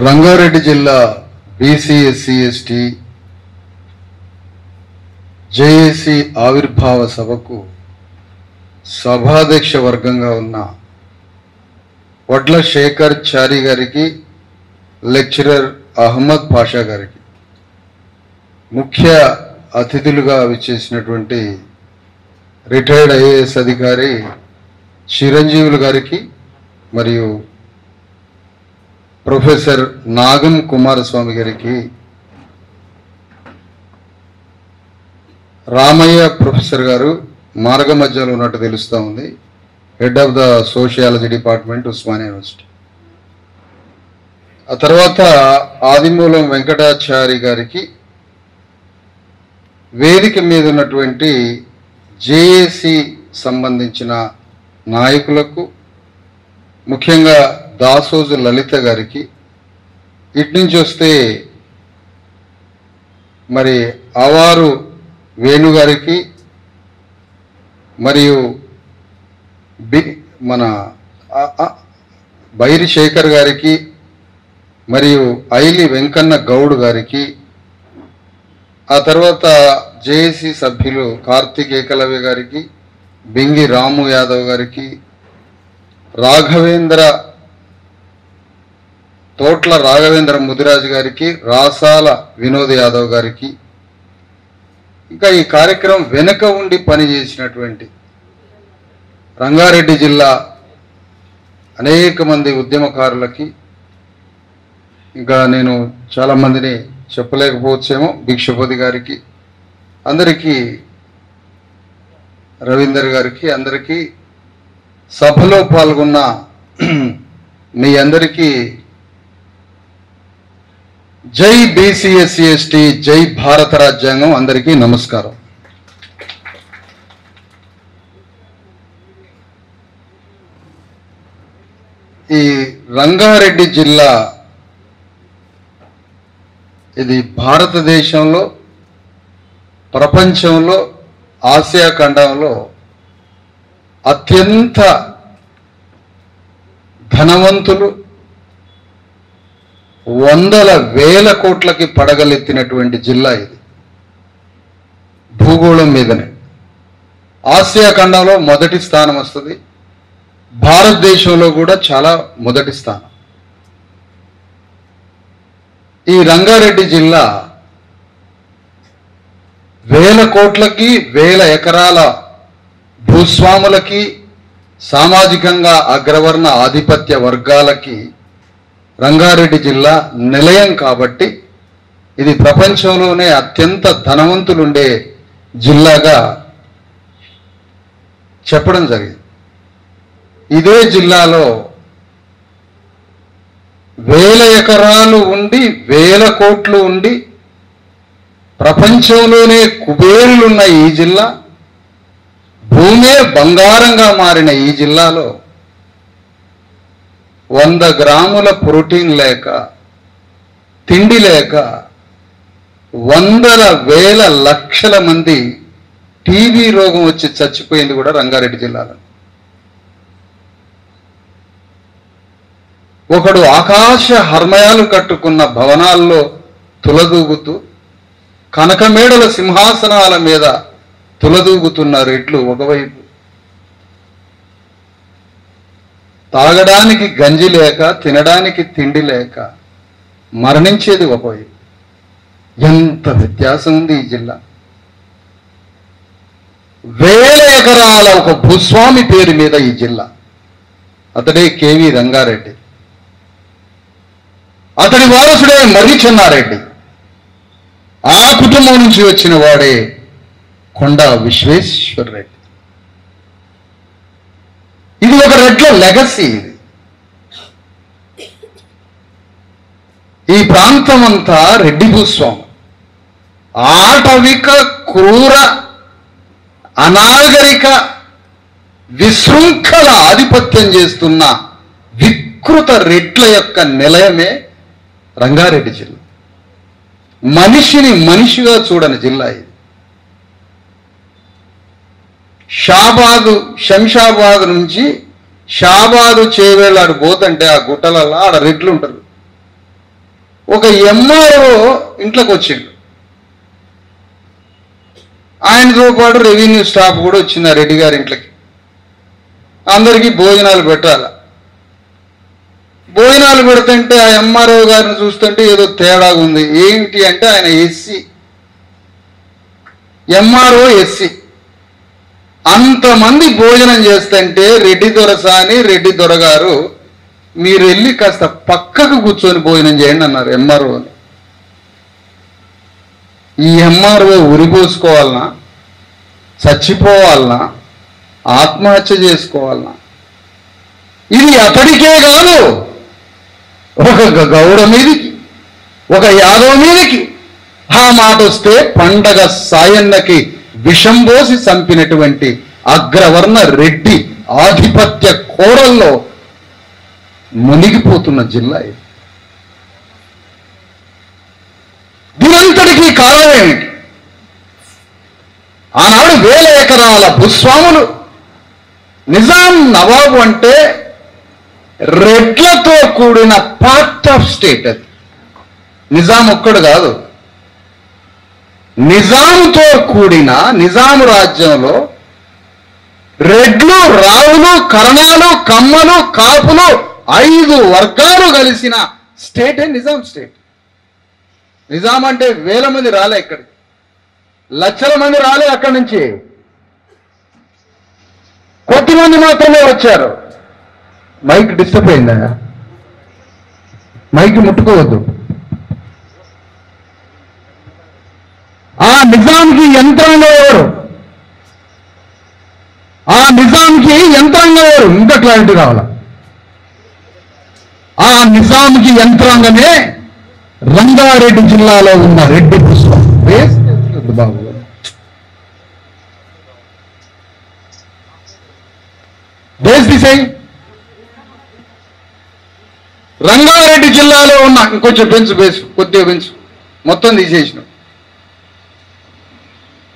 రంగారెడ్డి జిల్లా BC SC ST JAC ఆవిర్భావ సభకు సభాధ్యక్ష వర్గంగా ఉన్న వడ్ల శేఖర్ చారి గారికి, లెక్చరర్ అహ్మద్ పాషా గారికి, ముఖ్య అతిథులుగా విచ్చేసినటువంటి రిటైర్డ్ ఐఏఎస్ అధికారి చిరంజీవులు గారికి మరియు ప్రొఫెసర్ నాగం కుమారస్వామి గారికి, రామయ్య ప్రొఫెసర్ గారు మార్గ మధ్యలో ఉన్నట్టు తెలుస్తూ ఉంది, head of the sociology department Osmania university. ఆ తర్వాత ఆదిమూలం వెంకటాచారి గారికి, వేదిక మీద ఉన్నటువంటి జేఏసీ సంబంధించిన నాయకులకు, ముఖ్యంగా దాసోజు లలిత గారికి, ఇటు నుంచి వస్తే మరి అవారు వేణు గారికి, మరియు మన బైరి శేఖర్ గారికి, మరియు ఐలి వెంకన్న గౌడ్ గారికి, ఆ తర్వాత జేఏసీ సభ్యులు కార్తిక్ ఏకలవ్య గారికి, బింగి రాము యాదవ్ గారికి, తోట్ల రాఘవేంద్ర ముదిరాజు గారికి, రాసాల వినోద్ యాదవ్ గారికి, ఇంకా ఈ కార్యక్రమం వెనుక ఉండి పనిచేసినటువంటి రంగారెడ్డి జిల్లా అనేక మంది ఉద్యమకారులకి, ఇంకా నేను చాలామందిని చెప్పలేకపోవచ్చేమో, భిక్షపతి గారికి, అందరికీ, రవీందర్ గారికి, అందరికీ, సభలో పాల్గొన్న మీ అందరికీ జై బీసీ ఎస్సీ ఎస్టీ, జై భారత రాజ్యాంగం, అందరికీ నమస్కారం. ఈ రంగారెడ్డి జిల్లా ఇది భారతదేశంలో, ప్రపంచంలో, ఆసియా ఖండంలో అత్యంత ధనవంతులు, వందల వేల కోట్లకి పడగలెత్తినటువంటి జిల్లా ఇది. భూగోళం మీదనే ఆసియా ఖండంలో మొదటి స్థానం వస్తుంది, భారతదేశంలో కూడా చాలా మొదటి స్థానం. ఈ రంగారెడ్డి జిల్లా వేల కోట్లకి, వేల ఎకరాల భూస్వాములకి, సామాజికంగా అగ్రవర్ణ ఆధిపత్య వర్గాలకి రంగారెడ్డి జిల్లా నిలయం కాబట్టి ఇది ప్రపంచంలోనే అత్యంత ధనవంతులుండే జిల్లాగా చెప్పడం జరిగింది. ఇదే జిల్లాలో వేల ఎకరాలు ఉండి, వేల కోట్లు ఉండి, ప్రపంచంలోనే కుబేరులున్న ఈ జిల్లా, భూమే బంగారంగా మారిన ఈ జిల్లాలో 100 గ్రాముల ప్రోటీన్ లేక, తిండి లేక, వందల వేల లక్షల మంది టీబీ రోగం వచ్చి చచ్చిపోయింది కూడా రంగారెడ్డి జిల్లాలో. ఒకడు ఆకాశ హర్మయాలు కట్టుకున్న భవనాల్లో తులదూగుతూ, కనకమేడల సింహాసనాల మీద తులదూగుతున్న రెడ్లు ఒకవైపు, తాగడానికి గంజి లేక, తినడానికి తిండి లేక మరణించేది ఒకవైపు. ఎంత వ్యత్యాసం ఉంది ఈ జిల్లా. వేల ఎకరాల ఒక భూస్వామి పేరు మీద ఈ జిల్లా. అతడే కేవీ రంగారెడ్డి, అతడి వారసుడే మర్రి చెన్నారెడ్డి, ఆ కుటుంబం నుంచి వచ్చిన వాడే కొండా విశ్వేశ్వర రెడ్డి. ఇది ఒక రెడ్ల లెగసీ. ఇది ఈ ప్రాంతం అంతా రెడ్డి భూస్వామి, ఆటవిక, క్రూర, అనాగరిక, విశృంఖల ఆధిపత్యం చేస్తున్న వికృత రెడ్ల యొక్క నిలయమే రంగారెడ్డి జిల్లా. మనిషిని మనిషిగా చూడని జిల్లా ఇది. శంషాబాద్ నుంచి షాబాదు చేవేళ్ళాడు పోతంటే ఆ గుట్టలలో ఆడ రెడ్లు ఉంటారు. ఒక ఎంఆర్ఓ ఇంట్లోకి వచ్చిండు, ఆయనతో పాటు రెవెన్యూ స్టాఫ్ కూడా వచ్చింది ఆ రెడ్డి గారి ఇంట్లోకి. అందరికీ భోజనాలు పెట్టాలి. భోజనాలు పెడుతుంటే ఆ ఎంఆర్ఓ గారిని చూస్తుంటే ఏదో తేడాగా ఉంది. ఏంటి అంటే ఆయన ఎస్సీ, ఎంఆర్ఓ ఎస్సీ. అంతమంది భోజనం చేస్తుంటే రెడ్డి దొరసాని, రెడ్డి దొరగారు మీరు వెళ్ళి కాస్త పక్కకు కూర్చొని భోజనం చేయండి అన్నారు ఎంఆర్ఓని. ఈ ఎంఆర్ఓ ఉరిపోసుకోవాలనా, చచ్చిపోవాలనా, ఆత్మహత్య చేసుకోవాలనా? ఇది అతడికే కాదు, ఒక గౌడ మీదికి, ఒక యాదవ్ మీదికి ఆ మాట వస్తే పండగ సాయన్నకి విషం పోసి చంపినటువంటి అగ్రవర్ణ రెడ్డి ఆధిపత్య కోరల్లో మునిగిపోతున్న జిల్లా ఇది. దీనంతటికీ కారణం ఏమిటి? ఆనాడు 1000 ఎకరాల భూస్వాములు, నిజాం నవాబు అంటే రెడ్లతో కూడిన పార్ట్ ఆఫ్ స్టేట్. అది నిజాం ఒక్కడు కాదు, నిజాంతో కూడిన నిజాం రాజ్యంలో రెడ్లు, రావులు, కరణాలు, కమ్మలు, కాపులు 5 వర్గాలు కలిసిన స్టేటే నిజాం స్టేట్. నిజాం అంటే 1000 మంది రాలే, ఇక్కడికి లక్షల మంది రాలే, అక్కడి నుంచి కొద్దిమంది మాత్రమే వచ్చారు. మైక్ డిస్టర్బ్ అయిందా? మైక్ ముట్టుకోవద్దు. ఆ నిజాంకి యంత్రాంగం ఎవరు? ఆ నిజాంకి యంత్రాంగం ఎవరు? ఇంకా క్లారిటీ కావాలా? ఆ నిజాంకి యంత్రాంగమే రంగారెడ్డి జిల్లాలో ఉన్న రెడ్డి పుష్పం. బాబు దేశ్ దిశై రంగారెడ్డి జిల్లాలో ఉన్న, ఇంకొంచెం పెంచు, బేసు కొద్దిగా పెంచు, మొత్తం తీసేసిన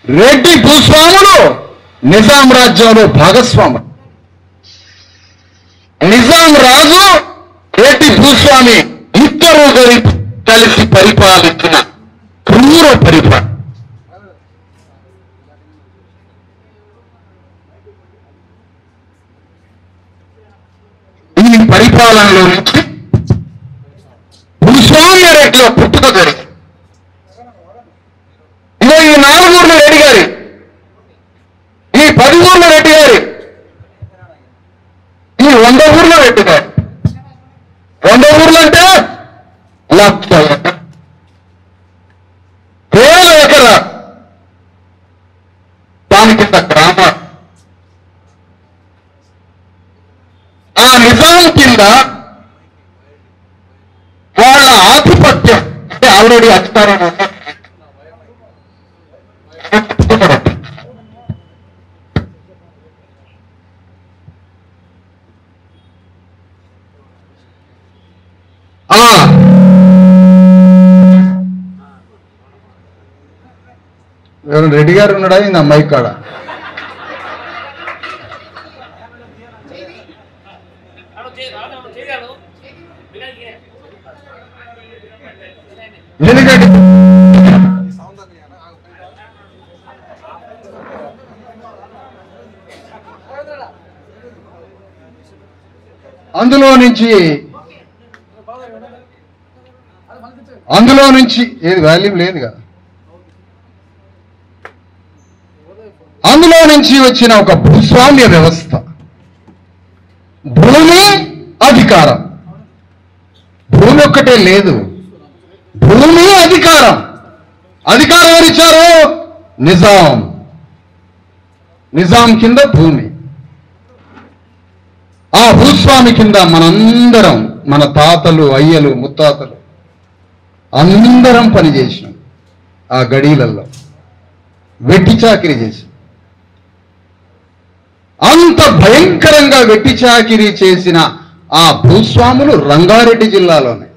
రెడ్డి భూస్వాములు నిజాం రాజ్యంలో భాగస్వాములు. నిజాం రాజు, రెడ్డి భూస్వామి ఇద్దరు కలిసి పరిపాలించిన క్రూర పరిపాలన. ఈ పరిపాలనలో నుంచి భూస్వామ్య రెడ్ల పుట్టుక జరిగింది. ఇదో ఈ 4 ఊర్ల రెడ్డి గారి, ఈ 10 ఊర్ల రెడ్డి గారి, ఈ 100 ఊర్ల రెడ్డి గారి. 100 ఊర్లు అంటే 1,00,000 ఎకరా, దాని కింద గ్రామాలు. ఆ నిజాం కింద వాళ్ళ ఆధిపత్యం అంటే ఆల్రెడీ అధికారం ఉంది. ఎవరు రెడ్డి గారు ఉన్నాడా ఈ అమ్మాయి కాడ? ఎందుకంటే అందులో నుంచి ఏది వాల్యూమ్ లేదుగా, అందులో నుంచి వచ్చిన ఒక భూస్వామ్య వ్యవస్థ, భూమి అధికారం. భూమి ఒక్కటే లేదు, భూమి అధికారం. అధికారం ఎవరిచ్చారు? నిజాం. నిజాం కింద భూమి. ఆ భూస్వామి కింద మనందరం, మన తాతలు, అయ్యలు, ముత్తాతలు అందరం పనిచేసినాం. ఆ గడీలలో వెట్టి చాకిరీ చేసి, అంత భయంకరంగా వెట్టి చాకిరీ చేసిన ఆ భూస్వాములు రంగారెడ్డి జిల్లాలోనే.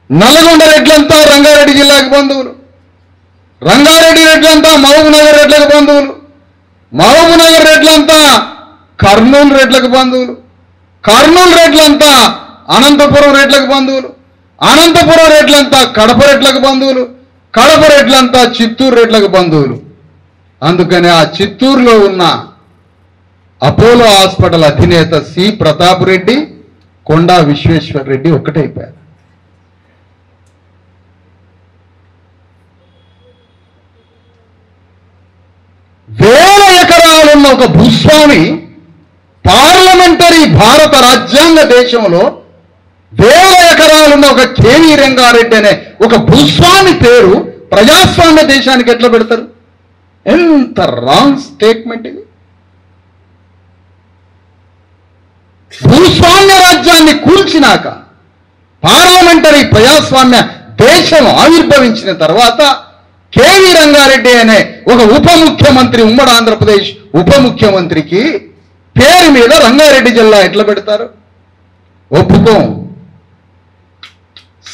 నల్గొండ రెడ్లంతా రంగారెడ్డి జిల్లాకి బంధువులు, రంగారెడ్డి రెడ్లంతా మహబూబ్నగర్ రెడ్లకు బంధువులు, మహబూబ్నగర్ రెడ్లంతా కర్నూలు రెడ్లకు బంధువులు, కర్నూలు రెడ్లంతా అనంతపురం రెడ్లకు బంధువులు, అనంతపురం రెడ్లంతా కడప రెడ్లకు బంధువులు, కడప రెడ్లంతా చిత్తూరు రెడ్లకు బంధువులు. అందుకని ఆ చిత్తూరులో ఉన్న అపోలో హాస్పిటల్ అధినేత సి ప్రతాప్ రెడ్డి, కొండా విశ్వేశ్వర్ రెడ్డి ఒక్కటైపోయారు. వేల ఎకరాలున్న ఒక భూస్వామి పార్లమెంటరీ భారత రాజ్యాంగ దేశంలో వేల ఎకరాలున్న ఒక కేవీ రంగారెడ్డి అనే ఒక భూస్వామి పేరు ప్రజాస్వామ్య దేశానికి ఎట్లా పెడతారు? ఎంత రాంగ్ స్టేట్మెంట్ ఇది. భూస్వామ్య రాజ్యాన్ని కూల్చినాక పార్లమెంటరీ ప్రజాస్వామ్య దేశం ఆవిర్భవించిన తర్వాత కేవీ రంగారెడ్డి అనే ఒక ఉప ముఖ్యమంత్రి, ఉమ్మడి ఆంధ్రప్రదేశ్ ఉప ముఖ్యమంత్రికి పేరు మీద రంగారెడ్డి జిల్లా ఎట్లా పెడతారు? ఒప్పుకోం.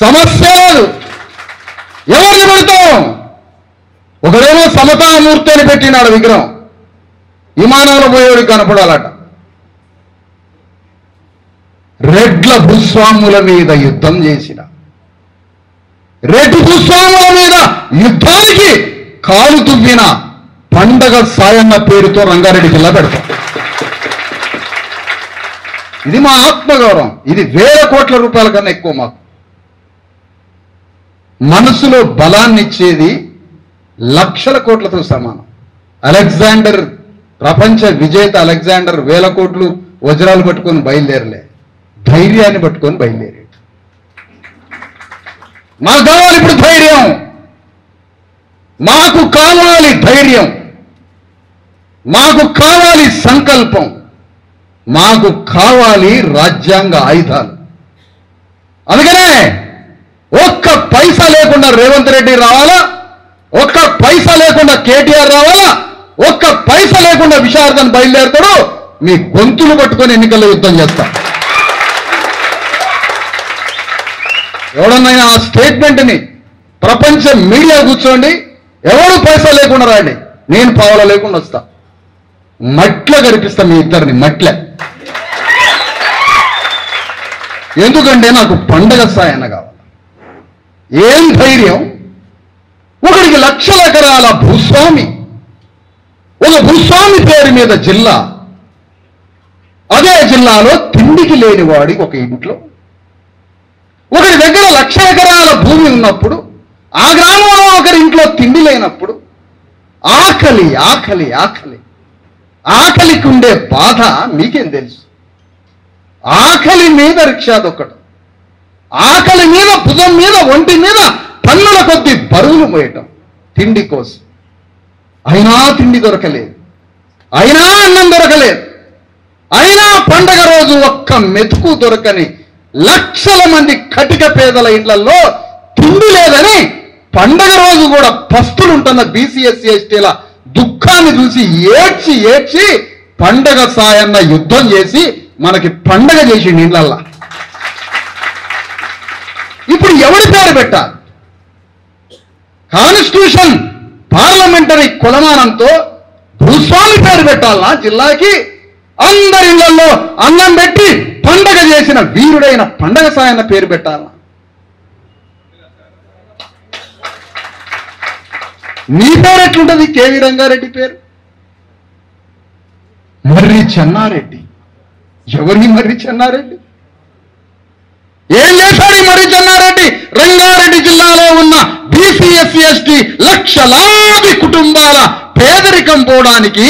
సమస్య లేదు. ఎవరికి పెడతాం? ఒకడేమో సమతామూర్తి అని పెట్టినాడు విగ్రహం, విమానంలో పోయేవాడికి కనపడాలట. రెడ్ల భూస్వాముల మీద యుద్ధం చేసిన, రెడ్డి భూస్వాముల మీద యుద్ధానికి కాలు తువ్విన పండగ సాయన్న పేరుతో రంగారెడ్డి జిల్లా పెడతాం. ఇది మా ఆత్మగౌరవం. ఇది వేల కోట్ల రూపాయల కన్నా ఎక్కువ. మాకు మనసులో బలాన్ని ఇచ్చేది లక్షల కోట్లతో సమానం. అలెగ్జాండర్, ప్రపంచ విజేత అలెగ్జాండర్ వేల కోట్లు వజ్రాలు పట్టుకొని బయలుదేరలే, ధైర్యాన్ని పట్టుకొని బయలుదేరాడు. మాకు కావాలి ఇప్పుడు ధైర్యం, మాకు కావాలి ధైర్యం, మాకు కావాలి సంకల్పం, మాకు కావాలి రాజ్యాంగ ఆయుధాలు. అందుకనే ఒక్క పైసా లేకుండా రేవంత్ రెడ్డి రావాలా, ఒక్క పైసా లేకుండా కేటీఆర్ రావాలా, ఒక్క పైసా లేకుండా విశారదన్ బయలుదేరుతాడు. మీ గొంతులు పట్టుకొని ఎన్నికల్లో యుద్ధం చేస్తా. ఎవడన్నా ఆ స్టేట్మెంట్ని ప్రపంచ మీడియా కూర్చోండి, ఎవడు పైసా లేకుండా రాండి, నేను పావుల లేకుండా వస్తా. మట్ల కనిపిస్తా మీ ఇద్దరిని, మట్లే. ఎందుకంటే నాకు పండగ సాయన కావాలి. ఏం ధైర్యం? ఒకడికి లక్షల ఎకరాల భూస్వామి, ఒక భూస్వామి పేరు మీద జిల్లా, అదే జిల్లాలో తిండికి లేని వాడికి ఒక ఇంట్లో, ఒకరి దగ్గర లక్ష ఎకరాల భూమి ఉన్నప్పుడు, ఆ గ్రామంలో ఒకరి ఇంట్లో తిండి లేనప్పుడు ఆకలి ఆకలి ఆకలి ఆకలికి ఉండే బాధ మీకేం తెలుసు? ఆకలి మీద రిక్షా దొక్కడం, ఆకలి మీద భుజం మీద ఒంటి మీద టన్నుల కొద్ది బరువులు మోయటం తిండి కోసం. అయినా తిండి దొరకలేదు, అయినా అన్నం దొరకలేదు, అయినా పండగ రోజు ఒక్క మెతుకు దొరకని లక్షల మంది కటిక పేదల ఇళ్లలో తిండి లేదని పండగ రోజు కూడా పస్తులు ఉంటున్న బీసీఎస్సీ ఎస్టీల దుఃఖాన్ని చూసి ఏడ్చి ఏడ్చి పండగ సాయన్న యుద్ధం చేసి మనకి పండగ చేసిండు ఇళ్లల్లా. ఇప్పుడు ఎవరి పేరు పెట్టాలి? కాన్స్టిట్యూషన్ పార్లమెంటరీ కొలమానంతో భూస్వామి పేరు పెట్టాలనా జిల్లాకి? అందరి ఇళ్లలో అన్నం పెట్టి పండగ చేసిన వీరుడైన పండగ సాయన్న పేరు పెట్టాలనా? నీ పేరు ఎట్లుంటది? కేవీ రంగారెడ్డి పేరు. మర్రి చెన్నారెడ్డి. ఎవరిని మర్రి చెన్నారెడ్డి? ఏం చేశాడు ఈ మర్రి చెన్నారెడ్డి? రంగారెడ్డి జిల్లాలో ఉన్న బీసీఎస్సీ ఎస్టీ లక్షలాది కుటుంబాల పేదరికం పోవడానికి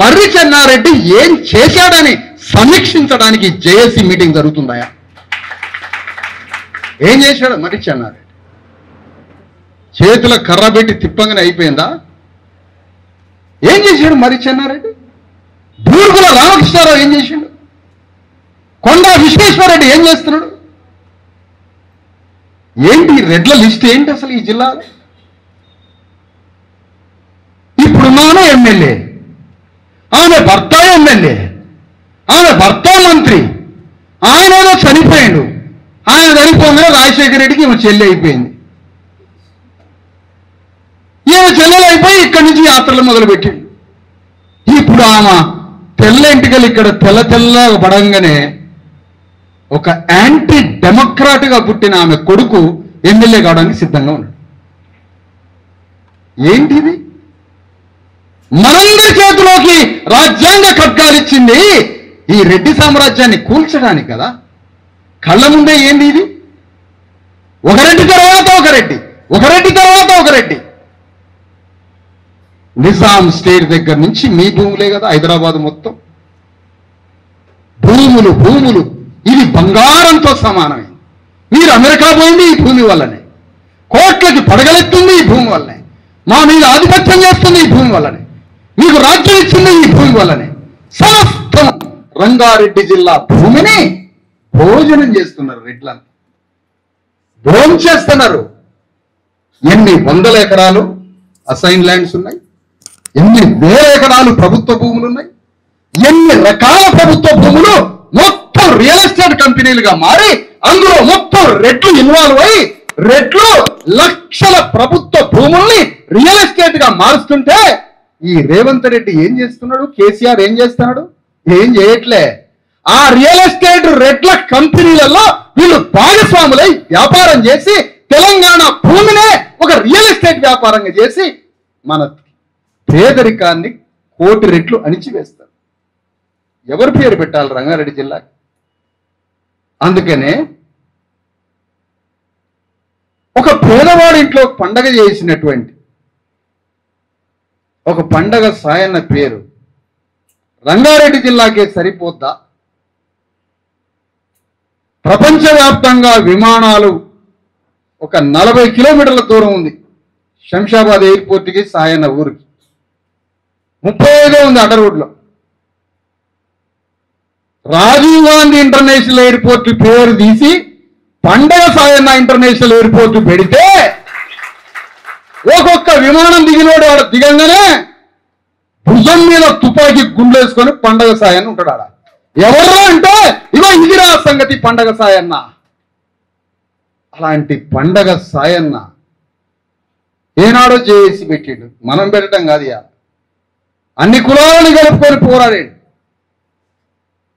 మర్రి చెన్నారెడ్డి ఏం చేశాడని సమీక్షించడానికి జేఏసీ మీటింగ్ జరుగుతుందాయా? ఏం చేశాడు మర్రి చెన్నారెడ్డి? చేతుల కర్ర పెట్టి తిప్పంగానే అయిపోయిందా? ఏం చేశాడు మర్రి చెన్నారెడ్డి? బూర్గుల రామకృష్ణారావు ఏం చేశాడు? కొండా విశ్వేశ్వరరెడ్డి ఏం చేస్తున్నాడు? ఏంటి రెడ్ల లిస్ట్ ఏంటి అసలు ఈ జిల్లాలో? ఇప్పుడున్నాను ఎమ్మెల్యే, ఆమె భర్త ఎమ్మెల్యే, ఆమె భర్త మంత్రి, ఆయన ఏదో చనిపోయాడు, ఆయన చనిపోగానే రాజశేఖర రెడ్డికి ఈమె చెల్లి అయిపోయింది. ఈమె చెల్లెలు అయిపోయి ఇక్కడి నుంచి యాత్రలు మొదలుపెట్టిండు. ఇప్పుడు ఆమె తెల్ల ఎంటికలు ఇక్కడ తెల్ల తెల్లగా పడంగానే ఒక యాంటీ డెమోక్రాట్గా పుట్టిన ఆమె కొడుకు ఎమ్మెల్యే కావడానికి సిద్ధంగా ఉన్నాడు. ఏంటిది? మనందరి చేతిలోకి రాజ్యాంగ ఖడ్గాలు ఇచ్చింది ఈ రెడ్డి సామ్రాజ్యాన్ని కూల్చడానికి కదా. కళ్ళ ముందే ఏంది ఇది? ఒక రెడ్డి తర్వాత ఒక రెడ్డి, ఒక రెడ్డి తర్వాత ఒక రెడ్డి. నిజాం స్టేట్ దగ్గర నుంచి మీ భూములే కదా హైదరాబాద్ మొత్తం. భూములు భూములు ఇది బంగారంతో సమానమైంది. మీరు అమెరికా పోయింది ఈ భూమి వల్లనే, కోట్లకి పడగలెత్తుంది ఈ భూమి వల్లనే, మా మీద ఆధిపత్యం చేస్తుంది ఈ భూమి వల్లనే, మీకు రాజ్యం ఇచ్చింది ఈ భూమి వల్లనే. సమస్తం రంగారెడ్డి జిల్లా భూమిని భోజనం చేస్తున్నారు రెడ్లంతా, భోజనం చేస్తున్నారు. ఎన్ని వందల ఎకరాలు అసైన్ ల్యాండ్స్ ఉన్నాయి, ఎన్ని వేల ఎకరాలు ప్రభుత్వ భూములు ఉన్నాయి, ఎన్ని రకాల ప్రభుత్వ భూములు మొత్తం రియల్ ఎస్టేట్ కంపెనీలుగా మారి అందులో మొత్తం రెడ్లు ఇన్వాల్వ్ అయి రెడ్లు లక్షల ప్రభుత్వ భూముల్ని రియల్ ఎస్టేట్ గా మారుస్తుంటే ఈ రేవంత్ రెడ్డి ఏం చేస్తున్నాడు? కేసీఆర్ ఏం చేస్తున్నాడు? ఏం చేయట్లే. ఆ రియల్ ఎస్టేట్ రెడ్ల కంపెనీలలో వీళ్ళు భాగస్వాములై వ్యాపారం చేసి తెలంగాణ భూమినే ఒక రియల్ ఎస్టేట్ వ్యాపారంగా చేసి మన పేదరికాన్ని కోటి రెట్లు అణిచివేస్తారు. ఎవరు పేరు పెట్టాలి రంగారెడ్డి జిల్లాకి? అందుకనే ఒక పేదవాడి ఇంట్లో పండగ చేసినటువంటి ఒక పండగ సాయన్న పేరు రంగారెడ్డి జిల్లాకే సరిపోద్దా? ప్రపంచవ్యాప్తంగా విమానాలు ఒక 40 కిలోమీటర్ల దూరం ఉంది శంషాబాద్ ఎయిర్పోర్ట్కి, సాయన్న ఊరికి 35 ఉంది అటర్ రోడ్లో. రాజీవ్ గాంధీ ఇంటర్నేషనల్ ఎయిర్పోర్ట్ పేరు తీసి పండగ సాయన్న ఇంటర్నేషనల్ ఎయిర్పోర్ట్ పెడితే ఒక్కొక్క విమానం దిగినోడు ఆడ దిగంగానే భుజం మీద తుపాకీ గుండెలేసుకొని పండగ సాయన్న ఉంటాడు ఆడ. ఎవరు అంటే ఇగో ఇదిరా సంగతి పండగ సాయన్న. అలాంటి పండగ సాయన్న ఏనాడో చేసి పెట్టిండు, మనం పెట్టడం కాదు. అన్ని కులాలను కలుపుకొని పోరాడాడు.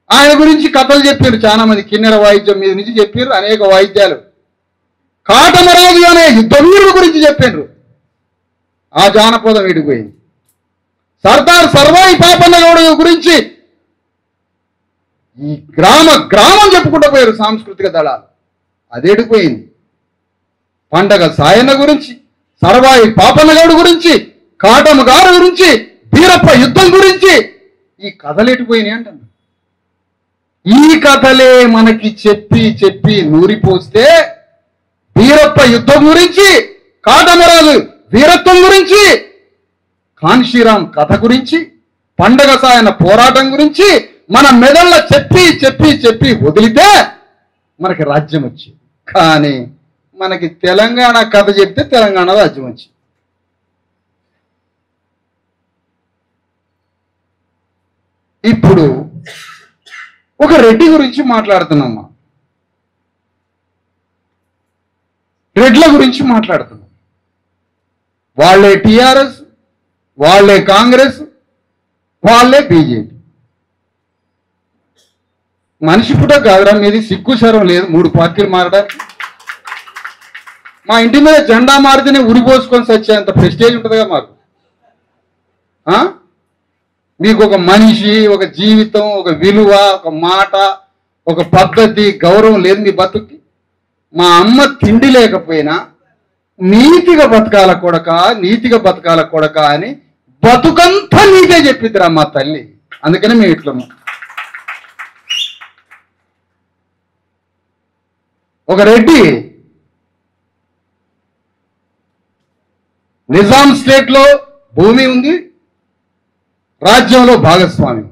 ఆయన గురించి కథలు చెప్పారు చాలా మంది, కిన్నెర వాయిద్యం మీద నుంచి చెప్పారు అనేక వాయిద్యాలు. కాటమరాజు అనే యుద్ధవీరుల గురించి చెప్పారు, ఆ జానపదం విడిపోయింది. సర్దార్ సర్వాయి పాపన్న గౌడ గురించి ఈ గ్రామం చెప్పుకుంటూ పోయారు సాంస్కృతిక దళాలు, అది ఎడిపోయింది. పండగ సాయన్న గురించి, సర్వాయి పాపన్న గౌడ గురించి, కాటమ గారు గురించి, బీరప్ప యుద్ధం గురించి ఈ కథలు ఎడిపోయినాయి అంటారు. ఈ కథలే మనకి చెప్పి చెప్పి నూరిపోస్తే బీరప్ప యుద్ధం గురించి, కాటమరాజు వీరత్వం గురించి, కాన్షీరాం కథ గురించి, పండగ సాయన పోరాటం గురించి మన మెదళ్ళ చెప్పి చెప్పి చెప్పి వదిలితే మనకి రాజ్యం వచ్చింది. కానీ మనకి తెలంగాణ కథ చెప్తే తెలంగాణ రాజ్యం వచ్చింది. ఇప్పుడు ఒక రెడ్డి గురించి మాట్లాడుతున్నామ్మా, రెడ్ల గురించి మాట్లాడుతున్నాం. వాళ్ళే టిఆర్ఎస్, వాళ్ళే కాంగ్రెస్, వాళ్ళే బీజేపీ. మనిషి పుట్ట కాదురా మీది, సిగ్గు శరం లేదు 3 పార్టీలు మారడానికి. మా ఇంటి మీద జెండా మారితేనే ఉరిపోసుకొని సచ్చేంత ప్రెస్టేజ్ ఉంటుందిగా మాకు. మీకు ఒక మనిషి, ఒక జీవితం, ఒక విలువ, ఒక మాట, ఒక పద్ధతి, గౌరవం లేదు మీ బతుక్కి. మా అమ్మ తిండి లేకపోయినా నీతిగా బతకాల కొడక, నీతిగా బతకాల కొడక అని బతుకంతా నీకే చెప్పిద్దిరా మా తల్లి. అందుకనే మేము ఇట్లా. ఒక రెడ్డి నిజాం స్టేట్ లో భూమి ఉంది, రాజ్యంలో భాగస్వామ్యం,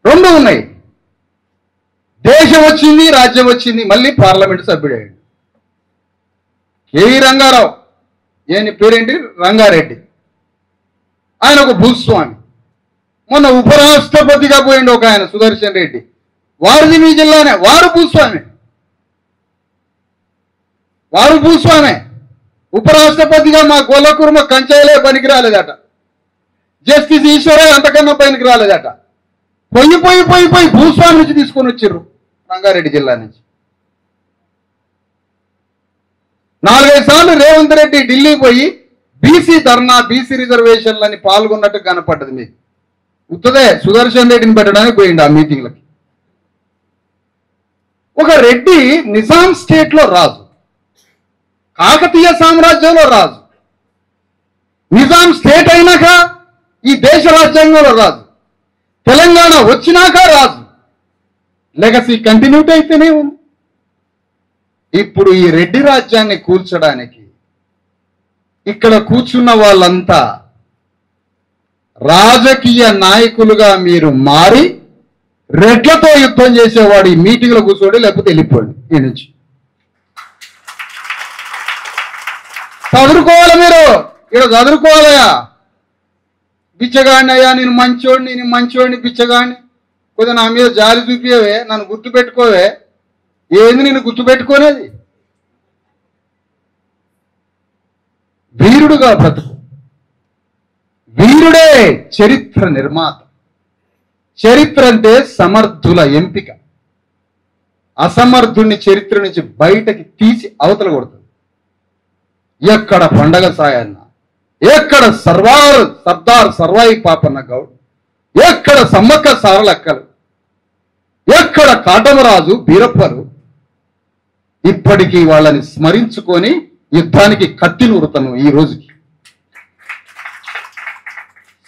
2 ఉన్నాయి. దేశం వచ్చింది, రాజ్యం వచ్చింది, మళ్ళీ పార్లమెంట్ సభ్యుడయ్యాడు. కేవీ రంగారావు, ఏని పేరేంటి, రంగారెడ్డి, ఆయన ఒక భూస్వామి. మొన్న ఉపరాష్ట్రపతిగా పోయిండు ఒక ఆయన సుదర్శన్ రెడ్డి, వారిది మీ జిల్లానే, వారు భూస్వామే. ఉపరాష్ట్రపతిగా మా గొల్లకుర్మ కంచాయలే పనికి రాలేదట, జస్టిస్ ఈశ్వరే అంతకన్నా పనికి రాలేదట. పోయి భూస్వామి నుంచి తీసుకొని వచ్చిర్రు రంగారెడ్డి జిల్లా నుంచి. 4-5 సార్లు రేవంత్ రెడ్డి ఢిల్లీ పోయి బీసీ ధర్నా, బీసీ రిజర్వేషన్లని పాల్గొన్నట్టు కనపడ్డది మీకు. ఉత్తదే సుదర్శన్ రెడ్డిని పెట్టడానికి పోయిండు ఆ మీటింగ్లకి. ఒక రెడ్డి నిజాం స్టేట్లో రాజు, కాకతీయ సామ్రాజ్యంలో రాజు, నిజాం స్టేట్ అయినాక ఈ దేశ రాజ్యాంగంలో రాజు, తెలంగాణ వచ్చినాక రాజు, లెగసీ కంటిన్యూటీ అయితేనే ఉంది. ఇప్పుడు ఈ రెడ్డి రాజ్యాన్ని కూల్చడానికి ఇక్కడ కూర్చున్న వాళ్ళంతా రాజకీయ నాయకులుగా మీరు మారి రెడ్లతో యుద్ధం చేసేవాడు ఈ మీటింగ్లో కూర్చోండి, లేకపోతే వెళ్ళిపోండి ఈ నుంచి. చదువుకోవాలి, మీరు ఇక్కడ చదువుకోవాలయా. బిచ్చగాడిని అయ్యా, నేను మంచోడిని బిచ్చగాడిని, కొద్దిగా నా మీద జాలి చూపియవే, నన్ను గుర్తు పెట్టుకోవే. ఏంది నేను గుర్తు పెట్టుకోనేది? వీరుడుగా బ్రతుకు. వీరుడే చరిత్ర నిర్మాత. చరిత్ర అంటే సమర్థుల ఎంపిక. అసమర్థుడిని చరిత్ర నుంచి బయటకి తీసి అవతల కొడుతుంది. ఎక్కడ పండగ సాయన్న, ఎక్కడ సర్దార్ సర్వాయి పాపన్న గౌడ్, ఎక్కడ సమ్మక్క సారలక్కలు, ఎక్కడ కాటమరాజు బీరప్పలు. ఇప్పటికీ వాళ్ళని స్మరించుకొని యుద్ధానికి కత్తి నూరుతను ఈ రోజుకి.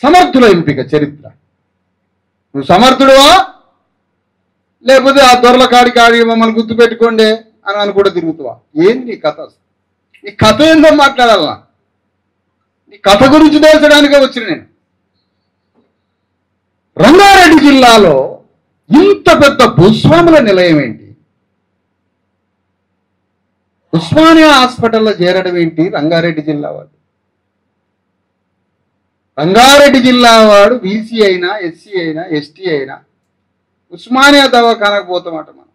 సమర్థుల ఎంపిక చరిత్ర. నువ్వు సమర్థుడువా, లేకపోతే ఆ దొరల కాడికి మమ్మల్ని గుర్తు పెట్టుకోండి అని కూడా తిరుగుతావా? ఏంది నీ కథ? నీ కథ ఏందో మాట్లాడాలన్నా. నీ కథ గురించి తెలుసడానికే వచ్చిన నేను. రంగారెడ్డి జిల్లాలో ఇంత పెద్ద భూస్వాముల నిలయం ఏంటి? ఉస్మానియా హాస్పిటల్లో చేరడం ఏంటి? రంగారెడ్డి జిల్లా వాడు. రంగారెడ్డి జిల్లా వాడు బీసీ అయినా, ఎస్సీ అయినా, ఎస్టీ అయినా ఉస్మానియా దవాఖానకు పోతామట మనం.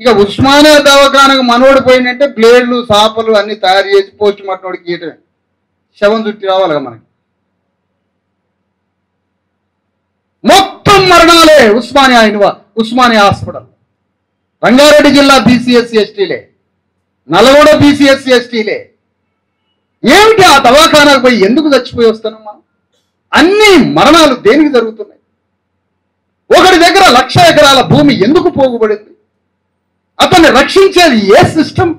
ఇక ఉస్మానియా దవాఖానకు మనోడు పోయిందంటే బ్లేడ్లు, సాపలు అన్ని తయారు చేసి పోస్ట్ మార్టంకి గీయటమే. శవం చుట్టి రావాలిగా మనకి. మొత్తం మరణాలే ఉస్మానియా హాస్పిటల్. రంగారెడ్డి జిల్లా బీసీఎస్సీ ఎస్టీలే, నల్గొండ బీసీఎస్సీ ఎస్టీలే. ఏమిటి ఆ దవాఖానాకు పోయి ఎందుకు చచ్చిపోయి వస్తున్నాం మనం? అన్ని మరణాలు దేనికి జరుగుతున్నాయి? ఒకటి దగ్గర 1,00,000 ఎకరాల భూమి ఎందుకు పోగుబడింది? అతన్ని రక్షించేది ఏ సిస్టమ్?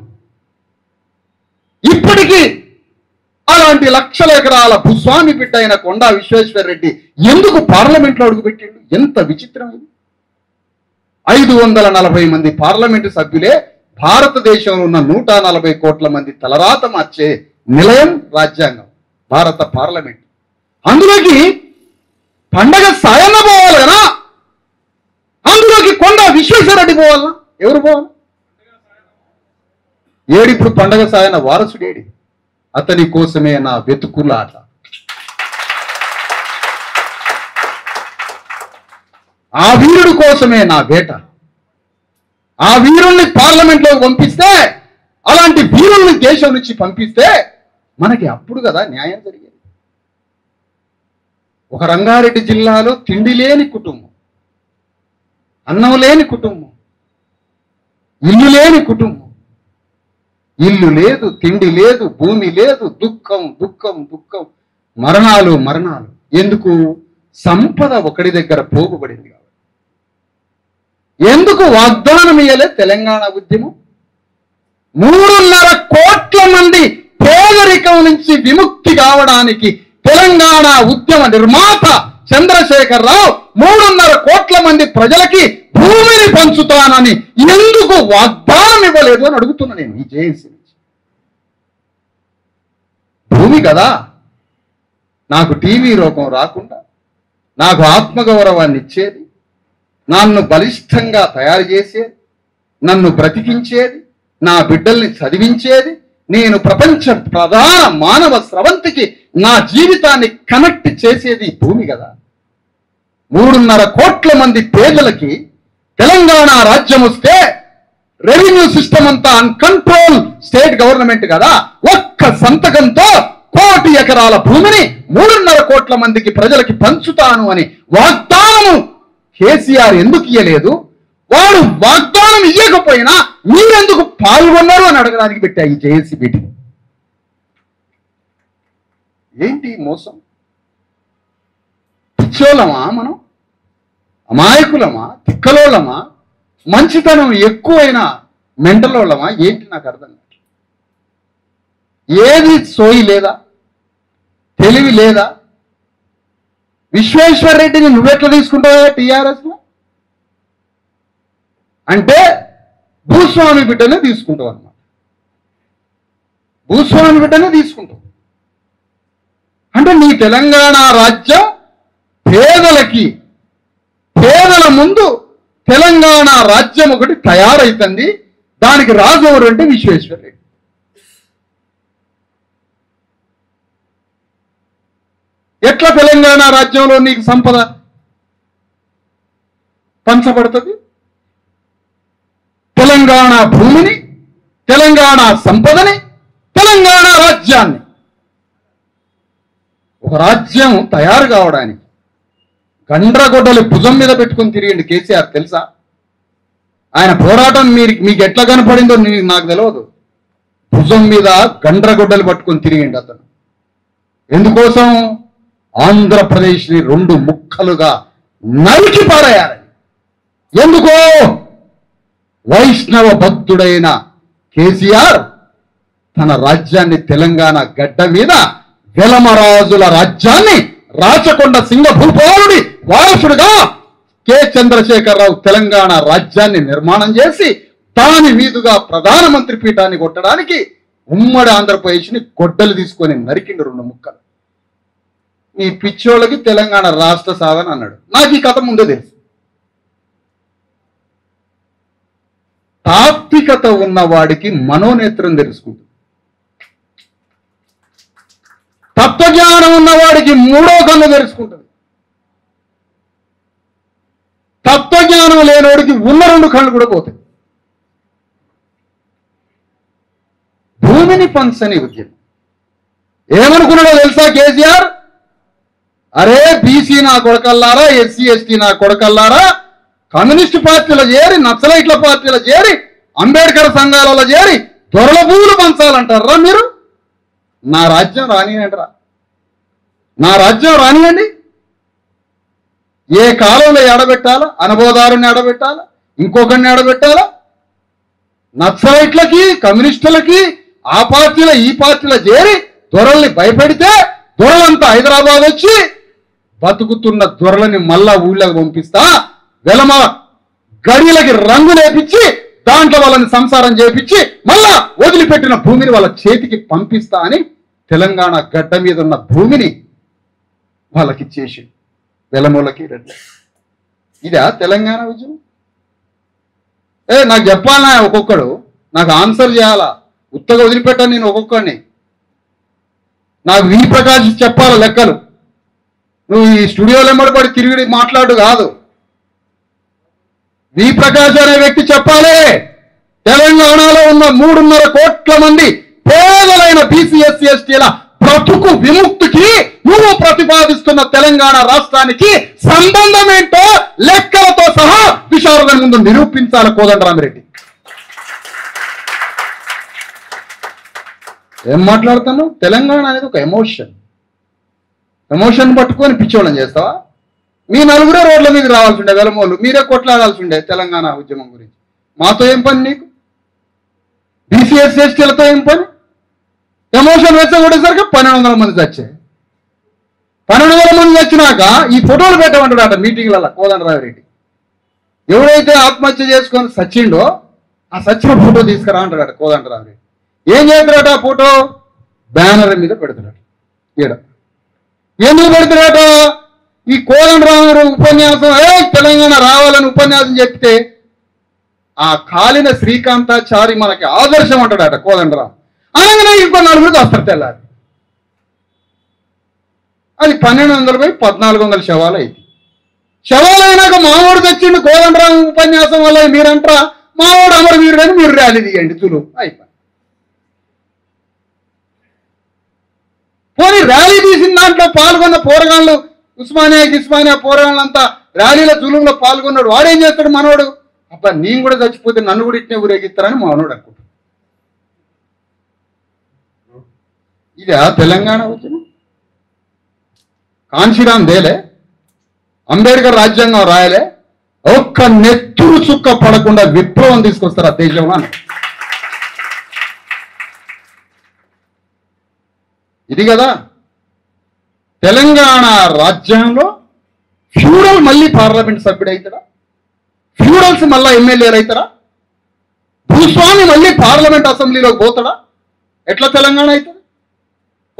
ఇప్పటికీ అలాంటి 1,00,000 ఎకరాల భూస్వామి బిడ్డ అయిన కొండా విశ్వేశ్వరరెడ్డి ఎందుకు పార్లమెంట్లో అడుగుపెట్టిండు? ఎంత విచిత్రం ఇది! 540 మంది పార్లమెంటు సభ్యులే భారతదేశంలో ఉన్న 140 కోట్ల మంది తలరాత మార్చే నిలయం రాజ్యాంగం, భారత పార్లమెంట్. అందులోకి పండగ సాయన్న పోవాలి కదా, అందులోకి కొండా విశ్వేశ్వరరెడ్డి పోవాలా? ఎవరు పోవాలి? ఏడిప్పుడు పండగ సాయన్న వారసుడేడి? అతని కోసమే నా వెతుకులాట. ఆ వీరుడి కోసమే నా వేట. ఆ వీరుల్ని పార్లమెంట్లోకి పంపిస్తే, అలాంటి వీరుల్ని దేశం నుంచి పంపిస్తే మనకి అప్పుడు కదా న్యాయం జరిగేది. ఒక రంగారెడ్డి జిల్లాలో తిండి లేని కుటుంబం, అన్నం లేని కుటుంబం, ఇల్లు లేని కుటుంబం. ఇల్లు లేదు, తిండి లేదు, భూమి లేదు, దుఃఖం దుఃఖం దుఃఖం, మరణాలు మరణాలు. ఎందుకు? సంపద ఒకడి దగ్గర పోగుబడింది కాబట్టి. ఎందుకు వాగ్దానం ఇయ్యలే తెలంగాణ ఉద్యమం? 3.5 కోట్ల మంది పేదరికం నుంచి విముక్తి కావడానికి తెలంగాణ ఉద్యమ నిర్మాత చంద్రశేఖరరావు 3.5 కోట్ల మంది ప్రజలకి భూమిని పంచుతానని ఎందుకు వాగ్దానం ఇవ్వలేదు అని అడుగుతున్నా నేను ఈ జేఏసీ నుంచి. భూమి కదా నాకు టీవీ రోగం రాకుండా, నాకు ఆత్మగౌరవాన్ని ఇచ్చేది, నన్ను బలిష్టంగా తయారు చేసేది, నన్ను బ్రతికించేది, నా బిడ్డల్ని చదివించేది, నేను ప్రపంచ ప్రధాన మానవ స్రవంతికి నా జీవితాన్ని కనెక్ట్ చేసేది ఈ భూమి కదా. 3.5 కోట్ల మంది పేదలకి తెలంగాణ రాజ్యం వస్తే రెవెన్యూ సిస్టమ్ అంతా అన్కంట్రోల్ స్టేట్ గవర్నమెంట్ కదా. ఒక్క సంతకంతో 1 కోటి ఎకరాల భూమిని 3.5 కోట్ల మందికి ప్రజలకి పంచుతాను అని వాగ్దానం కేసీఆర్ ఎందుకు ఇయ్యలేదు? వాడు వాగ్దానం ఇవ్వకపోయినా మీరెందుకు పాల్గొన్నారు అని అడగడానికి పెట్టా ఈ జేఏసీ మీటింగ్. ఏంటి మోసం? పిచ్చోళ్ళమా మనం? అమాయకులమా? తిక్కలోళ్ళమా? మంచితనం ఎక్కువైనా మెంటలోళ్ళమా? ఏంటి నాకు అర్థం కాదు. ఏది సోయి లేదా? తెలివి లేదా? విశ్వేశ్వర్ రెడ్డిని నువ్వెట్లా తీసుకుంటావా టీఆర్ఎస్లో? అంటే భూస్వామి బిడ్డనే తీసుకుంటావు అన్నమాట. భూస్వామి బిడ్డనే తీసుకుంటావు అంటే నీ తెలంగాణ రాజ్యం పేదల ముందు తెలంగాణ రాజ్యం ఒకటి తయారైతుంది. దానికి రాజు ఎవరు అంటే విశ్వేశ్వర రెడ్డి. ఎట్లా తెలంగాణ రాజ్యంలో నీకు సంపద పంచబడుతుంది? తెలంగాణ భూమిని, తెలంగాణ సంపదని, తెలంగాణ రాజ్యాన్ని, ఒక రాజ్యం తయారు కావడానికి గండ్రగొడ్డలి భుజం మీద పెట్టుకుని తిరిగిండు కేసీఆర్. తెలుసా ఆయన పోరాటం? మీకు ఎట్లా కనపడిందో నాకు తెలియదు. భుజం మీద గండ్రగొడ్డలు పట్టుకొని తిరిగిండు అతను. ఎందుకోసం? ఆంధ్రప్రదేశ్ని 2 ముక్కలుగా నరికి పారేయాలని. ఎందుకో? వైష్ణవ భక్తుడైన కేసీఆర్ తన రాజ్యాన్ని తెలంగాణ గడ్డ మీద వెలమరాజుల రాజ్యాన్ని రాచకొండ సింగభూపాలుడి వారసుడుగా కె చంద్రశేఖరరావు తెలంగాణ రాజ్యాన్ని నిర్మాణం చేసి దాని మీదుగా ప్రధానమంత్రి పీఠాన్ని కొట్టడానికి ఉమ్మడి ఆంధ్రప్రదేశ్ని గొడ్డలు తీసుకొని నరికిండు 2 ముక్కలు. ఈ పిచ్చోళ్ళకి తెలంగాణ రాష్ట్ర సాధన అన్నాడు. నాకు ఈ కథ ముందే తెలుసు. తాత్వికత ఉన్నవాడికి మనోనేత్రం తెలుసుకుంటుంది. తత్వజ్ఞానం ఉన్నవాడికి 3వ కన్ను తెలుసుకుంటుంది. తత్వజ్ఞానం లేనివాడికి ఉన్న 2 కళ్ళు కూడా పోతాయి. భూమిని పంచని ఉద్యమం ఏమనుకున్నాడో తెలుసా కేసీఆర్? అరే బీసీ నా కొడకల్లారా, ఎస్సీ ఎస్టీ నా కొడకల్లారా, కమ్యూనిస్ట్ పార్టీలో చేరి, నక్సలైట్ల పార్టీలో చేరి, అంబేద్కర్ సంఘాలలో చేరి దొరల భూములు పంచాలంటారా మీరు? నా రాజ్యం రానియండి రా, నా రాజ్యం రానియండి. ఏ కాలంలో ఎడబెట్టాలా? అనుభవదారుని ఎడబెట్టాలా? ఇంకొకరిని ఎడబెట్టాలా? నక్సలైట్లకి, కమ్యూనిస్టులకి, ఆ పార్టీలో ఈ పార్టీలో చేరి దొరల్ని భయపెడితే దొరలంతా హైదరాబాద్ వచ్చి బతుకుతున్న దొరలని మళ్ళా ఊళ్ళకి పంపిస్తా, వెలమ గడిలకి రంగు లేపించి దాంట్లో వాళ్ళని సంసారం చేపించి మళ్ళా వదిలిపెట్టిన భూమిని వాళ్ళ చేతికి పంపిస్తా అని తెలంగాణ గడ్డ మీద ఉన్న భూమిని వాళ్ళకి ఇచ్చేసి వెలమూలకి రెడ్డి. ఇదా తెలంగాణ ఉద్యమం? నాకు చెప్పాలన్నా ఒక్కొక్కడు నాకు ఆన్సర్ చేయాలా? ఉత్తగా వదిలిపెట్టాను నేను ఒక్కొక్కడిని. నాకు వి ప్రకాష్ చెప్పాలా లెక్కలు. నువ్వు ఈ స్టూడియోలో ఎంబడి తిరిగి మాట్లాడు కాదు. వి ప్రకాష్ అనే వ్యక్తి చెప్పాలి. తెలంగాణలో ఉన్న 3.5 కోట్ల మంది పేదలైన బీసీ ఎస్సీ ఎస్టీల బ్రతుకు విముక్తికి నువ్వు ప్రతిపాదిస్తున్న తెలంగాణ రాష్ట్రానికి సంబంధం ఏంటో లెక్కలతో సహా విశారద ముందు నిరూపించాలి కోదండరామిరెడ్డి. ఏం మాట్లాడుతాను? తెలంగాణ అనేది ఒక ఎమోషన్ పట్టుకొని పిచ్చోళ్ళని చేస్తావా? మీ 4 రోడ్ల మీద రావాల్సి ఉండే వెలమోళ్ళు, మీరే కొట్లాడాల్సి ఉండే తెలంగాణ ఉద్యమం గురించి. మాతో ఏం పని నీకు? బీసీఎస్ ఎస్టీలతో ఏం పని? ఎమోషన్ వేసగొట్టేసరికి 1200 మంది చచ్చాయి. 1200 మంది వచ్చినాక ఈ ఫోటోలు పెట్టమంటాడట మీటింగ్లలో కోదండరామిరెడ్డి. ఎవడైతే ఆత్మహత్య చేసుకొని సచ్చిండో ఆ సచ్చిన ఫోటో తీసుకురా అంటాడట కోదండరామిరెడ్డి. ఏం చేస్తాడట? ఆ ఫోటో బ్యానర్ మీద పెడతాడట. ఈడ ఎందుకు పెడతాడట? ఈ కోదండరామిరెడ్డి ఉపన్యాసం తెలంగాణ రావాలని ఉపన్యాసం చెప్తే ఆ కాలిన శ్రీకాంతాచారి మనకి ఆదర్శం అంటాడట కోదండరాం. అనగానే ఇంకో నలుగురికి వస్తారు తెల్లారి. అది 1200 పోయి 1400 శవాలు అయింది. శవాలు అయినాక మావాడు తెచ్చిండు కోదండరాం ఉపన్యాసం వల్ల మీరంటారా మావాడు అమరవీరుడు అని మీరు ర్యాలీ తీయండి తులు అయిపోయి. పోనీ ర్యాలీ తీసిన దాంట్లో పాల్గొన్న పోరగాళ్ళు ఉస్మానియా పోరగాళ్ళంతా ర్యాలీల జులుంలో పాల్గొన్నాడు. వాడేం చేస్తాడు మనోడు? అబ్బా నేను కూడా చచ్చిపోతే నన్ను కూడా ఇట్నే ఊరేగిస్తారని మనోడు అనుకుంటాడు. ఇదే తెలంగాణ వచ్చిన కాంశీరాం దేలే, అంబేద్కర్ రాజ్యాంగం రాయలే, ఒక్క నెత్తురు చుక్క పడకుండా విప్లవం తీసుకొస్తారు ఆ దేశంలో అని. ఇది కదా తెలంగాణ రాజ్యాంగంలో ఫ్యూడల్ మళ్ళీ పార్లమెంట్ సభ్యుడు అవుతాడా? ఫ్యూడల్స్ మళ్ళా ఎమ్మెల్యేలు అవుతారా? భూస్వామి మళ్ళీ పార్లమెంట్ అసెంబ్లీలోకి పోతాడా? ఎట్లా తెలంగాణ అవుతుంది?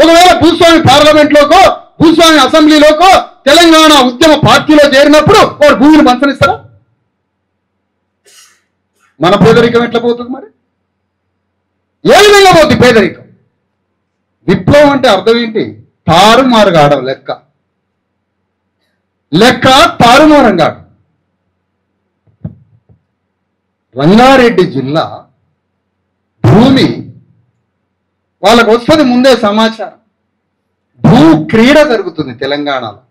ఒకవేళ భూస్వామి పార్లమెంట్లోకో భూస్వామి అసెంబ్లీలోకో తెలంగాణ ఉద్యమ పార్టీలో చేరినప్పుడు వాడు భూమిని పంచనిస్తారా? మన పేదరికం ఎట్లా పోతుంది మరి? ఏ విధంగా పోతుంది పేదరికం? విప్లవం అంటే అర్థం ఏంటి? తారుమారుగా ఆడడం లెక్క తారుమారంగా. రంగారెడ్డి జిల్లా భూమి వాళ్ళకు వస్తుంది ముందే సమాచారం. భూ క్రీడ జరుగుతుంది తెలంగాణలో.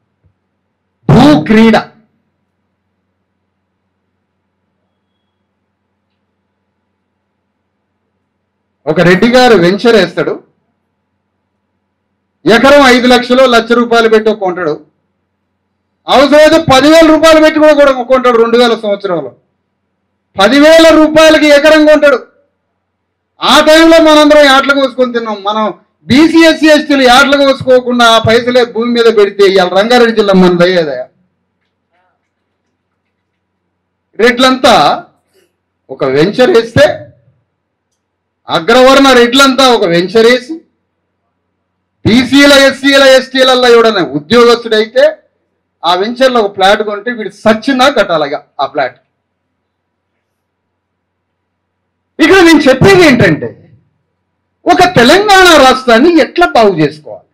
భూ క్రీడ ఒక రెడ్డి గారు వెంచర్ వేస్తాడు. ఎకరం 5 లక్షలు 1 లక్ష రూపాయలు పెట్టి కొంటాడు. అవసరమైతే 10,000 రూపాయలు పెట్టి కూడా కొంటాడు. 2000 సంవత్సరంలో 10,000 రూపాయలకి ఎకరం కొంటాడు. ఆ టైంలో మనందరం యాట్లు కోసుకొని తిన్నాం. మనం బీసీ ఎస్సీ ఎస్టీలు యాట్లు కోసుకోకుండా ఆ పైసలే భూమి మీద పెడితే ఇవాళ రంగారెడ్డి జిల్లా మనది అయ్యేదా? రెడ్లంతా ఒక వెంచర్ వేస్తే, అగ్రవర్ణ రెడ్లంతా ఒక వెంచర్ వేసి బీసీల ఎస్సీల ఎస్టీలలో ఎవడన్నా ఉద్యోగస్తుడైతే ఆ వెంచర్లో ఒక ఫ్లాట్ కొంటే వీడు సచ్చిందా కట్టాలిగా ఆ ఫ్లాట్. ఇక్కడ నేను చెప్పేది ఏంటంటే ఒక తెలంగాణ రాష్ట్రాన్ని ఎట్లా బాగు చేసుకోవాలి?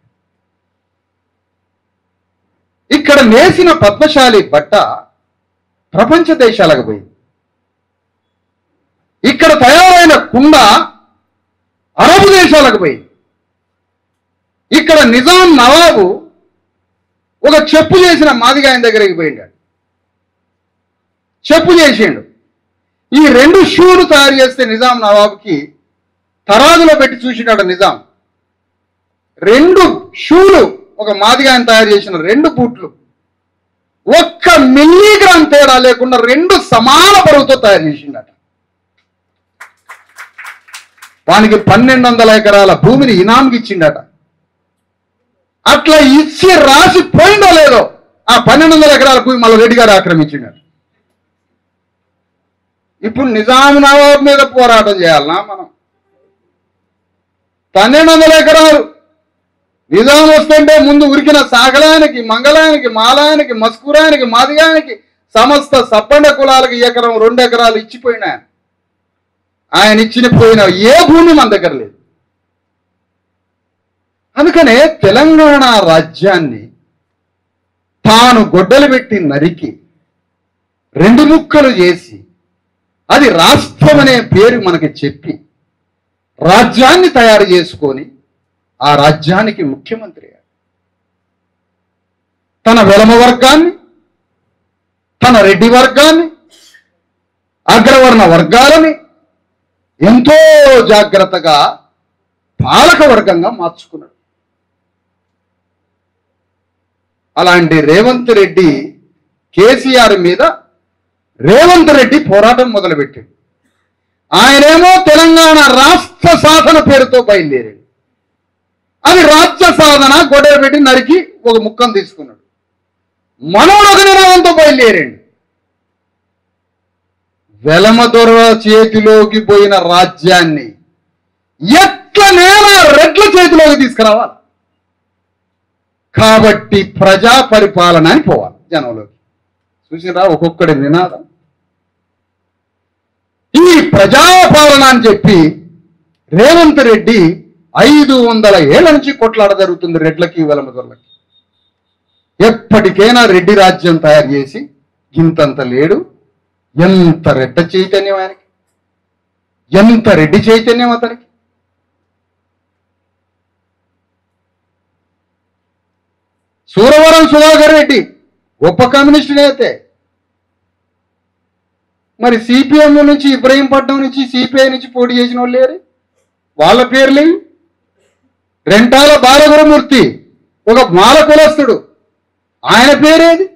ఇక్కడ నేసిన పద్మశాలి బట్ట ప్రపంచ దేశాలకు పోయింది. ఇక్కడ తయారైన కుండ అరబు దేశాలకు పోయింది. ఇక్కడ నిజాం నవాబు ఒక చెప్పు చేసిన మాదిగాయన దగ్గరికి పోయిండాడు. చెప్పు చేసిండు. ఈ 2 షూలు తయారు చేస్తే నిజాం నవాబుకి తరాజులో పెట్టి చూసినాడు నిజాం. 2 షూలు ఒక మాదిగాయన తయారు చేసిన 2 బూట్లు 1 మిల్లీగ్రామ్ తేడా లేకుండా 2 సమాన బరువుతో తయారు చేసిండట. వానికి 1200 ఎకరాల భూమిని ఇనాంకి ఇచ్చిండట. అట్లా ఇచ్చి రాసి పోయిందో లేదో ఆ 1200 ఎకరాల భూమి మళ్ళీ రెడ్డి గారు ఆక్రమించిండట. ఇప్పుడు నిజాం నవాబ్ మీద పోరాటం చేయాలనా మనం? 1200 ఎకరాలు నిజాం వస్తుంటే ముందు ఉరికిన సాగలానికి, మంగళానికి, మాలానికి, మస్కూరానికి, మాదిగానికి సమస్త సప్పండ కులాలకు ఎకరం 2 ఎకరాలు ఇచ్చిపోయినా ఆయన ఇచ్చిన పోయిన ఏ భూమి మన దగ్గర లేదు. అందుకనే తెలంగాణ రాజ్యాన్ని తాను గొడ్డలు పెట్టి నరికి 2 ముక్కలు చేసి అది రాష్ట్రం అనే పేరు మనకి చెప్పి రాజ్యాన్ని తయారు చేసుకొని ఆ రాజ్యానికి ముఖ్యమంత్రి తన వెలమ వర్గాన్ని, తన రెడ్డి వర్గాన్ని, అగ్రవర్ణ వర్గాలని ఎంతో జాగ్రత్తగా పాలక వర్గంగా మార్చుకున్నాడు. అలాంటి రేవంత్ రెడ్డి కేసీఆర్ మీద రేవంత్ రెడ్డి పోరాటం మొదలుపెట్టాడు. ఆయనేమో తెలంగాణ రాష్ట్ర సాధన పేరుతో బయలుదేరాడు. అది రాజ్య సాధన గొడవ పెట్టి నరికి ఒక ముక్కను తీసుకున్నాడు. మనోడు ఒక నినాదంతో బయలుదేరాడు. వెలమ దొర చేతిలోకి పోయిన రాజ్యాన్ని ఎట్లనైనా రెడ్ల చేతిలోకి తీసుకురావాలి. కాబట్టి ప్రజా పరిపాలన అని పోవాలి జనంలోకి. చూసిరా ఒక్కొక్కడి నినాదం. ఈ ప్రజాపాలన అని చెప్పి రేవంత్ రెడ్డి 500 ఏళ్ల నుంచి కొట్లాడ జరుగుతుంది రెడ్లకి వెలమదొరలకి. ఎప్పటికైనా రెడ్డి రాజ్యం తయారు చేసి ఇంతంత లేడు. ఎంత రెడ్డ చైతన్యం ఆయనకి, ఎంత రెడ్డి చైతన్యం అతనికి. సూరవరం సుధాకర్ రెడ్డి గొప్ప కమ్యూనిస్టు నేతే. మరి సిపిఎం నుంచి, ఇబ్రహీంపట్నం నుంచి, సిపిఐ నుంచి పోటీ చేసిన వాళ్ళు లేరు, వాళ్ళ పేర్లేవి. రెంటాల బాలగురమూర్తి ఒక మాల కులస్తుడు, ఆయన పేరేది.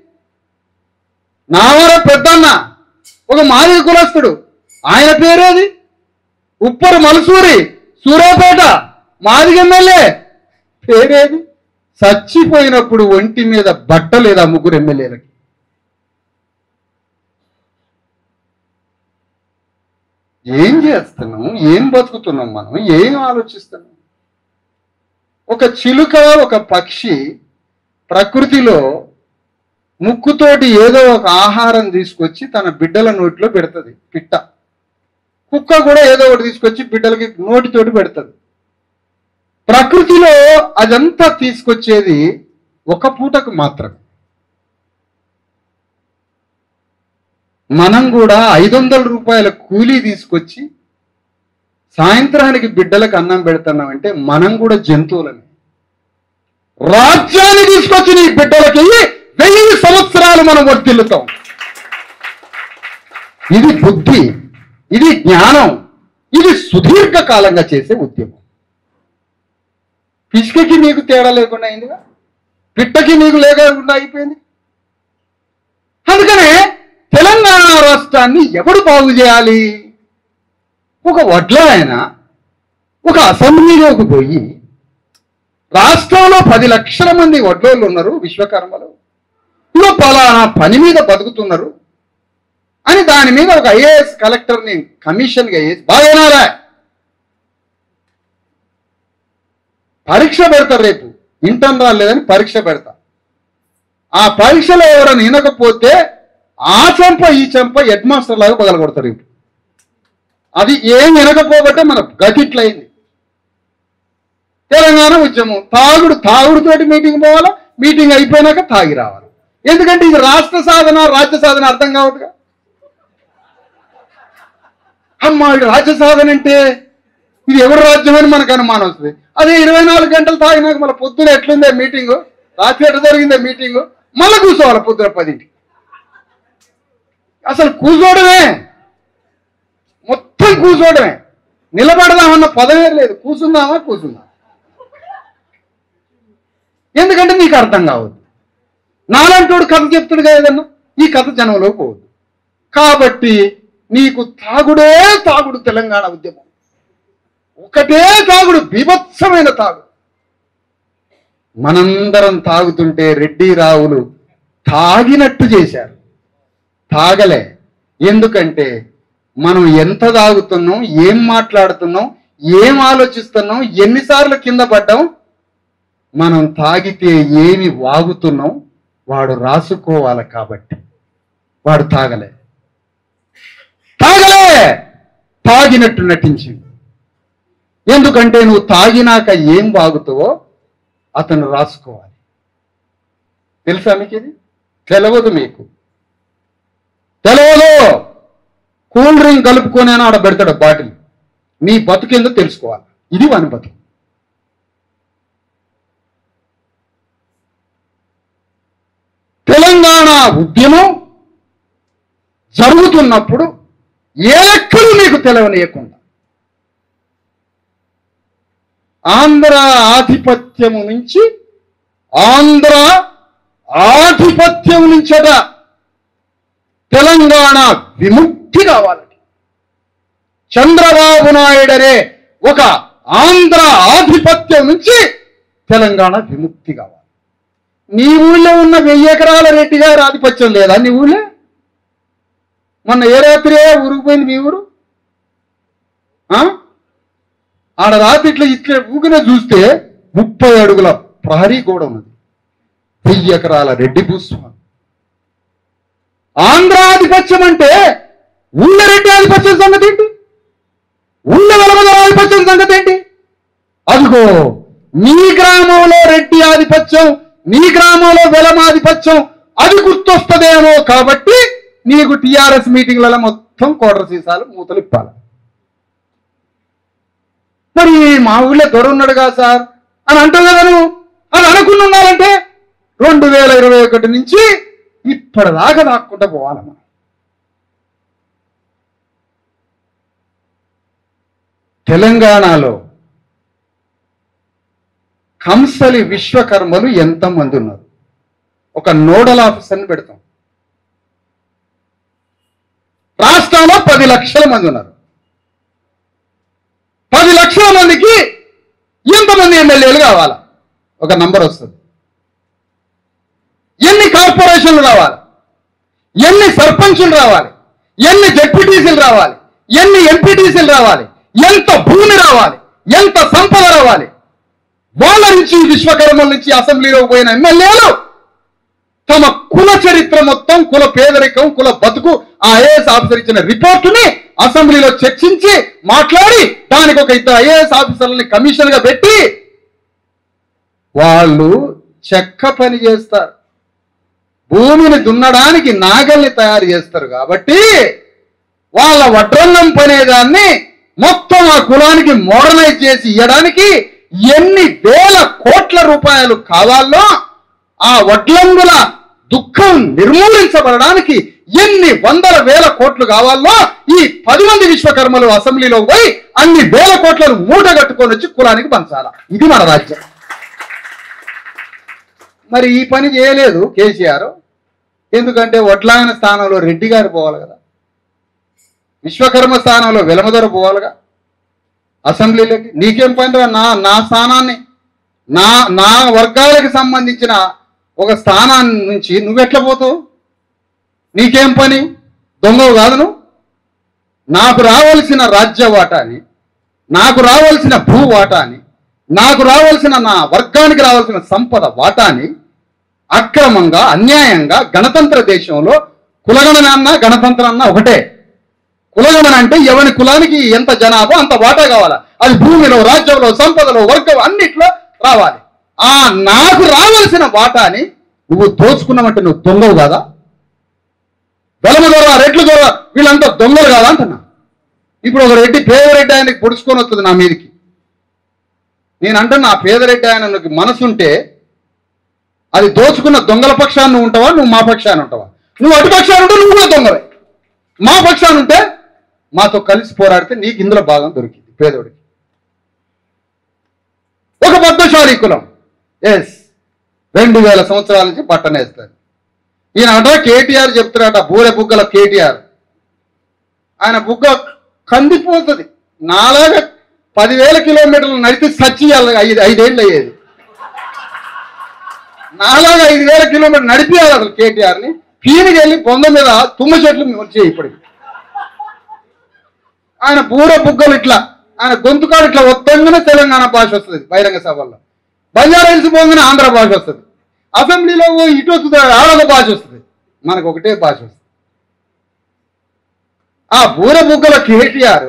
నావర పెద్దన్న ఒక మాదిగ కులస్తుడు, ఆయన పేరేది. ఉప్పరు మలసూరి సూర్యాపేట మాదిగ ఎమ్మెల్యే పేరేది. చచ్చిపోయినప్పుడు ఒంటి మీద బట్ట లేదా ముగ్గురు ఎమ్మెల్యేలకి. ఏం చేస్తున్నాం, ఏం బతుకుతున్నాం, మనం ఏం ఆలోచిస్తున్నాం? ఒక చిలుక, ఒక పక్షి ప్రకృతిలో ముక్కుతోటి ఏదో ఒక ఆహారం తీసుకొచ్చి తన బిడ్డల నోటిలో పెడుతుంది. పిట్ట, కుక్క కూడా ఏదో ఒకటి తీసుకొచ్చి బిడ్డలకి నోటితోటి పెడుతుంది. ప్రకృతిలో అదంతా తీసుకొచ్చేది ఒక పూటకు మాత్రమే. మనం కూడా 500 రూపాయల కూలీ తీసుకొచ్చి సాయంత్రానికి బిడ్డలకు అన్నం పెడుతున్నామంటే మనం కూడా జంతువులమే. రాజ్యాన్ని తీసుకొచ్చి నీ బిడ్డలకి 1000 సంవత్సరాలు మనం వర్తిల్లుతాం. ఇది బుద్ధి, ఇది జ్ఞానం, ఇది సుదీర్ఘకాలంగా చేసే ఉద్యమం. పిచ్చుకకి నీకు తేడా లేకుండా అయిందిగా, పిట్టకి నీకు లేకుండా అయిపోయింది. అందుకనే తెలంగాణ రాష్ట్రాన్ని ఎవడు బాగు చేయాలి? ఒక వడ్ల ఆయన ఒక అసెంబ్లీలోకి పోయి రాష్ట్రంలో 10 లక్షల మంది వడ్లోళ్ళు ఉన్నారు విశ్వకర్మలు, ఇప్పుడు పలానా పని మీద బతుకుతున్నారు అని దాని మీద ఒక ఐఏఎస్ కలెక్టర్ని కమిషన్గా వేసి బాగా పరీక్ష పెడతారు. రేపు ఇంటర్న్ రాలేదని పరీక్ష పెడతా. ఆ పరీక్షలో ఎవరైనా వినకపోతే ఆ చెంప ఈ చెంప హెడ్ మాస్టర్ లాగా పగల కొడతారు. ఇప్పుడు అది ఏం వినకపోబట్టే మన గతిట్లయింది. తెలంగాణ ఉద్యమం తాగుడుతోటి మీటింగ్ పోవాలా, మీటింగ్ అయిపోయినాక తాగి రావాలి. ఎందుకంటే ఇది రాష్ట్ర సాధన, రాజ్య సాధన అర్థం కావద్దుగా. అమ్మా ఇది రాజ్య సాధన అంటే ఇది ఎవరు రాజ్యం అని మనకు అనుమానం వస్తుంది. అదే 24 గంటలు తాగినాక మళ్ళీ పొద్దున ఎట్లుందే మీటింగు, రాత్రి ఎట్లా జరిగిందే మీటింగు, మళ్ళీ కూర్చోవాలి పొద్దున 10ంటికి. అసలు కూర్చోవడమే, మొత్తం కూర్చోవడమే. నిలబడదామన్న పదవే లేదు, కూర్చుందామా. ఎందుకంటే నీకు అర్థం కావద్దు. నాలంటోడు కథ చెప్తాడు కదా ఏదన్నా, ఈ కథ జనంలో పోవద్దు. కాబట్టి నీకు తాగుడే తాగుడు. తెలంగాణ ఉద్యమం ఒకటే తాగుడు, బీభత్సమైన తాగుడు. మనందరం తాగుతుంటే రెడ్డి రావులు తాగినట్టు చేశారు. తాగలే. ఎందుకంటే మనం ఎంత తాగుతున్నాం, ఏం మాట్లాడుతున్నాం, ఏం ఆలోచిస్తున్నాం, ఎన్నిసార్లు కింద పడ్డాం, మనం తాగితే ఏమి వాగుతున్నాం వాడు రాసుకోవాలి. కాబట్టి వాడు తాగలే తాగినట్టు నటించింది. ఎందుకంటే నువ్వు తాగినాక ఏం వాగుతావో అతను రాసుకోవాలి. తెలుసా మీకు? ఇది తెలియదు. మీకు తెలియదు. కూల్ డ్రింక్ కలుపుకొని అని ఆడ పెడతాడు బాటిల్. నీ బతుకేందో తెలుసుకోవాలి. ఇది వాని బతుకు. తెలంగాణ ఉద్యమం జరుగుతున్నప్పుడు ఏ లెక్కలు మీకు తెలియనియకుండా ఆంధ్ర ఆధిపత్యము నుంచట తెలంగాణ విముక్తి కావాలని చంద్రబాబు నాయుడనే ఒక ఆంధ్ర ఆధిపత్యం నుంచి తెలంగాణ విముక్తి కావాలి. నీ ఊళ్ళో ఉన్న 1000 ఎకరాల రెడ్డి గారి ఆధిపత్యం లేదా నీ ఊళ్ళో? మొన్న ఏ రాత్రి ఊరికిపోయింది మీ ఊరు? ఆడ రాత్రి ఇట్లా ఊగిన చూస్తే 30 అడుగుల ప్రహరీ గోడ ఉన్నది. 1000 ఎకరాల రెడ్డి భూస్వామి. ఆంధ్ర ఆధిపత్యం అంటే ఊళ్ళ రెడ్డి ఆధిపత్యం సంగతి ఏంటి? ఊళ్ళ వెలమదల ఆధిపత్యం సంగతి ఏంటి? అది అదిగో నీ గ్రామంలో రెడ్డి ఆధిపత్యం, నీ గ్రామంలో వెలమాధిపత్యం అది గుర్తొస్తుందేమో కాబట్టి నీకు టీఆర్ఎస్ మీటింగ్లలో మొత్తం కోటర సీసాలు మూతలు ఇప్పాలి. మరి మా ఊళ్ళో దొర ఉన్నాడుగా సార్ అని అంటావు కదా నువ్వు. అది అనుకుని ఉండాలంటే 2021 నుంచి ఇప్పటిదాకా దాక్కుంటా పోవాలి మనం. తెలంగాణలో కంసలి విశ్వకర్మలు ఎంతమంది ఉన్నారు? ఒక నోడల్ ఆఫీసర్ని పెడతాం. రాష్ట్రంలో 10 లక్షల మంది ఉన్నారు. 10 లక్షల మందికి ఎంతమంది ఎమ్మెల్యేలు కావాలా? ఒక నంబర్ వస్తుంది. ఎన్ని కార్పొరేషన్లు రావాలి, ఎన్ని సర్పంచులు రావాలి, ఎన్ని జెడ్పీటీసీలు రావాలి, ఎన్ని ఎంపీటీసీలు రావాలి, ఎంత భూమి రావాలి, ఎంత సంపద రావాలి. వాళ్ళ నుంచి విశ్వకర్మల నుంచి అసెంబ్లీలోకి పోయిన ఎమ్మెల్యేలు తమ కుల చరిత్ర మొత్తం, కుల పేదరికం, కుల బతుకు ఆ ఐఏఎస్ ఆఫీసర్ ఇచ్చిన రిపోర్టుని అసెంబ్లీలో చర్చించి మాట్లాడి దానికి ఒక 2 ఐఏఎస్ ఆఫీసర్లని కమిషన్ గా పెట్టి వాళ్ళు చెక్క పని చేస్తారు. భూమిని దున్నడానికి నాగల్ని తయారు చేస్తారు. కాబట్టి వాళ్ళ వడ్రంగం పనేదాన్ని మొత్తం ఆ కులానికి మోడర్నైజ్ చేసి ఇవ్వడానికి ఎన్ని వేల కోట్ల రూపాయలు కావాలో, ఆ వడ్లంగుల దుఃఖం నిర్మూలించబడడానికి ఎన్ని వందల వేల కోట్లు కావాలో ఈ 10 మంది విశ్వకర్మలు అసెంబ్లీలో పోయి అన్ని వేల కోట్లను మూట కట్టుకొని వచ్చి కులానికి పంచాల. ఇది మన రాజ్యం. మరి ఈ పని చేయలేదు కేసీఆర్. ఎందుకంటే వడ్లాయన స్థానంలో రెడ్డి గారు పోవాలి కదా, విశ్వకర్మ స్థానంలో వెలమదొర పోవాలిగా అసెంబ్లీలోకి. నీకేం పని? నా స్థానాన్ని, నా వర్గాలకు సంబంధించిన ఒక స్థానాన్ని నుంచి నువ్వెట్లా పోతావు? నీకేం పని? దొంగవు కాదు నువ్వు. నాకు రావాల్సిన రాజ్య వాటాని, నాకు రావాల్సిన భూ వాటాని, నాకు రావాల్సిన నా వర్గానికి రావాల్సిన సంపద వాటాని అక్రమంగా, అన్యాయంగా గణతంత్ర దేశంలో కులగణన అన్నా గణతంత్రం అన్నా ఒకటే. కులగణన అంటే ఎవరి కులానికి ఎంత జనాభా అంత వాటా కావాలా. అది భూమిలో, రాజ్యంలో, సంపదలో, వర్గం అన్నిట్లో రావాలి. ఆ నాకు రావాల్సిన వాటాని నువ్వు దోచుకున్నావంటే నువ్వు దొంగవు కాదా? వెలమ దొర, రెడ్లు దొర వీళ్ళంతా దొంగలు కాదా అంటున్నా. ఇప్పుడు ఒక రెడ్డి, పేదరెడ్డి ఆయనకి పొడుచుకొని వస్తుంది నా మీదకి. నేనంటే నా పేదరెడ్డి ఆయనకి మనసుంటే అది దోచుకున్న దొంగల పక్షాన్ని నువ్వు ఉంటావా, నువ్వు మా పక్షాన్ని ఉంటావా? నువ్వు అటు పక్షాన్ని ఉంటే నువ్వు కూడా దొంగవే. మా పక్షాన్ని ఉంటే మాతో కలిసి పోరాడితే నీకు ఇందులో భాగం దొరికింది పేదోడికి. ఒక పద్మశాలి కులం, ఎస్, 2000 సంవత్సరాల నుంచి పట్టనేస్తారు. ఈయన అట కేటీఆర్ చెప్తున్నారట, బూరె బుగ్గల కేటీఆర్. ఆయన బుగ్గ కందిపోతుంది. నాలాగా 10,000 కిలోమీటర్లు నడిచి సచ్చియాలి, 5 ఏళ్ళు అయ్యేది. నాలాగా 5,000 కిలోమీటర్లు నడిపియాలి అసలు కేటీఆర్ని. పీనికి వెళ్ళి బొంద మీద తుమ్మ చెట్లు వచ్చాయి ఇప్పటికి. ఆయన బూర బుగ్గలు ఇట్లా, ఆయన గొంతుకాడు ఇట్లా వద్దంగానే తెలంగాణ భాష వస్తుంది బహిరంగ సభల్లో. బంజారా హిల్స్ పోగానే ఆంధ్ర భాష వస్తుంది. అసెంబ్లీలో ఇటు వస్తుంది, ఆడొక భాష వస్తుంది. మనకు ఒకటే భాష వస్తుంది. ఆ బూర బుగ్గల కేటీఆర్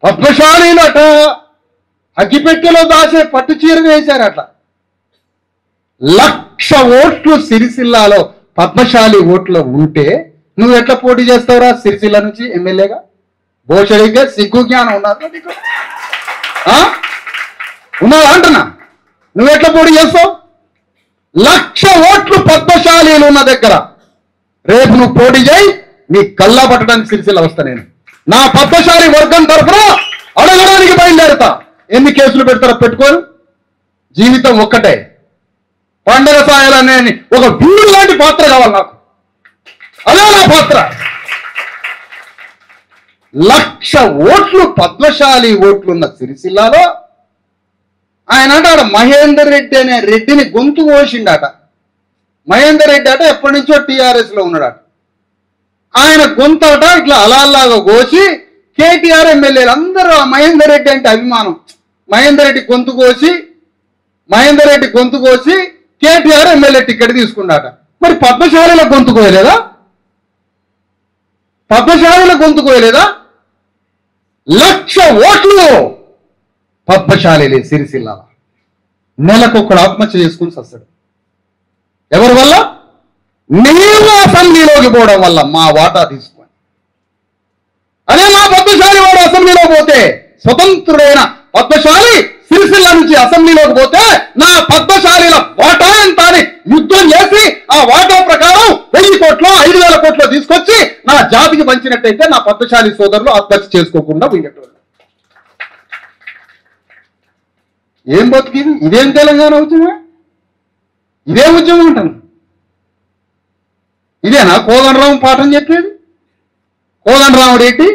పద్మశాలీలు అట అగ్గిపెట్టెలో దాచే పట్టు చీర వేశారు. అట్లా 1,00,000 ఓట్లు సిరిసిల్లాలో పద్మశాలి ఓట్లు ఉంటే నువ్వు ఎట్లా పోటీ చేస్తావురా సిరిసిల్ల నుంచి ఎమ్మెల్యేగా? భోషడిగా సిగ్గు జ్ఞానం ఉన్నదా నీకు? ఉన్నావా అంటున్నా? నువ్వు ఎట్లా పోటీ చేస్తావు? 1,00,000 ఓట్లు పద్మశాలీలు ఉన్న దగ్గర రేపు నువ్వు పోటీ చేయి, నీ కల్లా పట్టడానికి సిరిసిల్ల వస్తా. నేను నా పద్మశాలి వర్గం తరఫున అడగడానికి బయలుదేరుతా. ఎన్ని కేసులు పెడతారో పెట్టుకోరు, జీవితం ఒక్కటే. పండగ సాయాలనే ఒక వీరుడు లాంటి పాత్ర కావాలి నాకు. అదే నా పాత్ర. 1,00,000 ఓట్లు పద్మశాలి ఓట్లున్న సిరిసిల్లాలో ఆయన ఆడ మహేందర్ రెడ్డి అనే రెడ్డిని గొంతు కోసిండట. మహేందర్ రెడ్డి అట ఎప్పటి నుంచో టీఆర్ఎస్ లో ఉన్నాడట. ఆయన గొంతు అట ఇట్లా అలాలాగా కోసి కేటీఆర్ ఎమ్మెల్యేలు అందరూ ఆ మహేందర్ రెడ్డి అంటే అభిమానం. మహేందర్ రెడ్డి గొంతు కోసి కేటీఆర్ ఎమ్మెల్యే టికెట్ తీసుకున్నాట. మరి పద్మశాలిల గొంతు కోయలేదా? 1,00,000 ఓట్లు పద్మశాలి సిరిసిల్ల నెలకొకడు ఆత్మహత్య చేసుకుని వస్తాడు. ఎవరి వల్ల? నేను అసెంబ్లీలోకి పోవడం వల్ల మా వాటా తీసుకొని. అదే మా పద్మశాలి వాడు అసెంబ్లీలో పోతే, స్వతంత్రుడైన పద్మశాలి సిరిసిల్ల నుంచి అసెంబ్లీలోకి పోతే నా పద్మశాలిల వాటా ఎంత అని యుద్ధం చేసి ఆ వాటా ప్రకారం 1000 కోట్లు 5000 కోట్లు తీసుకొచ్చి నా జాతికి పంచినట్టయితే నా పద్మశాలి సోదరులు ఆత్మహత్య చేసుకోకుండా పోయేటోళ్ళు. ఏం బతికింది? ఇదేం తెలంగాణ ఉద్యమం? ఇదే ఉద్యమం అంటాను. ఇదేనా కోదండరాము పాఠం చెప్పేది? కోదండరాముడు ఏంటి?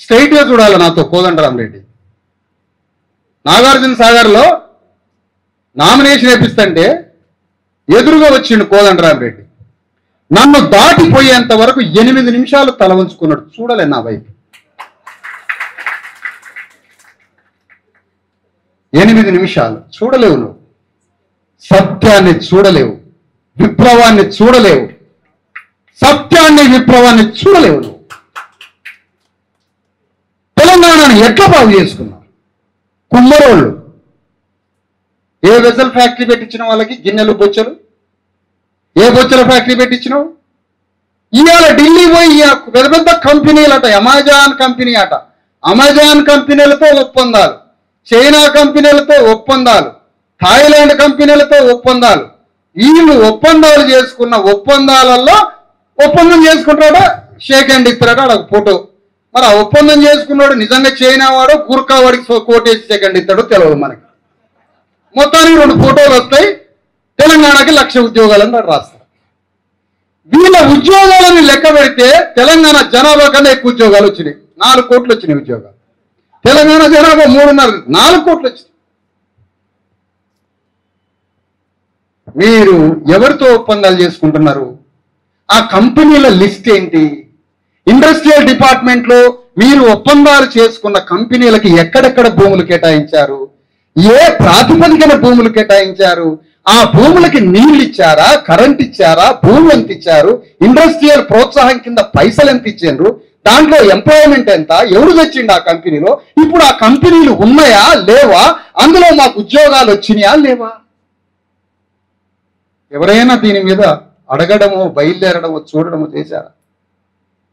స్ట్రైట్గా చూడాలి నాతో కోదండరామరెడ్డి. నాగార్జున సాగర్లో నామినేషన్ వేపిస్తుంటే ఎదురుగా వచ్చిండు కోదండరామరెడ్డి. నన్ను దాటిపోయేంత వరకు 8 నిమిషాలు తల ఉంచుకున్నాడు. చూడలే నా వైపు. 8 నిమిషాలు చూడలేవు. నువ్వు సత్యాన్ని చూడలేవు, విప్లవాన్ని చూడలేవు, సత్యాన్ని విప్లవాన్ని చూడలేవు. నువ్వు తెలంగాణను ఎట్లా బాగు చేసుకున్నావు? కుమ్మరోళ్ళు ఏ వెజల్ ఫ్యాక్టరీ పెట్టించిన వాళ్ళకి గిన్నెలు బొచ్చలు, ఏ బొచ్చల ఫ్యాక్టరీ పెట్టించినావు? ఇవాళ ఢిల్లీ పోయి పెద్ద పెద్ద కంపెనీలట, అమెజాన్ కంపెనీ అట, అమెజాన్ కంపెనీలతో ఒప్పందాలు, చైనా కంపెనీలతో ఒప్పందాలు, థాయిలాండ్ కంపెనీలతో ఒప్పందాలు. వీళ్ళు ఒప్పందాలు చేసుకున్న ఒప్పందాలలో ఒప్పందం చేసుకుంటాడా, షేక్ హ్యాండ్ ఇస్తారట, అక్కడ ఫోటో. మరి ఆ ఒప్పందం చేసుకున్నాడు నిజంగా చైనా వాడు గుర్కా వాడికి కోటేసి షేక్ హ్యాండ్ ఇస్తాడో తెలియదు మనకి. మొత్తానికి 2 ఫోటోలు వస్తాయి. తెలంగాణకి 1,00,000 ఉద్యోగాలని రాస్తారు. వీళ్ళ ఉద్యోగాలను లెక్క పెడితే తెలంగాణ జనాభా కన్నా ఎక్కువ ఉద్యోగాలు వచ్చినాయి. 4 కోట్లు వచ్చినాయి ఉద్యోగాలు. తెలంగాణ జనాభా 3.5, 4 కోట్లు వచ్చినాయి. మీరు ఎవరితో ఒప్పందాలు చేసుకుంటున్నారు? ఆ కంపెనీల లిస్ట్ ఏంటి? ఇండస్ట్రియల్ డిపార్ట్మెంట్లో మీరు ఒప్పందాలు చేసుకున్న కంపెనీలకి ఎక్కడెక్కడ భూములు కేటాయించారు, ఏ ప్రాతిపదికన భూములు కేటాయించారు, ఆ భూములకి నీళ్ళు ఇచ్చారా, కరెంట్ ఇచ్చారా, భూమి ఎంత ఇచ్చారు, ఇండస్ట్రియల్ ప్రోత్సాహం కింద పైసలు ఎంత ఇచ్చారు, దాంట్లో ఎంప్లాయ్మెంట్ ఎంత, ఎవరు తెచ్చిండు ఆ కంపెనీలో, ఇప్పుడు ఆ కంపెనీలు ఉన్నాయా లేవా, అందులో మాకు ఉద్యోగాలు వచ్చినాయా లేవా? ఎవరైనా దీని మీద అడగడమో బయలుదేరడమో చూడడమో చేశారా?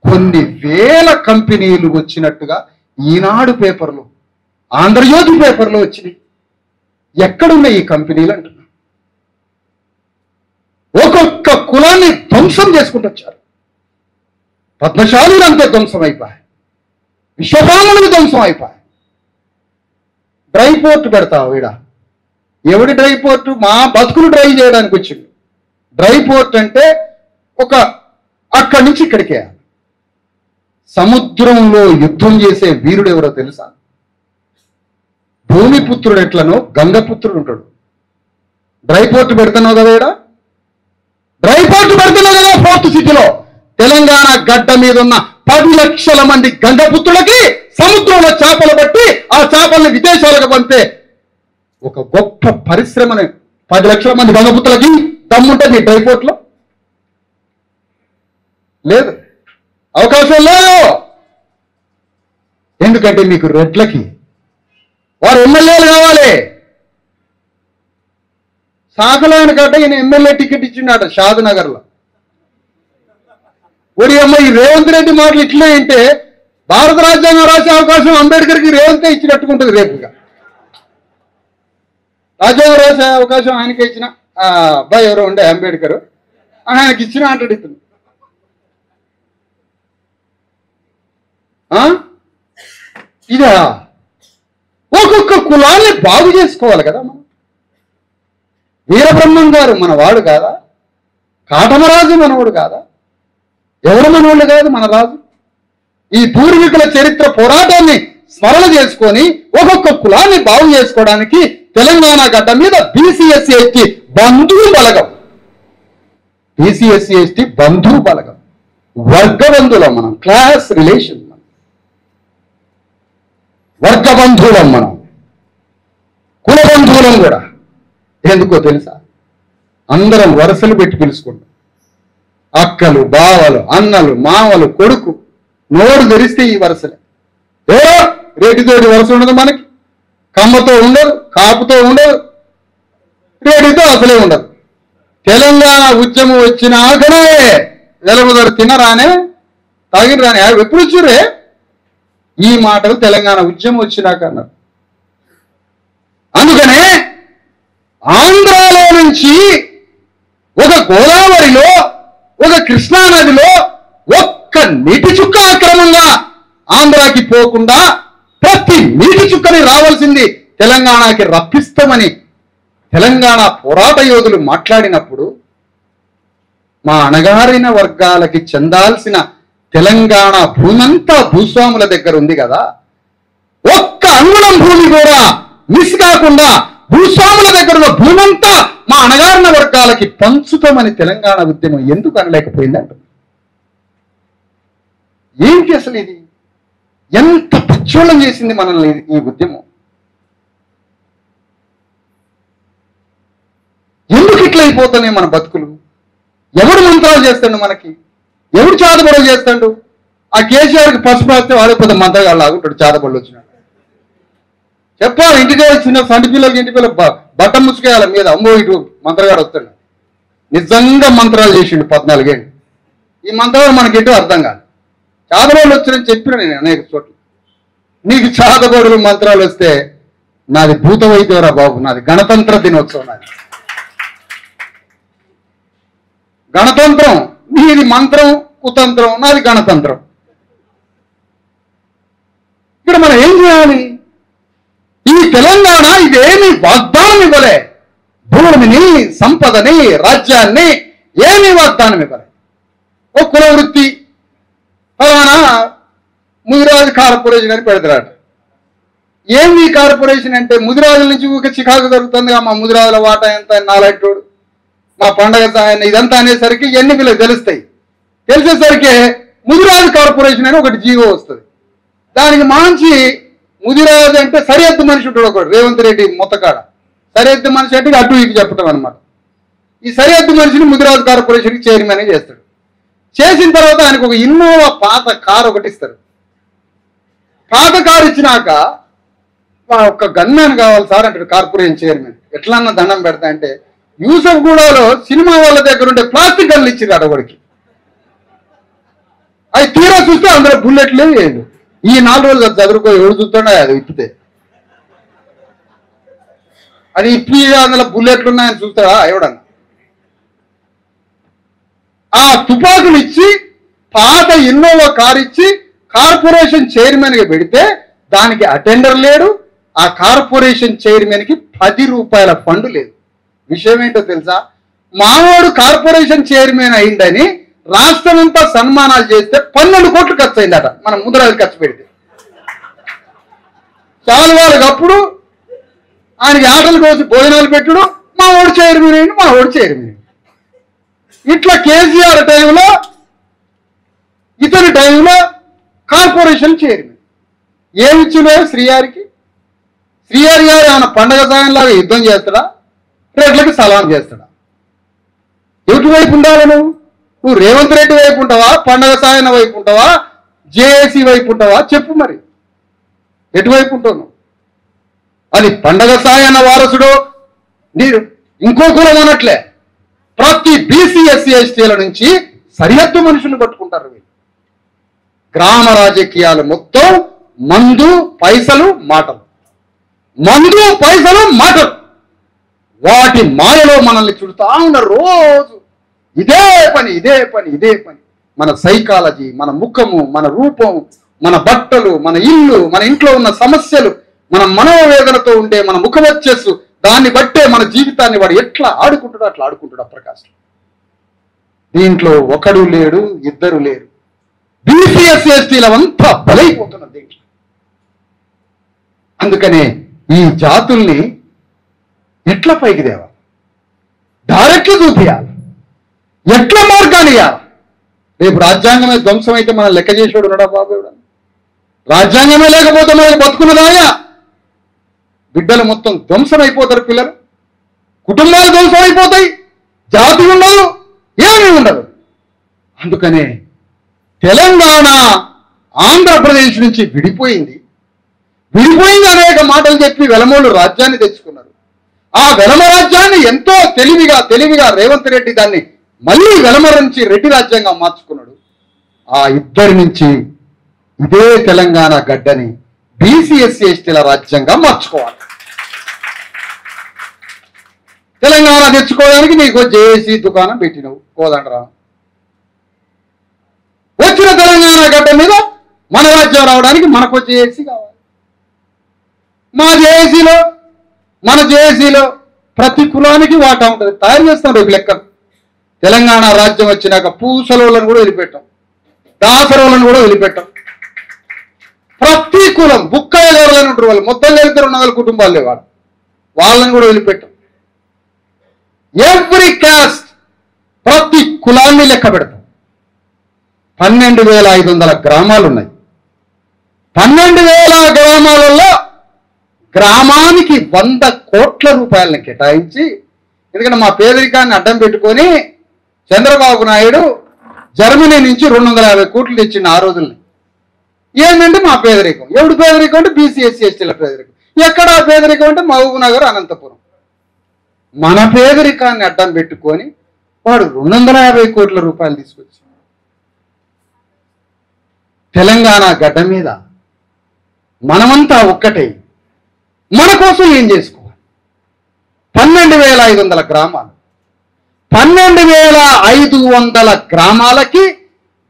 కొన్ని వేల కంపెనీలు వచ్చినట్టుగా ఈనాడు పేపర్లో, ఆంధ్రజ్యోతి పేపర్లో వచ్చినాయి. ఎక్కడున్నాయి ఈ కంపెనీలు అంటున్నా? ఒక్కొక్క కులాన్ని ధ్వంసం చేసుకుంటూ వచ్చారు. పద్మశాలీలు అంతే ధ్వంసం అయిపోయాయి, విశ్వబ్రాహ్మణులు ధ్వంసం అయిపోయాయి. డ్రై పోర్ట్ పెడతావు ఈడ. ఎవడి డ్రై పోర్టు? మా బతుకులు డ్రై చేయడానికి వచ్చింది. డ్రై పోర్ట్ అంటే అక్కడి నుంచి ఇక్కడికే. సముద్రంలో యుద్ధం చేసే వీరుడు ఎవరో తెలుసా? భూమిపుత్రుడు ఎట్లనో గంగపుత్రుడు ఉంటాడు. డ్రై పోర్ట్ పెడుతున్నావు కదా ఈడ, డ్రై పోర్ట్ పెడుతున్నావు కదా పోర్ట్ సిటీలో. తెలంగాణ గడ్డ మీద ఉన్న 10 లక్షల మంది గంగపుత్రులకి సముద్రంలో చేపలు పట్టి ఆ చేపల్ని విదేశాలకు పంపే ఒక గొప్ప పరిశ్రమని 10 లక్షల మంది గంగపుత్రులకి దమ్ముంటుంది డ్రై పోర్ట్లో? లేదు, అవకాశం లేదు. ఎందుకంటే మీకు రెడ్లకి వారు ఎమ్మెల్యేలు కావాలి. సాకలాయన గడ్డ ఈయన ఎమ్మెల్యే టికెట్ ఇచ్చిండట షాద్నగర్లో. ఒరి అమ్మాయి రేవంత్ రెడ్డి మాటలు ఇట్లే అంటే భారత రాజ్యాంగం రాసే అవకాశం అంబేద్కర్కి రేవంతే ఇచ్చినట్టుకుంటుంది. రేపుగా రాజ్యాంగం రాసే అవకాశం ఆయనకే ఇచ్చిన అబ్బాయి ఎవరో ఉండే అంబేద్కర్, ఆయనకి ఇచ్చిన అంటాడు ఇతను. ఇదా? ఒక్కొక్క కులాన్ని బాగు చేసుకోవాలి కదా మనం. వీరబ్రహ్మం గారు మనవాడు కాదా? కాటమరాజు మనవాడు కాదా? ఎవరు మనవాళ్ళు కాదు మన రాజు. ఈ పూర్వీకుల చరిత్ర పోరాటాన్ని స్మరణ చేసుకొని ఒక్కొక్క కులాన్ని బాగు చేసుకోవడానికి తెలంగాణ గడ్డ మీద బీసీఎస్సీ ఎస్టీ బంధు బలగం, బీసీఎస్సీ ఎస్టీ బంధు బలగం, వర్గ బంధువులం మనం, క్లాస్ రిలేషన్, వర్గ బంధువులం మనం, కుల బంధువులం కూడా. ఎందుకో తెలుసా? అందరం వరుసలు పెట్టి పిలుచుకుంటాం. అక్కలు, బావలు, అన్నలు, మామలు, కొడుకు, నోరు తెరిస్తే ఈ వరుసలే. ఏదో రెడ్డితోటి వరుస ఉండదు మనకి, కమ్మతో ఉండదు, కాపుతో ఉండదు, రెడ్డితో అసలే ఉండదు. తెలంగాణ ఉద్యమం వచ్చినాకనే వెలముదరు తినరానే తాగిరానే ఎప్పుడు వచ్చురే ఈ మాటలు తెలంగాణ ఉద్యమం వచ్చినాక అన్నారు. అందుకనే ఆంధ్రాలో నుంచి ఒక గోదావరిలో ఒక కృష్ణానదిలో ఒక్క నీటి చుక్క అక్రమంగా ఆంధ్రాకి పోకుండా ప్రతి నీటి చుక్కని రావాల్సింది తెలంగాణకి రప్పిస్తామని తెలంగాణ పోరాట యోధులు మాట్లాడినప్పుడు మా అణగారిన వర్గాలకి చెందాల్సిన తెలంగాణ భూమంతా భూస్వాముల దగ్గర ఉంది కదా, ఒక్క అంగుళం భూమి కూడా మిస్ కాకుండా భూస్వాముల దగ్గర ఉన్న భూమంతా మా అణగారిన వర్గాలకి పంచుతామని తెలంగాణ ఉద్యమం ఎందుకు అనలేకపోయిందంట. ఏంటి అసలు ఇది? ఎంత పిచ్చోళం చేసింది మనల్ని ఈ ఉద్యమం. ఎందుకు ఇట్లా అయిపోతున్నాయి మన బతుకులు? ఎవడు మంత్రాలు చేస్తాడు మనకి? ఎవడు చాదబడవ చేస్తాడు? ఆ కేసీఆర్కి పసుపు రాస్తే వాడే పెద్ద మంత్రగాళ్ళు లాగుంటాడు. చాదబడులు వచ్చినాడు చెప్పాలి, ఇంటికి చిన్న సంటి పిల్లలకి ఇంటి పిల్లలు బట్ట ముసుకేయాలి మీద, అమ్మో ఇటు మంత్రగాడు వస్తాడు. నిజంగా మంత్రాలు చేసిండు 14 ఏళ్ళు. ఈ మంత్రాలు మనకి ఎటు అర్థం కాదు. చాదబడులు వచ్చారని చెప్పిన నేను అనేక చోట్ల. నీకు చాదబడులు మంత్రాలు వస్తే నాది భూతవైద్యరా బాబు, నాది గణతంత్ర దినోత్సవం. నాది గణతంత్రం, నీది మంత్రం కుతంత్రం, నాది గణతంత్రం. ఇక్కడ మనం ఏం చేయాలి? ఈ తెలంగాణ ఇదేమి వాగ్దానం ఇవ్వలే, భూమిని, సంపదని, రాజ్యాన్ని ఏమీ వాగ్దానం ఇవ్వలే. ఓ కుల వృత్తి ఫలానా ముదిరాజు కార్పొరేషన్ అని పెడతాడు. ఏంది కార్పొరేషన్ అంటే ముదిరాజుల నుంచి ఒక చికాకు జరుగుతుందిగా, మా ముదిరాజుల వాటా ఎంత నాలంటోడు, మా పండగ సాయాన్ని ఇదంతా అనేసరికి ఎన్ని వీళ్ళకి తెలుస్తాయి. తెలిసేసరికి ముదిరాజు కార్పొరేషన్ అని ఒకటి జీవో వస్తుంది. దానికి మంచి ముదిరాజు అంటే సరిహద్దు మనిషి ఉంటాడు ఒకడు, రేవంత్ రెడ్డి మొత్తకాడ సరిహద్దు మనిషి అంటే అటు ఇటు చెప్పటం అనమాట. ఈ సరిహద్దు మనిషిని ముదిరాజు కార్పొరేషన్కి చైర్మన్ చేస్తాడు. చేసిన తర్వాత ఆయనకు ఒక ఇన్నోవా పాత కారు ఒకటి ఇస్తారు. పాత కారు ఇచ్చినాక ఒక గన్మ్యాన్ కావాలి సార్ అంటాడు కార్పొరేషన్ చైర్మన్. ఎట్లన్నా దండం పెడతా అంటే యూసఫ్ గూడలో సినిమా వాళ్ళ దగ్గర ఉండే ప్లాస్టిక్ గన్లు ఇచ్చింది అడగడికి. అవి తీరా చూస్తే అందులో బుల్లెట్లే వేయదు. ఈ 4 రోజులు చదువుకో, ఎవడు చూస్తాడో అది ఇప్పితే అది ఇప్పి అందులో బుల్లెట్లు ఉన్నాయని చూస్తాడా ఎవడన్నా? ఆ తుపాకులు ఇచ్చి పాత ఇన్నోవా కారు ఇచ్చి కార్పొరేషన్ చైర్మన్గా పెడితే దానికి అటెండర్ లేడు, ఆ కార్పొరేషన్ చైర్మన్కి 10 రూపాయల ఫండ్ లేదు. విషయం ఏంటో తెలుసా? మామూడు కార్పొరేషన్ చైర్మన్ అయిందని రాష్ట్రం అంతా సన్మానాలు చేస్తే 12 కోట్లు ఖర్చు అయిందట మనం ముద్రాలు ఖర్చు పెడితే. చాలా వాళ్ళకి అప్పుడు ఆయనకి ఆటలు కోసి భోజనాలు పెట్టుడు, మా ఓడి చైర్మన్ అయింది, మా ఓడి చైర్మన్. ఇట్లా కేసీఆర్ టైంలో ఇతని టైంలో కార్పొరేషన్ చైర్మన్ ఏమి ఇచ్చినారు శ్రీయారికి? శ్రీయారి గారు ఏమైనా పండగ సాయంలాగా యుద్ధం చేస్తాడా? రెడ్లకి సలాం చేస్తాడా? ఎటు వైపు ఉండాలి నువ్వు? నువ్వు రేవంత్ రెడ్డి వైపు ఉంటావా, పండగ సాయన వైపు ఉంటావా, జేఏసీ వైపు ఉంటావా? చెప్పు మరి, ఎటువైపు ఉంటావు నువ్వు? అది పండగ సాయన వారసుడు నీరు ఇంకో కులం అనట్లే. ప్రతి బీసీ ఎస్సీ ఎస్టీల నుంచి సరిహద్దు మనుషులు పట్టుకుంటారు వీళ్ళు. గ్రామ రాజకీయాలు మొత్తం మందు పైసలు మాటలు, మందు పైసలు మాటలు, వాటి మాయలో మనల్ని చుడుతా ఉన్నారు రోజు. ఇదే పని ఇదే పని ఇదే పని. మన సైకాలజీ, మన ముఖము, మన రూపం, మన బట్టలు, మన ఇల్లు, మన ఇంట్లో ఉన్న సమస్యలు, మన మనోవేదనతో ఉండే మన ముఖ వచ్చేసు, దాన్ని బట్టే మన జీవితాన్ని వాడు ఎట్లా ఆడుకుంటాడో అట్లా ఆడుకుంటాడు ప్రకాశం. దీంట్లో ఒకడు లేడు, ఇద్దరు లేరు. బీసీఎస్ ఎస్టీలంతా బలైపోతున్నారు దీంట్లో. అందుకనే ఈ జాతుల్ని ఎట్లా పైకి తేవాలి, డైరెక్ట్గా చూపించాలి, ఎట్లా మార్గాన్ని ఇవ్వాలి. రేపు రాజ్యాంగమే ధ్వంసం అయితే మనం లెక్క చేసేవాడు ఉన్నాడా బాబు? రాజ్యాంగమే లేకపోతే మనకి బతుకున్నదాయా? బిడ్డలు మొత్తం ధ్వంసం అయిపోతారు, పిల్లలు, కుటుంబాలు ధ్వంసం అయిపోతాయి, జాతి ఉండదు, ఏమీ ఉండదు. అందుకనే తెలంగాణ ఆంధ్రప్రదేశ్ నుంచి విడిపోయింది అనేక మాటలు చెప్పి వెలమోళ్ళు రాజ్యాన్ని తెచ్చుకున్నారు. ఆ వెలమ రాజ్యాన్ని ఎంతో తెలివిగా రేవంత్ రెడ్డి దాన్ని మళ్ళీ వెలమ నుంచి రెడ్డి రాజ్యంగా మార్చుకున్నాడు. ఆ ఇద్దరి నుంచి ఇదే తెలంగాణ గడ్డని బీసీ ఎస్సీ ఎస్టీల రాజ్యంగా మార్చుకోవాలి. తెలంగాణ తెచ్చుకోవడానికి నీకు జేఏసీ దుకాణం పెట్టినవు కోదండరా. వచ్చిన తెలంగాణ గడ్డ మీద మన రాజ్యం రావడానికి మనకు జేఏసీ కావాలి. మన జేఏసీలో ప్రతి కులానికి వాటా ఉంటుంది. తయారు చేస్తాం రేపు లెక్కలు. తెలంగాణ రాజ్యం వచ్చినాక పూసలోళ్ళను కూడా వదిలిపెట్టాం, దాసరోళ్ళను కూడా వదిలిపెట్టాం. ప్రతి కులం బుక్కయ్య గారులను ఉంటారు, వాళ్ళు మొత్తం కలిపితే 200 కుటుంబాలు లేవాడు, వాళ్ళని కూడా వదిలిపెట్టాం. ఎవ్రీ క్యాస్ట్ ప్రతి కులాన్ని లెక్క పెడతాం. 12,500 గ్రామాలు ఉన్నాయి. 12,000 గ్రామాలలో గ్రామానికి 100 కోట్ల రూపాయలను కేటాయించి, ఎందుకంటే మా పేదరికాన్ని అడ్డం పెట్టుకొని చంద్రబాబు నాయుడు జర్మనీ నుంచి 250 కోట్లు తెచ్చిండు ఆ రోజుల్ని. ఏంటంటే మా పేదరికం. ఎవడు పేదరికం అంటే బీసీ ఎస్సీ ఎస్టీల పేదరికం. ఎక్కడ పేదరికం అంటే మహబూబ్ నగర్, అనంతపురం. మన పేదరికాన్ని అడ్డం పెట్టుకొని వాడు 250 కోట్ల రూపాయలు తీసుకొచ్చి తెలంగాణ గడ్డ మీద మనమంతా ఒక్కటే మన కోసం ఏం చేసుకోవాలి. 12,500 గ్రామాలు, 12,500 గ్రామాలకి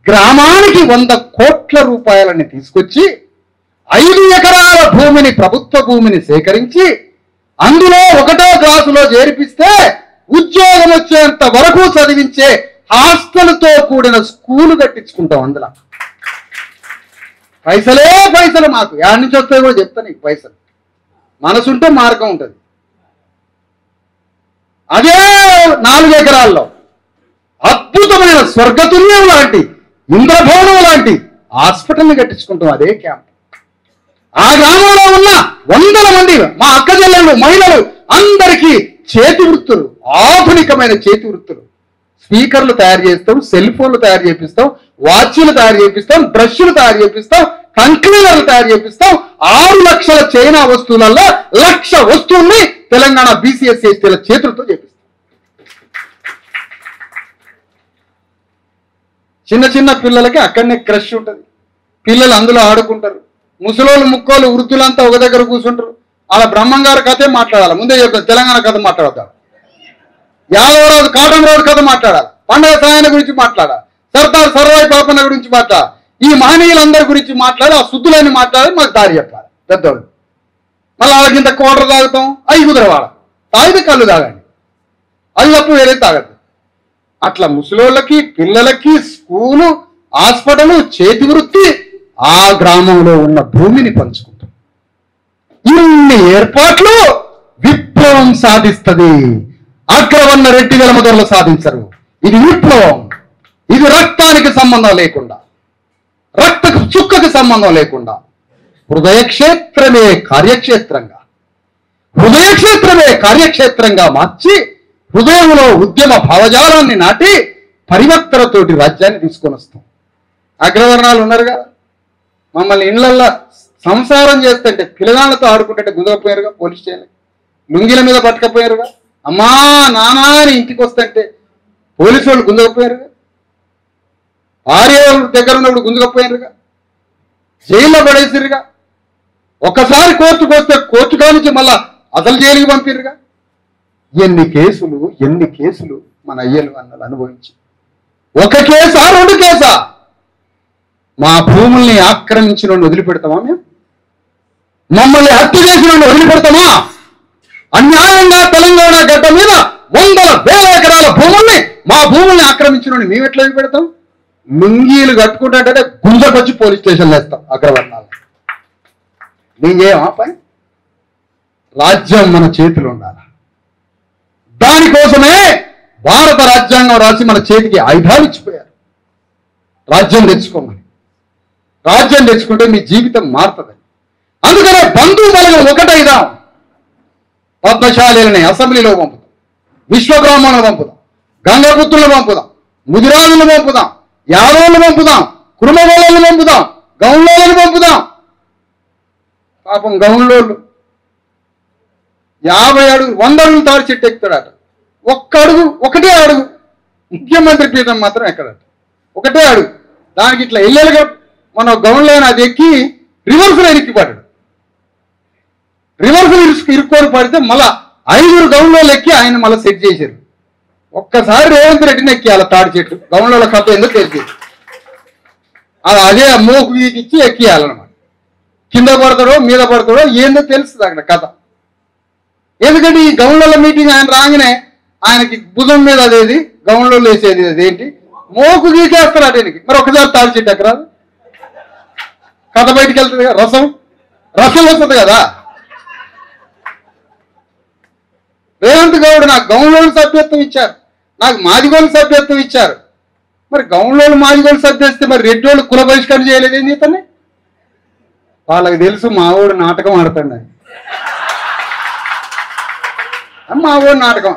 గ్రామానికి 100 కోట్ల రూపాయలని తీసుకొచ్చి 5 ఎకరాల భూమిని, ప్రభుత్వ భూమిని సేకరించి అందులో 1వ క్లాసులో చేర్పిస్తే ఉద్యోగం వచ్చేంత వరకు చదివించే హాస్టల్తో కూడిన స్కూలు కట్టించుకుంటాం. అందులో పైసలు మాకు యాడ్ నుంచి వస్తాయి కూడా చెప్తా నీకు. పైసలు మనసుంటే మార్గం ఉంటుంది. అదే 4 ఎకరాల్లో అద్భుతమైన స్వర్గతుల్యం లాంటి, ఇంద్రభవనం లాంటి హాస్పిటల్ని కట్టించుకుంటాం. అదే క్యాంప్. ఆ గ్రామంలో ఉన్న 100 మంది మా అక్క చెల్లెళ్ళు, మహిళలు అందరికీ చేతి వృత్తులు, ఆధునికమైన చేతి వృత్తులు. స్పీకర్లు తయారు చేస్తాం, సెల్ ఫోన్లు తయారు చేపిస్తాం, వాచ్లు తయారు చేపిస్తాం, బ్రష్లు తయారు చేపిస్తాం, కంక్లీనర్లు తయారు చేపిస్తాం. 6 లక్షల చైనా వస్తువులలో 1,00,000 వస్తువుల్ని తెలంగాణ బీసీ ఎస్సీ ఎస్టీల చేతులతో చేపిస్తాం. చిన్న పిల్లలకి అక్కడనే క్రష్ ఉంటుంది. పిల్లలు అందులో ఆడుకుంటారు. ముసలోళ్ళు, ముక్కోళ్ళు, వృద్ధులంతా ఒక దగ్గర కూర్చుంటారు. అలా బ్రహ్మంగారు కథే మాట్లాడాలి. ముందే చెప్తాను, తెలంగాణ కథ మాట్లాడతాడు. యాదవరాజు, కాటన్ రాజు కథ మాట్లాడాలి. పండగ సాయన గురించి మాట్లాడాలి. సర్దార్ సర్వాయి పాపన్న గురించి మాట్లాడాలి. ఈ మహనీయులందరి గురించి మాట్లాడి, ఆ శుద్ధులని మాట్లాడి మాకు దారి చెప్పాలి పెద్దోళ్ళు. మళ్ళీ వాళ్ళకి ఇంత కోటలు తాగుతాం, అవి కుదరవాడ. తాగితే కళ్ళు తాగండి, అది తప్ప వేరే తాగద్దు. అట్లా ముసలోళ్ళకి, పిల్లలకి స్కూలు, హాస్పిటల్, చేతి వృత్తి, ఆ గ్రామంలో ఉన్న భూమిని పంచుకుంటాం. ఇన్ని ఏర్పాట్లు విప్లవం సాధిస్తుంది. అగ్రవర్ణ రెడ్డి వెలమదొరలు సాధించరు. ఇది విప్లవం. ఇది రక్తానికి సంబంధం లేకుండా, రక్త చుక్కకి సంబంధం లేకుండా హృదయక్షేత్రమే కార్యక్షేత్రంగా మార్చి హృదయంలో ఉద్యమ భావజాలాన్ని నాటి పరివర్తనతోటి రాజ్యాన్ని తీసుకొని వస్తాం. అగ్రవర్ణాలు ఉన్నారు కదా, మమ్మల్ని ఇళ్లల్లో సంసారం చేస్తుంటే పిల్లగాళ్ళతో ఆడుకుంటుంటే గుంజకపోయారుగా, పోలీస్ స్టేషన్ లుంగిల మీద పట్టుకపోయారుగా, అమ్మా నానా అని ఇంటికి వస్తుంటే పోలీసు వాళ్ళు గుంజకపోయారుగా, భార్య దగ్గర ఉన్నప్పుడు గుంజకపోయారుగా, జైల్లో పడేసిరుగా, ఒక్కసారి కోర్టుకు వస్తే కోర్టు కానించి మళ్ళా అసలు జైలుకి పంపిరుగా. ఎన్ని కేసులు మన అయ్యలు అన్నలు అనుభవించి, 1 కేసా 2 కేసా? మా భూముల్ని ఆక్రమించిన వదిలిపెడతామా? మమ్మల్ని హత్య చేసిన వదిలిపెడతామా? అన్యాయంగా తెలంగాణ గడ్డ మీద 100,000 ఎకరాల భూముల్ని, మా భూముల్ని ఆక్రమించిన మేము ఎట్లా వదిలిపెడతాం? లుంగీలు కట్టుకుంటే గుంజకొచ్చి పోలీస్ స్టేషన్లో వేస్తాం అగ్రవర్ణాలు. నేను చేయమా పని? రాజ్యం మన చేతిలో ఉండాలి. దానికోసమే భారత రాజ్యాంగం రాసి మన చేతికి ఆయుధాలు ఇచ్చిపోయారు. రాజ్యం తెచ్చుకోమని. రాజ్యం తెచ్చుకుంటే మీ జీవితం మారుతుంది. అందుకనే బంధువు బలగం ఒకటైదాం. పద్మశాలీలని అసెంబ్లీలో పంపుదాం, విశ్వబ్రాహ్మణులు పంపుదాం, గంగపుత్రులు పంపుదాం, ముదిరాజులు పంపుదాం, యాదవులు పంపుదాం, కురుమగోళలు పంపుదాం, గౌన్లోళ్ళని పంపుదాం. పాపం గౌన్లోళ్ళు 50 అడుగులు 100 అడుగులు తాడు చెట్టు ఎక్కుతాడట. ఒకటే అడుగు ముఖ్యమంత్రి పీఠం మాత్రం ఎక్కడట. ఒకటే అడుగు. దానికి ఇట్లా వెళ్ళాలిగా మన గౌన్లో అది ఎక్కి రివర్స్లో ఇరిక్కిపడ్డాడు. రివర్స్లో ఇరుక్కొని పడితే మళ్ళా 5 గౌన్లో ఎక్కి ఆయన మళ్ళీ సెట్ చేశారు. ఒక్కసారి రేవంత్ రెడ్డిని ఎక్కియాల తాడి చెట్టు గౌన్లో కథ ఎందుకు తెలిసి అదే మోకు ఇచ్చి ఎక్కియాలన్నమాట. కింద పడతాడో మీద పడతాడో ఏందో తెలుస్తుంది అక్కడ కథ. ఎందుకంటే ఈ గౌన్లలో మీటింగ్ ఆయన రాగానే ఆయనకి భుజం మీద అదేది గౌన్లో వేసేది అదేంటి మోకు గీకేస్తాడు అటేనికి. మరి ఒకసారి తాడి చెట్టు ఎక్కరాదు కథ బయటికి వెళ్తుంది కదా. రసం వస్తుంది కదా. రేవంత్ గౌడ్ నాకు గౌన్లోని సభ్యత్వం ఇచ్చారు, నాకు మాదిగోళ్ళు సభ్యత్వం ఇచ్చారు. మరి గౌన్లోళ్ళు మాదిగోళ్ళు సభ్యస్తే మరి రెడ్డోళ్ళు కుల బహిష్కరణ చేయలేదు ఏం చేస్తానే. వాళ్ళకి తెలుసు మా ఊడు నాటకం ఆడుతాడు. మా ఊరు నాటకం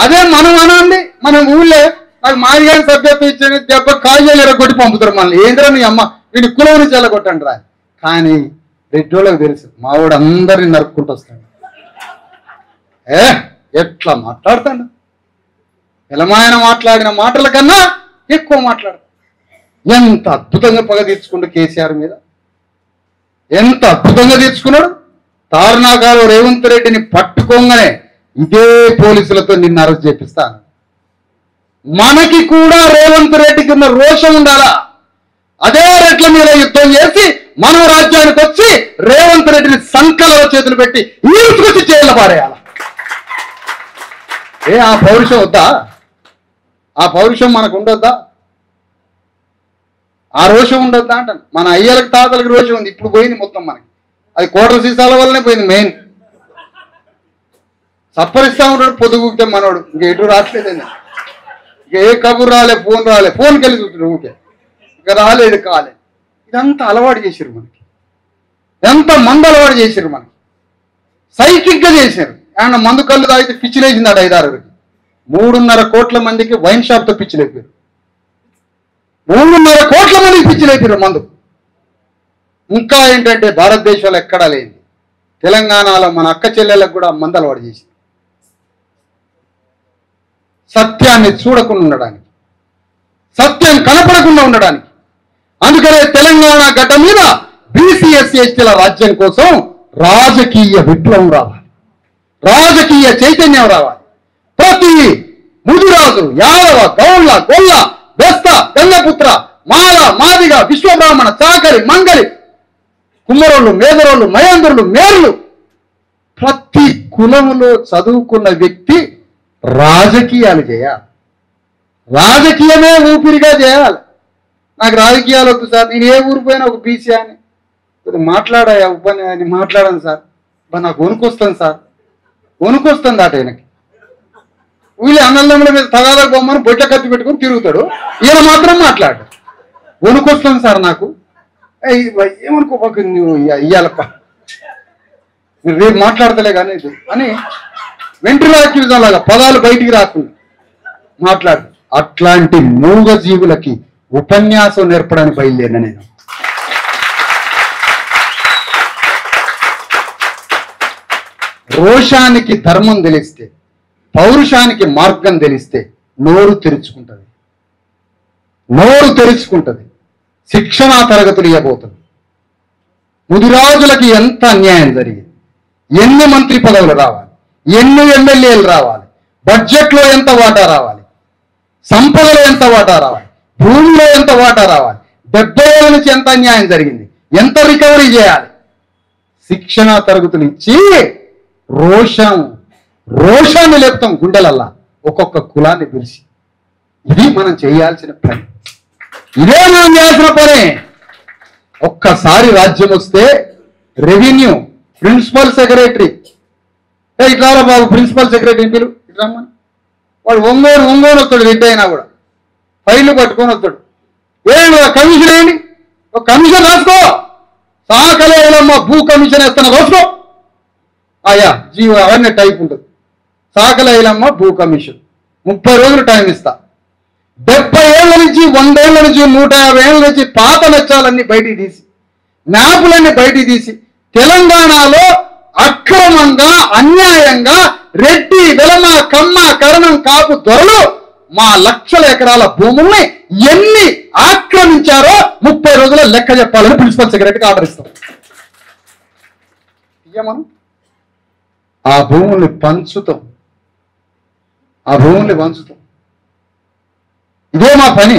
అదే మనం అనండి. మనం ఊళ్ళో నాకు మాదిగాని సభ్యత్వం ఇచ్చాను దెబ్బ కాజాలు ఎరగొట్టి పంపుతారు మనల్ని. ఏంద్రా నీ అమ్మ వీడి కులం నుంచి వెళ్ళగొట్టండి రా. కానీ రెడ్డోళ్ళకి తెలుసు మా ఊడు అందరినీ నరుక్కుంటూ వస్తాడు. ఎట్లా మాట్లాడతాడు. ఎలమాయన మాట్లాడిన మాటల కన్నా ఎక్కువ మాట్లాడతాడు. ఎంత అద్భుతంగా పగ తీర్చుకుంటూ కేసీఆర్ మీద ఎంత అద్భుతంగా తీర్చుకున్నాడు. తారునాగారు రేవంత్ రెడ్డిని పట్టుకోగానే ఇదే పోలీసులతో నిన్ను అరెస్ట్ చేపిస్తాను. మనకి కూడా రేవంత్ రెడ్డికి ఉన్న రోషం ఉండాలా. అదే రెడ్ల మీద యుద్ధం చేసి మనం రాజ్యానికి వచ్చి రేవంత్ రెడ్డిని సంకలలో చేతులు పెట్టి ఈడ్చుకొచ్చి జైల్లో పారేయాల. ఆ పౌరుషం వద్దా? ఆ పౌరుషం మనకు ఉండొద్దా? ఆ రోషం ఉండొద్దా అంటాను. మన అయ్యలకు తాతలకు రోషం ఉంది, ఇప్పుడు పోయింది మొత్తం మనకి. అది కోటల సీసాల వల్లనే పోయింది. మెయిన్ సప్పరిస్తా ఉంటాడు పొద్దుగుతే మనోడు ఇంక ఎటు రావట్లేదండి. ఇక ఏ కబురు రాలే, ఫోన్కి వెళ్ళి చూస్తున్నాడు ఊకే. ఇక రాలేదు కాలేదు. ఇదంతా అలవాటు చేశారు మనకి. ఎంత మందు అలవాటు చేశారు మనకి. సైకిక్గా చేశారు. ఆయన మందు కళ్ళు తాగితే పిచ్చిలేసిందాడు 5-6 3.5 కోట్ల మందికి వైన్ షాప్తో పిచ్చిలేపారు. 3.5 కోట్ల మందికి పిచ్చిలేపారు మందు. ఇంకా ఏంటంటే భారతదేశంలో ఎక్కడా లేని తెలంగాణలో మన అక్క చెల్లెలకు కూడా మందు అలవాటు చేసింది. సత్యాన్ని చూడకుండా ఉండడానికి, సత్యం కనపడకుండా ఉండడానికి. అందుకనే తెలంగాణ గడ్డ మీద బీసీ ఎస్సీ ఎస్టీల రాజ్యం కోసం రాజకీయ విప్లవం రావాలి, రాజకీయ చైతన్యం రావాలి. ప్రతి ముదిరాజు, యాదవ, గౌళ్ళ, గొల్ల, బెస్త, గంగపుత్ర, మాల, మాదిగ, విశ్వబ్రాహ్మణ, చాకరి, మంగలి, కుమ్మరోళ్ళు, మేదరోళ్ళు, మయాంధ్రులు, మేరులు, ప్రతి కులములో చదువుకున్న వ్యక్తి రాజకీయాలు చేయాలి. రాజకీయమే ఊపిరిగా చేయాలి. నాకు రాజకీయాలు వద్దు సార్, నేను ఏ ఊరు పోయినా ఒక బీసీ అని కొద్దిగా మాట్లాడాయా ఉపన్యాసాన్ని మాట్లాడాను సార్, నాకు వణుకొస్తాను సార్, వణుకొస్తుంది అట. ఆయనకి వీళ్ళు అన్నదమ్ముల మీద తగాదాకు బొమ్మను బొట్ట కత్తి పెట్టుకొని తిరుగుతాడు, ఈయన మాత్రం మాట్లాడు. వణుకొస్తుంది సార్ నాకు. ఏమనుకోపక్క నువ్వు ఇయ్యాలప్ప, రేపు మాట్లాడతలే కానీ ఇది అని వెంట్రులాక్యూజం లాగా పదాలు బయటికి రాకుండా మాట్లాడు. అట్లాంటి మూగ జీవులకి ఉపన్యాసం నేర్పడానికి బయలుదేరిన నేను. రోషానికి ధర్మం తెలిస్తే, పౌరుషానికి మార్గం తెలిస్తే నోరు తెరుచుకుంటుంది, నోరు తెరుచుకుంటుంది. శిక్షణా తరగతులు ఇవ్వబోతుంది. ముదిరాజులకి ఎంత అన్యాయం జరిగింది, ఎన్ని మంత్రి పదవులు రావాలి, ఎన్ని ఎమ్మెల్యేలు రావాలి, బడ్జెట్లో ఎంత వాటా రావాలి, సంపదలో ఎంత వాటా రావాలి, భూమిలో ఎంత వాటా రావాలి, 70 ఏళ్ళ నుంచి ఎంత అన్యాయం జరిగింది, ఎంత రికవరీ చేయాలి. శిక్షణా తరగతులు ఇచ్చి రోషాన్ని లేపుతాం గుండెలల్లా ఒక్కొక్క కులాన్ని పిలిచి. ఇది మనం చేయాల్సిన పని, ఇదే మనం చేయాల్సిన పని. ఒక్కసారి రాజ్యం వస్తే రెవెన్యూ ప్రిన్సిపల్ సెక్రటరీ, ఇట్లా బాబు ప్రిన్సిపల్ సెక్రటరీ పిలు ఇట్రమ్మని, వాడు ఒంగోని వస్తాడు, రెడ్డి అయినా కూడా ఫైళ్ళు పట్టుకొని వస్తాడు. ఏంటి కమిషన్ ఏంటి, ఒక కమిషన్ రాసుకో, సాకలేలమ్మ భూ కమిషన్ వేస్తాను రాసుకో. ఆయా జీవో అవన్నీ టైప్ ఉంటుంది. సాకలేలమ్మ భూ కమిషన్ 30 రోజులు టైం ఇస్తా. 70 ఏళ్ళ నుంచి 100 ఏళ్ళ నుంచి 150 ఏళ్ళ నుంచి పాత లక్ష్యాలన్నీ బయటికి తీసి మ్యాపులన్నీ బయటికి తీసి తెలంగాణలో అక్రమంగా అన్యాయంగా రెడ్డి వెలమ కమ్మ కరణం కాపు దొరలు మా లక్షల ఎకరాల భూముల్ని ఎన్ని ఆక్రమించారో 30 రోజుల లెక్క చెప్పాలని ప్రిన్సిపల్ సెక్రటరీకి ఆర్డర్ ఇస్తాం. మనం ఆ భూముల్ని పంచుతాం. ఇదే మా పని.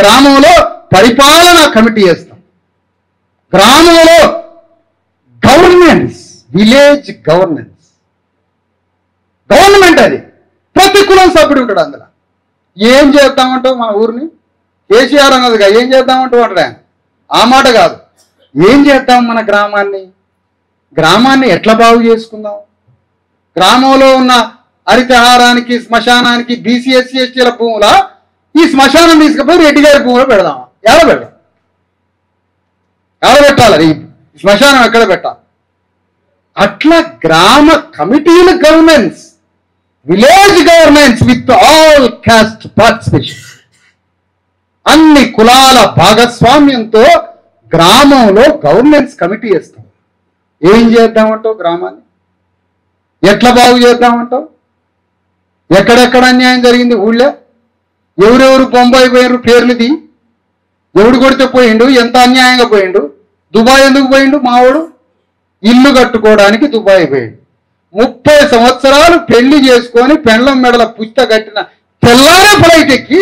గ్రామంలో పరిపాలనా కమిటీ చేస్తాం. గ్రామంలో గవర్నెన్స్, విలేజ్ గవర్నమెంట్ అది. ప్రతి కులం సభ్యుడు ఉంటాడు అందులో. ఏం చేద్దామంటావు మన ఊరిని? కేసీఆర్ అన్నదిగా ఏం చేద్దామంటావు అంటాడు ఆయన. ఆ మాట కాదు, ఏం చేద్దాం మన గ్రామాన్ని ఎట్లా బాగు చేసుకుందాం? గ్రామంలో ఉన్న హరితహారానికి శ్మశానానికి బీసీ ఎస్సీ ఎస్టీల భూముల ఈ శ్మశానం తీసుకుపోయి రెడ్డి గారి భూములో పెడదామా? ఎలా పెట్టాలి? ఈ శ్మశానం ఎక్కడ పెట్టాలి? అట్లా గ్రామ కమిటీల governance, village governance with all cost participation, అన్ని కులాల భాగస్వామ్యంతో గ్రామంలో గవర్నెన్స్ కమిటీ వేస్తాం. ఏం చేద్దామంటావు? గ్రామాన్ని ఎట్లా బాగు చేద్దామంటావు? ఎక్కడెక్కడ అన్యాయం జరిగింది ఊళ్ళో? ఎవరెవరు బొంబాయి పోయినరు పేర్లుది? ఎవడు కొడితే పోయిండు? ఎంత అన్యాయంగా పోయిండు? దుబాయ్ ఎందుకు పోయిండు? మావాడు ఇల్లు కట్టుకోవడానికి దుబాయ్ పోయిండు. 30 సంవత్సరాలు పెళ్లి చేసుకొని పెండ్లం మెడల పుష్ట కట్టిన తెల్లారే ఫ్లైట్ ఎక్కి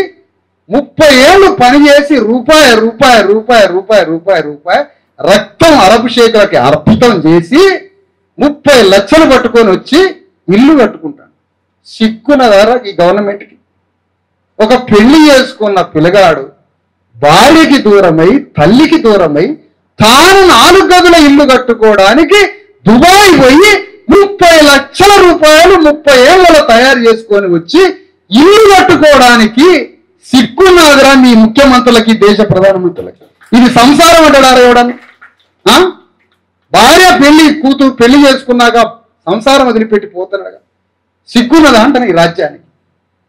30 ఏళ్ళు పనిచేసి రూపాయి రక్తం అభిషేకులకి అర్పితం చేసి 30 లక్షలు పట్టుకొని వచ్చి ఇల్లు కట్టుకుంటాడు. సిక్కున ధర ఈ గవర్నమెంట్కి. ఒక పెళ్లి చేసుకున్న పిల్లగాడు భార్యకి దూరమై తల్లికి దూరమై తాను 4 గదుల ఇల్లు కట్టుకోవడానికి దుబాయ్ పోయి 30 లక్షల రూపాయలు 30 ఏళ్లలో తయారు చేసుకొని వచ్చి ఇల్లు కట్టుకోవడానికి సిక్కున్నదిరా మీ ముఖ్యమంత్రులకి, దేశ ప్రధానమంత్రులకి. ఇది సంసారం అంటాడారా ఎవడన్నా? భార్య కూతురు పెళ్లి చేసుకున్నాక సంసారం వదిలిపెట్టి పోతున్నాడు. సిగ్గున్నదా అంటాను ఈ రాజ్యానికి.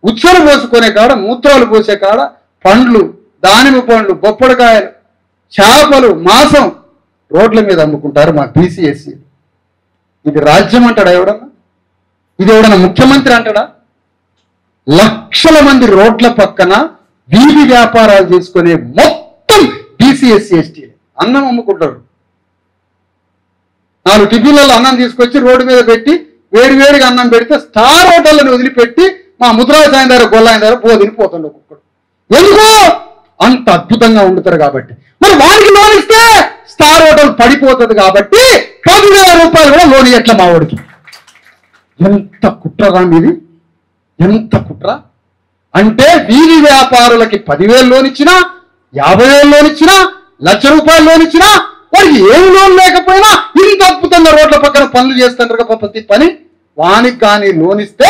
ఉచ్చలు పోసుకునే కాడ, మూత్రాలు పోసే కాడ పండ్లు, దానిమ్మ పండ్లు, బొప్పడికాయలు, చేపలు, మాంసం రోడ్ల మీద అమ్ముకుంటారు మా బీసీ ఎస్సీ. ఇది రాజ్యం అంటాడా ఎవడన్నా? ఇది ఎవడన్నా ముఖ్యమంత్రి అంటాడా? లక్షల మంది రోడ్ల పక్కన వీధి వ్యాపారాలు చేసుకునే మొత్తం బీసీ ఎస్సీ ఎస్టీ అన్నం అమ్ముకుంటారు. 4 టిఫిన్లలో అన్నం తీసుకొచ్చి రోడ్డు మీద పెట్టి వేడివేడిగా అన్నం పెడితే స్టార్ హోటళ్ళని వదిలిపెట్టి మా ముద్రాజ్ ఆయన దగ్గర గొల్ల ఆయన దగ్గర పోతుండే ఒక్కొక్కడు. ఎందుకు? అంత అద్భుతంగా వండుతారు కాబట్టి. మరి వానికి లోన్ ఇస్తే స్టార్ హోటల్ పడిపోతుంది కాబట్టి 10,000 రూపాయలు కూడా లోన్ ఎట్లా మావాడికి? ఎంత కుట్రరా మీది, ఎంత కుట్ర అంటే వీధి వ్యాపారులకి 10,000 లోన్ ఇచ్చినా, 50,000 లోన్ ఇచ్చినా, ₹1,00,000 లోన్ ఇచ్చినా వాడికి ఏం లోన్ లేకపోయినా ఇంత అద్భుతంగా రోడ్ల పక్కన పనులు చేస్తుంటారు కదా ప్రతి పని. వానికి కానీ లోన్ ఇస్తే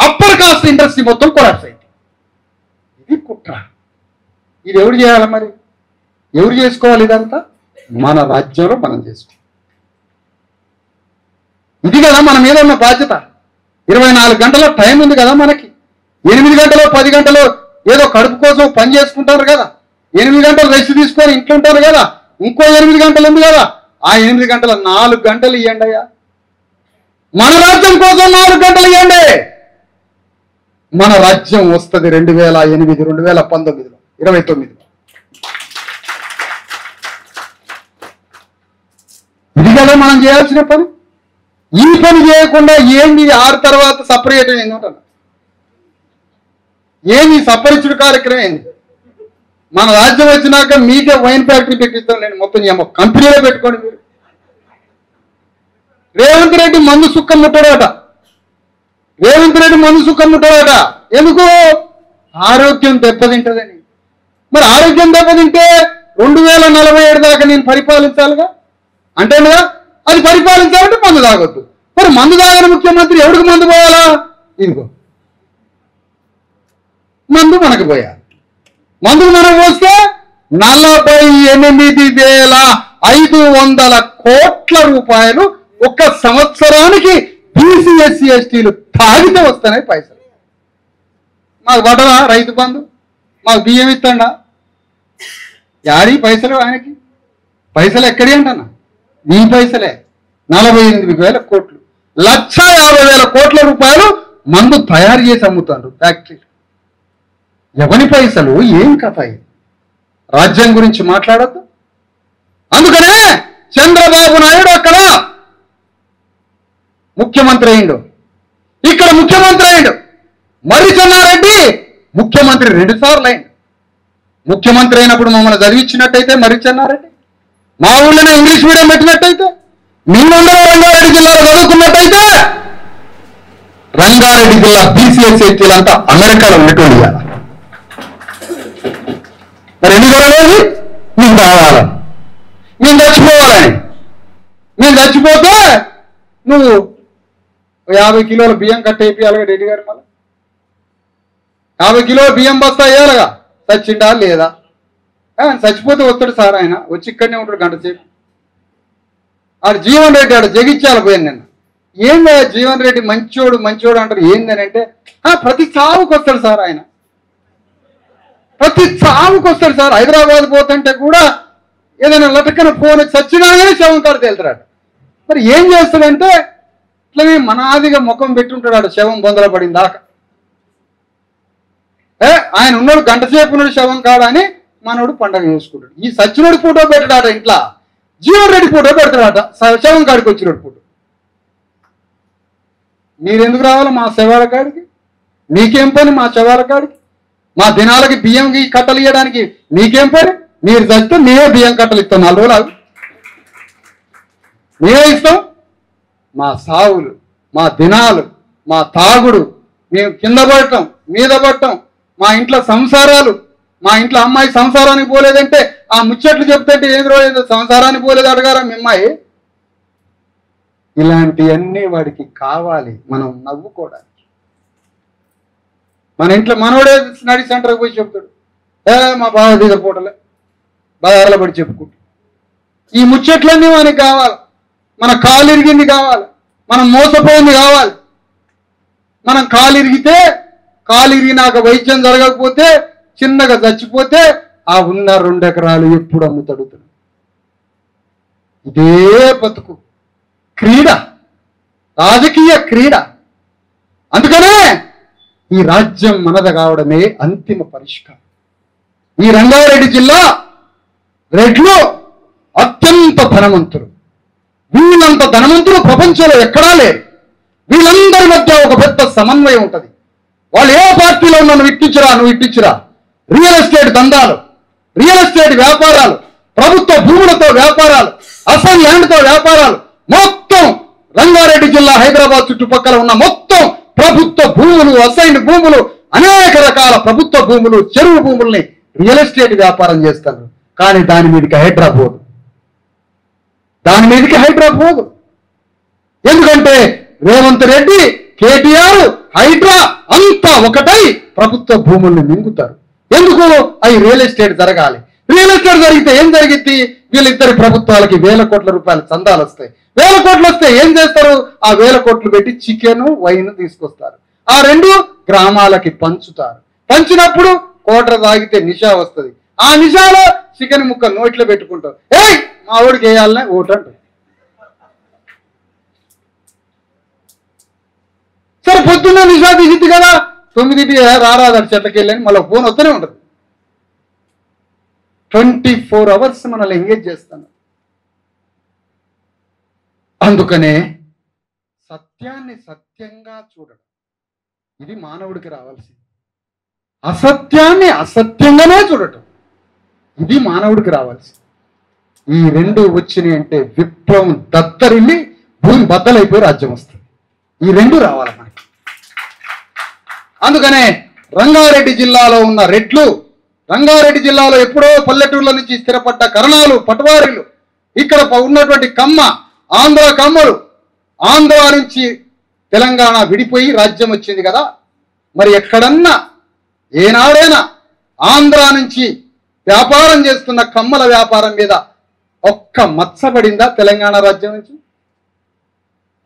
అప్పర్ కాస్ట్ ఇండస్ట్రీ మొత్తం కొలాప్స్ అయింది. ఇది కుట్ర. ఇది ఎవరు చేయాలి మరి? ఎవరు చేసుకోవాలి ఇదంతా? మన రాజ్యంలో మనం చేసుకోవాలి. ఇది కదా మన మీద ఉన్న బాధ్యత. 24 గంటల టైం ఉంది కదా మనకి. 8 గంటలు 10 గంటలు ఏదో కడుపు కోసం పని చేసుకుంటారు కదా. 8 గంటలు రెస్ట్ తీసుకొని ఇంట్లో ఉంటారు కదా. ఇంకో 8 గంటలు ఉంది కదా. ఆ 8 గంటల 4 గంటలు ఇవ్వండి అయ్యా. మన రాజ్యం కోసం 4 గంటలు ఇవ్వండి. మన రాజ్యం వస్తుంది 2008, 2019, 29. ఇది కదా మనం చేయాల్సిన పని. ఈ పని చేయకుండా ఏంది 6 తర్వాత సపరేట్ ఏంటంటారు? ఏంది సపరిచుడు కార్యక్రమం ఏంది? మన రాజ్యం వచ్చినాక మీకే వైన్ ఫ్యాక్టరీ పెట్టిస్తాం. నేను మొత్తం కంపెనీలో పెట్టుకోండి. మీరు రేవంత్ రెడ్డి మందు సుక్క ముట్టడాట. ఎందుకు? ఆరోగ్యం దెబ్బతింటదని. మరి ఆరోగ్యం దెబ్బతింటే 2047 దాకా నేను పరిపాలించాలిగా అంటేనుగా. అది పరిపాలించాలంటే మందు తాగొద్దు. మరి మందు తాగని ముఖ్యమంత్రి ఎవరికి మందు పోయాలా? ఇదిగో మందు మనకు పోయాలి. మందుకు మనం పోస్తే 48,500 కోట్ల రూపాయలు ఒక్క సంవత్సరానికి బీసీ ఎస్సీ ఎస్టీలు తాగితే వస్తున్నాయి పైసలు. మాకు పడరా రైతు బంధు? మాకు బియ్యం ఇస్తాడా? యాడి పైసలు ఆయనకి? పైసలు ఎక్కడి అంటన్నా? నీ పైసలే. 48,000 కోట్లు, 1,50,000 కోట్ల రూపాయలు మందు తయారు చేసి అమ్ముతారు ఫ్యాక్టరీ. ఎవని పైసలు? ఏం కథ ఇది? రాజ్యం గురించి మాట్లాడద్దు. అందుకనే చంద్రబాబు నాయుడు అక్కడ ముఖ్యమంత్రి అయిండు, ఇక్కడ ముఖ్యమంత్రి అయిండు. మరి చెన్నారెడ్డి ముఖ్యమంత్రి 2 సార్లు అయిండు. ముఖ్యమంత్రి అయినప్పుడు మమ్మల్ని చదివించినట్టయితే మరి చెన్నారెడ్డి, మా ఊళ్ళోనే ఇంగ్లీష్ మీడియం పెట్టినట్టయితే, నిన్నుండలో రంగారెడ్డి జిల్లాలో చదువుకున్నట్టయితే, రంగారెడ్డి జిల్లా బీసీఎస్సీలంతా అమెరికాలో ఉన్నటువంటి. మరి ఎన్ని కొనలేదు? నీకు కావాలని, నేను చచ్చిపోవాలని. నేను చచ్చిపోతే నువ్వు 50 కిలోల బియ్యం కట్టేపియాలిగా రెడ్డి గారు. మళ్ళీ 50 కిలోల బియ్యం బస్తా వేయాలిగా. చచ్చిండా లేదా? చచ్చిపోతే వస్తాడు సార్, ఆయన వచ్చి ఇక్కడనే ఉంటాడు గంట సేపు. ఆడు జీవన్ రెడ్డి ఆడు జగిత్యాల పోయాను నిన్న. ఏందా జీవన్ రెడ్డి మంచోడు మంచోడు అంటారు. ఏందని అంటే ప్రతి చావుకు వస్తాడు సార్ ఆయన, ప్రతి చావుకు వస్తాడు సార్. హైదరాబాద్ పోతుంటే కూడా ఏదైనా లటకన ఫోన్ చచ్చినాగానే శవం కాడ తేలుతాడు. మరి ఏం చేస్తాడంటే ఇట్లనే మనాదిగా ముఖం పెట్టుంటాడు శవం బొందల పడిన దాకా. ఆయన ఉన్నాడు గంట సేపు ఉన్నాడు శవం కాడ అని మనోడు పండగ చేసుకుంటాడు. ఈ సచ్చినోడి ఫోటో పెట్టడాట ఇంట్లో, జీవన్ రెడ్డి ఫోటో పెడతాడట శవం కాడికి వచ్చినోడు ఫోటో. మీరెందుకు రావాలి మా శవాల కాడికి? మీకేం పని మా శవాల కాడికి? మా దినాలకి బియ్యం కట్టలు ఇవ్వడానికి మీకేం పని? మీరు చస్తే మేమే బియ్యం కట్టలు ఇస్తాం. 4 రోజులు ఆగు, మేమే ఇస్తాం. మా సావులు, మా దినాలు, మా తాగుడు, మేము కింద పడటం మీద పడటం, మా ఇంట్లో సంసారాలు, మా ఇంట్లో అమ్మాయి సంసారానికి పోలేదంటే ఆ ముచ్చట్లు చెప్తుంటే ఏదో ఏదో సంసారానికి పోలేదు అడగారా మీ అమ్మాయి? ఇలాంటివన్నీ వాడికి కావాలి మనం నవ్వుకోవడానికి. మన ఇంట్లో మనోడే స్టడీ సెంటర్కి పోయి చెప్తాడు, మా బావ దిగపోవటలే, బాధారలో పడి చెప్పుకుంటూ. ఈ ముచ్చట్లన్నీ మనకి కావాలి. మన కాలు ఇరిగింది కావాలి, మనం మోసపోయింది కావాలి. మనం కాలు ఇరిగినాక వైద్యం జరగకపోతే, చిన్నగా చచ్చిపోతే ఆ ఉన్న 2 ఎకరాలు ఎప్పుడు అమ్ముతాడు? ఇదే బతుకు క్రీడ, రాజకీయ క్రీడ. అందుకనే ఈ రాజ్యం మనద కావడమే అంతిమ పరిష్కారం. ఈ రంగారెడ్డి జిల్లా రెడ్లు అత్యంత ధనవంతులు. వీళ్ళంత ధనవంతులు ప్రపంచంలో ఎక్కడా లేరు. వీళ్ళందరి మధ్య ఒక పెద్ద సమన్వయం ఉంటుంది. వాళ్ళు ఏ పార్టీలో ఉన్న నువ్వు ఇట్టించురా, రియల్ ఎస్టేట్ దందాలు, రియల్ ఎస్టేట్ వ్యాపారాలు, ప్రభుత్వ భూములతో వ్యాపారాలు, అసలు ల్యాండ్తో వ్యాపారాలు, మొత్తం రంగారెడ్డి జిల్లా హైదరాబాద్ చుట్టుపక్కల ఉన్న మొత్తం ప్రభుత్వ భూములు, అసైన్ భూములు, అనేక రకాల ప్రభుత్వ భూములు, చెరువు భూముల్ని రియల్ ఎస్టేట్ వ్యాపారం చేస్తారు. కానీ దాని మీదకి హైడ్రా పోదు. ఎందుకంటే రేవంత్ రెడ్డి, కేటీఆర్, హైడ్రా అంతా ఒకటై ప్రభుత్వ భూముల్ని మింగుతారు. ఎందుకు? అవి రియల్ ఎస్టేట్ జరగాలి. రియల్ ఎస్టేట్ జరిగితే ఏం జరిగిద్ది? వీళ్ళిద్దరి ప్రభుత్వాలకి 1,000 కోట్ల రూపాయల చందాలు వస్తాయి. 1,000 కోట్లు వస్తే ఏం చేస్తారు? ఆ 1,000 కోట్లు పెట్టి చికెన్, వైన్ తీసుకొస్తారు. ఆ 2 గ్రామాలకి పంచుతారు. పంచినప్పుడు కోట్ర తాగితే నిషా వస్తుంది. ఆ నిషాలో చికెన్ ముక్క నోట్లో పెట్టుకుంటారు. మా ఓడికి వేయాలనే ఓటు అంటారు. సరే పొద్దున్న నిషా దిగిద్ది కదా, 9కి రారాదాడు చెట్లకి వెళ్ళని మళ్ళీ ఫోన్ వస్తూనే ఉంటుంది. 24 అవర్స్ మనల్ని ఎంగేజ్ చేస్తాను. అందుకనే సత్యాన్ని సత్యంగా చూడడం ఇది మానవుడికి రావాల్సింది. అసత్యాన్ని అసత్యంగానే చూడటం ఇది మానవుడికి రావాల్సింది. ఈ 2 వచ్చినాయి అంటే విప్లవం దత్తరిల్లి భూమి బద్దలైపోయి రాజ్యం వస్తుంది. ఈ 2 రావాలి మనకి. అందుకనే రంగారెడ్డి జిల్లాలో ఉన్న రెడ్లు, రంగారెడ్డి జిల్లాలో ఎప్పుడో పల్లెటూర్ల నుంచి స్థిరపడ్డ కరణాలు, పటవారీలు, ఇక్కడ ఉన్నటువంటి కమ్మ, ఆంధ్ర కమ్మలు, ఆంధ్ర నుంచి తెలంగాణ విడిపోయి రాజ్యం వచ్చింది కదా. మరి ఎక్కడన్నా ఏనాడైనా ఆంధ్ర నుంచి వ్యాపారం చేస్తున్న కమ్మల వ్యాపారం మీద ఒక్క మచ్చ పడిందా? తెలంగాణ రాజ్యం నుంచి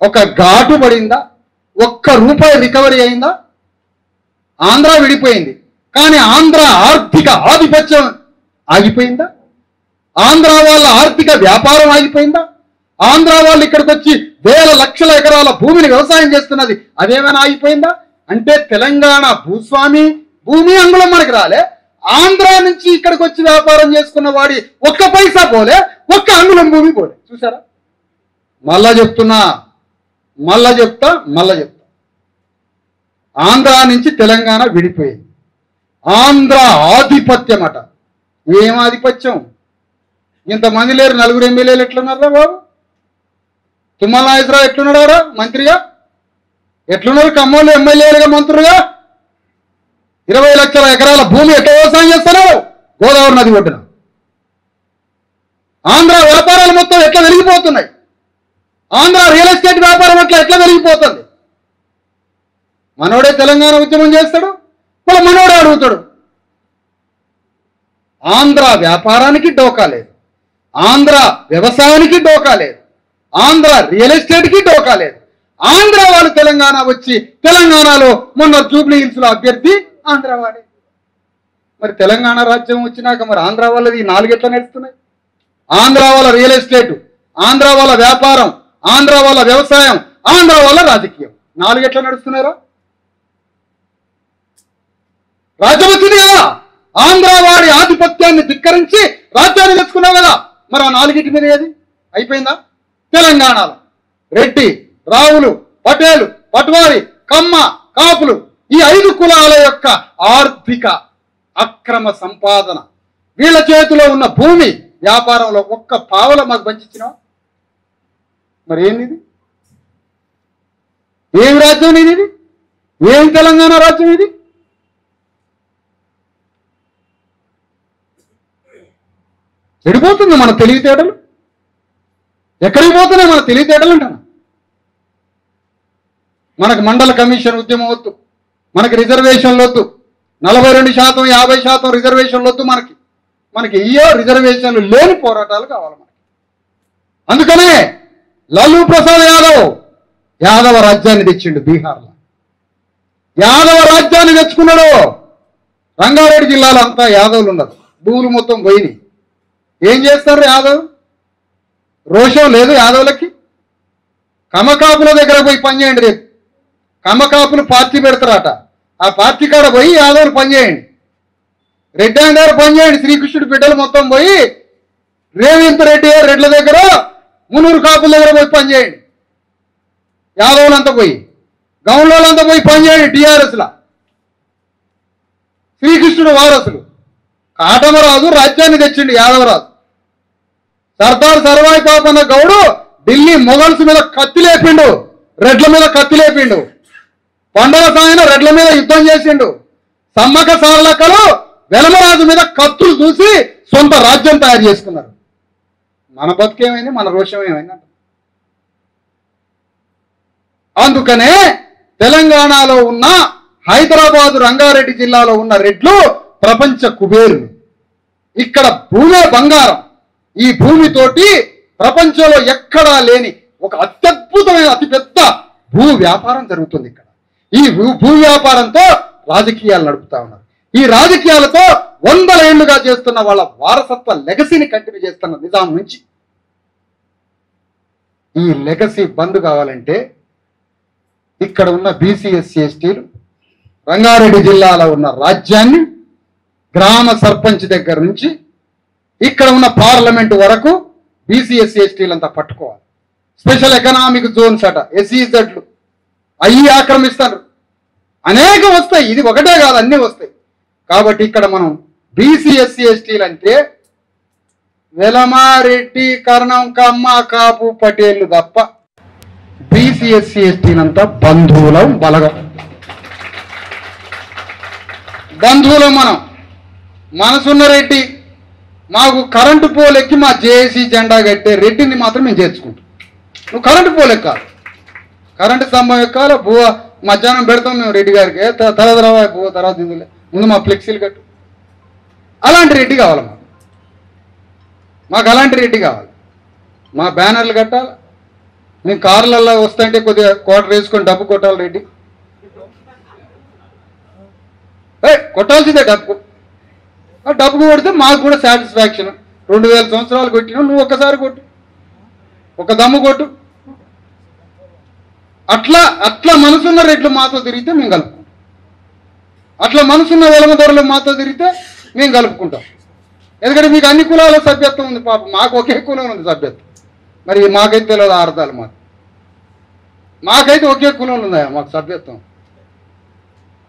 ఒక ఘాటు పడిందా? ఒక్క రూపాయి రికవరీ అయిందా? ఆంధ్ర విడిపోయింది కానీ ఆంధ్ర ఆర్థిక ఆధిపత్యం ఆగిపోయిందా? ఆంధ్ర వాళ్ళ ఆర్థిక వ్యాపారం ఆగిపోయిందా? ఆంధ్ర వాళ్ళు ఇక్కడికి వచ్చి వేల లక్షల ఎకరాల భూమిని వ్యవసాయం చేస్తున్నది, అదేమైనా ఆగిపోయిందా? అంటే తెలంగాణ భూమి అంగుళం మనకి రాలే, ఆంధ్ర నుంచి ఇక్కడికి వచ్చి వ్యాపారం చేసుకున్న వాడి ఒక్క పైసా పోలే, ఒక్క అంగుళం భూమి పోలే. చూసారా? మళ్ళా చెప్తా ఆంధ్ర నుంచి తెలంగాణ విడిపోయింది. ఆంధ్ర ఆధిపత్యం అట. ఏం ఆధిపత్యం? ఇంతమంది లేరు, 4 ఎమ్మెల్యేలు ఎట్లున్నారా బాబు? తుమ్మల నాగేశ్వరరావు ఎట్లున్నాడా మంత్రిగా? ఎట్లున్నారు ఖమ్మంలో ఎమ్మెల్యేలుగా మంత్రులుగా? 20 లక్షల ఎకరాల భూమి ఎట్లా వ్యవసాయం చేస్తారు గోదావరి నది ఒడ్డున? ఆంధ్ర వ్యాపారాలు మొత్తం ఎట్లా వెలిగిపోతున్నాయి? ఆంధ్ర రియల్ ఎస్టేట్ వ్యాపారం ఎట్లా వెలిగిపోతుంది? మనోడే తెలంగాణ ఉద్యమం చేస్తాడు, మళ్ళీ మనోడే అడుగుతాడు. ఆంధ్ర వ్యాపారానికి డోకా లేదు, ఆంధ్ర వ్యవసాయానికి డోకా లేదు, ఆంధ్ర రియల్ ఎస్టేట్కి డోకా లేదు. ఆంధ్ర వాళ్ళు తెలంగాణ వచ్చి తెలంగాణలో మొన్న జూబ్లీ హిల్స్ లో అభ్యర్థి ఆంధ్ర వాడే. మరి తెలంగాణ రాజ్యం వచ్చినాక మరి ఆంధ్ర వాళ్ళది 4 ఎట్లా నడుస్తున్నాయి? ఆంధ్ర వాళ్ళ రియల్ ఎస్టేట్, ఆంధ్ర వాళ్ళ వ్యాపారం, ఆంధ్ర వాళ్ళ వ్యవసాయం, ఆంధ్ర వాళ్ళ రాజకీయం 4 ఎట్లా నడుస్తున్నారా? రాజ్యం వచ్చింది కదా, ఆంధ్ర వాడి ఆధిపత్యాన్ని ధిక్కరించి రాజ్యాన్ని తెచ్చుకున్నావు కదా, మరి ఆ 4 మీద ఏది అయిపోయిందా? తెలంగాణలో రెడ్డి, రావులు, పటేలు, పట్వారి, కమ్మ, కాపులు ఈ 5 కులాల యొక్క ఆర్థిక అక్రమ సంపాదన, వీళ్ళ చేతిలో ఉన్న భూమి వ్యాపారంలో ఒక్క పావల మాకు పంచిచ్చినావు. మరి ఏంది? ఏం రాజ్యం ఇది? ఏం తెలంగాణ రాజ్యం ఇది? చెడిపోతుంది మన తెలివితేటలు. ఎక్కడికి పోతున్నాయి మన తెలివితేటలు అంటాను. మనకు మండల కమిషన్ ఉద్యమం వద్దు, మనకి రిజర్వేషన్లు వద్దు, 42%, 50% రిజర్వేషన్లు వద్దు. మనకి ఇయో రిజర్వేషన్లు లేని పోరాటాలు కావాలి మనకి. అందుకనే లాలూ ప్రసాద్ యాదవ రాజ్యాన్ని తెచ్చిండు బీహార్లో. యాదవ రాజ్యాన్ని తెచ్చుకున్నాడు. రంగారెడ్డి జిల్లాలో అంతా యాదవులు ఉన్నారు, భూములు మొత్తం పోయినాయి. ఏం చేస్తారు యాదవ్? రోషం లేదు యాదవులకి. కమకాపుల దగ్గర పోయి పనిచేయండి. రేపు కమకాపులు పార్టీ పెడతారట, ఆ పార్టీ కాడ పోయి యాదవులు పనిచేయండి. రెడ్డి ఆయన దగ్గర పనిచేయండి. శ్రీకృష్ణుడి బిడ్డలు మొత్తం పోయి రేవంత్ రెడ్ల దగ్గర, మునూరు కాపుల దగ్గర పోయి పనిచేయండి. యాదవులంతా పోయి, గౌన్లోలంతా పోయి పనిచేయండి. టీఆర్ఎస్లా శ్రీకృష్ణుడు వారసులు. కాటమరాజు రాజ్యాన్ని తెచ్చిండు యాదవరాజు. సర్దార్ సర్వాయి పాపన్న గౌడు ఢిల్లీ మొఘల్స్ మీద కత్తి లేపిండు, రెడ్ల మీద కత్తి లేపిండు. పండగ సాయన రెడ్ల మీద యుద్ధం చేసిండు. సమ్మక సారలక్కలు వెలమరాజు మీద కత్తులు చూసి సొంత రాజ్యం తయారు చేసుకున్నారు. మన బతుకేమైంది? మన రోషం ఏమైంది? అందుకనే తెలంగాణలో ఉన్న హైదరాబాదు, రంగారెడ్డి జిల్లాలో ఉన్న రెడ్లు ప్రపంచ కుబేరులు. ఇక్కడ భూమే బంగారం. ఈ భూమితోటి ప్రపంచంలో ఎక్కడా లేని ఒక అత్యద్భుతమైన అతిపెద్ద భూ వ్యాపారం జరుగుతుంది ఇక్కడ. ఈ భూ వ్యాపారంతో రాజకీయాలు నడుపుతా ఉన్నారు. ఈ రాజకీయాలతో 100 ఏళ్లుగా చేస్తున్న వాళ్ళ వారసత్వ లెగసీని కంటిన్యూ చేస్తున్న నిజాం నుంచి ఈ లెగసీ బంద్ కావాలంటే ఇక్కడ ఉన్న బీసీ ఎస్సీ ఎస్టీలు రంగారెడ్డి జిల్లాలో ఉన్న రాజ్యాన్ని గ్రామ సర్పంచ్ దగ్గర నుంచి ఇక్కడ ఉన్న పార్లమెంటు వరకు బీసీ ఎస్సీ ఎస్టీలంతా పట్టుకోవాలి. స్పెషల్ ఎకనామిక్ జోన్స్ అట, ఎస్ఈజెడ్లు అవి ఆక్రమిస్తారు. అనేకం వస్తాయి, ఇది ఒకటే కాదు, అన్నీ వస్తాయి. కాబట్టి ఇక్కడ మనం బీసీ ఎస్సీ ఎస్టీలు అంటే వెలమారెడ్డి, కర్ణం, కమ్మ, కాపు, పటేళ్లు తప్ప బీసీ ఎస్సీ ఎస్టీలంతా బంధువులం, బలగం బంధువులం. మనం మనసున్న రెడ్డి, మాకు కరెంటు పోలెక్కి మా జేఏసీ జెండా కట్టే రెడ్డిని మాత్రం మేము చేర్చుకుంటాం. నువ్వు కరెంటు పోలెక్కాలి, కరెంటు స్తంభం ఎక్కాలి. బువ్వ మధ్యాహ్నం పెడతాం మేము రెడ్డి గారికి, తర్వాత బువ్వ తర్వాత ఇందులో ముందు మా ఫ్లెక్సీలు కట్టు. అలాంటి రెడ్డి కావాలి మాకు అలాంటి రెడ్డి కావాలి. మా బ్యానర్లు కట్టాలి. మేము కార్లలో వస్తుంటే కొద్దిగా క్వార్టర్ వేసుకొని డబ్బు కొట్టాలి. రెడ్డి కొట్టాల్సిందే డబ్బు. ఆ డబ్బు కొడితే మాకు కూడా సాటిస్ఫాక్షన్. 2000 సంవత్సరాలు కొట్టినావు, నువ్వు ఒక్కసారి కొట్టు, ఒక దమ్ము కొట్టు. అట్లా మనసున్న రెడ్లు మాతో తిరిగితే మేము కలుపుకుంటాం, అట్లా మనసున్న వెలమదొరలు మాతో తిరిగితే మేము కలుపుకుంటాం. ఎందుకంటే మీకు అన్ని కులాల సభ్యత్వం ఉంది, పాపం మాకు ఒకే కులం ఉంది సభ్యత్వం. మరి మాకైతే తెలియదు అర్థాలు, మాకైతే ఒకే కులంలో ఉందా మాకు సభ్యత్వం.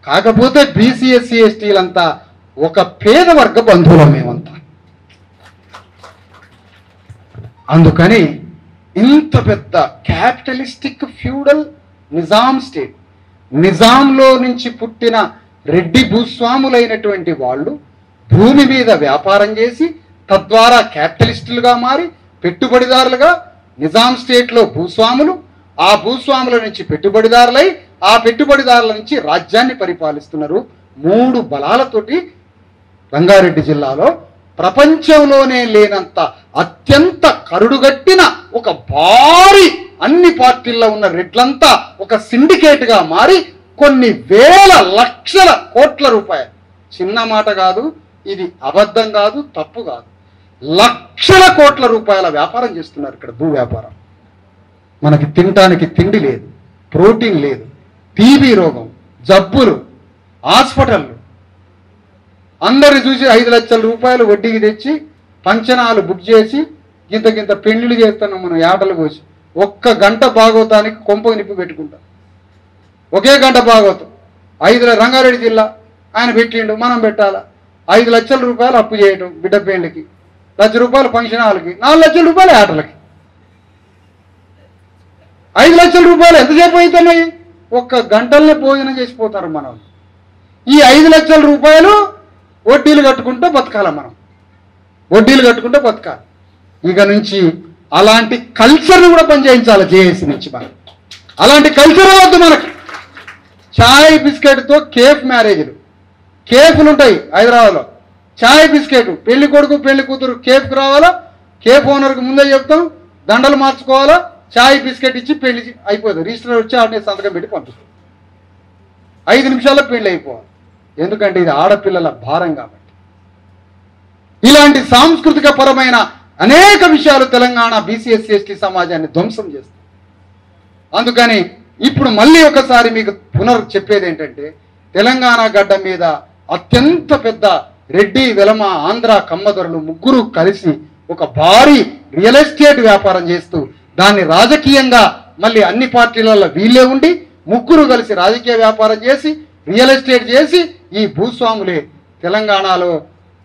కాకపోతే బీసీ ఎస్సీ ఎస్టీలంతా ఒక పేద వర్గ బంధువులం మేమంతా. అందుకని ఇంత పెద్ద క్యాపిటలిస్టిక్ ఫ్యూడల్ నిజాం స్టేట్, నిజాంలో నుంచి పుట్టిన రెడ్డి భూస్వాములైనటువంటి వాళ్ళు భూమి మీద వ్యాపారం చేసి తద్వారా క్యాపిటలిస్టులుగా మారి పెట్టుబడిదారులుగా నిజాం స్టేట్లో భూస్వాములు, ఆ భూస్వాముల నుంచి పెట్టుబడిదారులై ఆ పెట్టుబడిదారుల నుంచి రాజ్యాన్ని పరిపాలిస్తున్నారు. 3 బలాలతోటి రంగారెడ్డి జిల్లాలో ప్రపంచంలోనే లేనంత అత్యంత కరుడుగట్టిన ఒక భారీ అన్ని పార్టీల్లో ఉన్న రెడ్లంతా ఒక సిండికేట్గా మారి కొన్ని వేల లక్షల కోట్ల రూపాయలు, చిన్న మాట కాదు ఇది, అబద్ధం కాదు, తప్పు కాదు, లక్షల కోట్ల రూపాయల వ్యాపారం చేస్తున్నారు ఇక్కడ, భూ వ్యాపారం. మనకి తినటానికి తిండి లేదు, ప్రోటీన్ లేదు, టీబీ రోగం, జబ్బులు, హాస్పిటళ్ళు. అందరు చూసి 5 లక్షల రూపాయలు వడ్డీకి తెచ్చి పంచనాలు బుక్ చేసి గింత పెళ్లిళ్ళు చేస్తున్నాం మనం యాటలు కోసి. 1 గంట భాగవతానికి కొంప నిప్పి పెట్టుకుంటాం, ఒకే గంట భాగవతం. 5 రంగారెడ్డి జిల్లా ఆయన పెట్టిండు, మనం పెట్టాలా? 5 లక్షల రూపాయలు అప్పు చేయటం బిడ్డ పెళ్లికి, 1 లక్ష రూపాయలు ఫంక్షన్ హాల్కి, 4 లక్షల రూపాయలు ఆటలకి. 5 లక్షల రూపాయలు ఎంతసేపు అవుతున్నాయి? 1 గంటలనే భోజనం చేసిపోతారు మనం. ఈ 5 లక్షల రూపాయలు వడ్డీలు కట్టుకుంటూ బతకాలి మనం, వడ్డీలు కట్టుకుంటూ బతకాలి. ఇక నుంచి అలాంటి కల్చర్ని కూడా పనిచేయించాలి జేఏసీ నుంచి. మనం అలాంటి కల్చర్ వద్దు మనకి. చాయ్ బిస్కెట్తో కేఫ్ మ్యారేజ్లు, కేఫ్లు ఉంటాయి హైదరాబాద్లో. చాయ్ బిస్కెట్, పెళ్లి కొడుకు పెళ్లి కూతురు కేఫ్కి రావాలా, కేఫ్ ఓనర్కి ముందే చెప్తాం, దండలు మార్చుకోవాలా, చాయ్ బిస్కెట్ ఇచ్చి పెళ్లి అయిపోతుంది. రిజిస్టర్ వచ్చి ఆడనే సంతకం పెట్టి పంపిస్తాం. 5 నిమిషాల్లో పెళ్లి అయిపోవాలి. ఎందుకంటే ఇది ఆడపిల్లల భారం కాబట్టి. ఇలాంటి సాంస్కృతిక పరమైన అనేక విషయాలు తెలంగాణ బీసీ ఎస్సీ ఎస్టీ సమాజాన్ని ధ్వంసం చేస్తాయి. అందుకని ఇప్పుడు మళ్ళీ ఒకసారి మీకు చెప్పేది ఏంటంటే, తెలంగాణ గడ్డ మీద అత్యంత పెద్ద రెడ్డి, వెలమ, ఆంధ్ర, కమ్మదొరలు 3 కలిసి ఒక భారీ రియల్ ఎస్టేట్ వ్యాపారం చేస్తూ దాన్ని రాజకీయంగా మళ్ళీ అన్ని పార్టీలలో వీళ్ళే ఉండి 3 కలిసి రాజకీయ వ్యాపారం చేసి రియల్ ఎస్టేట్ చేసి ఈ భూస్వాములే తెలంగాణలో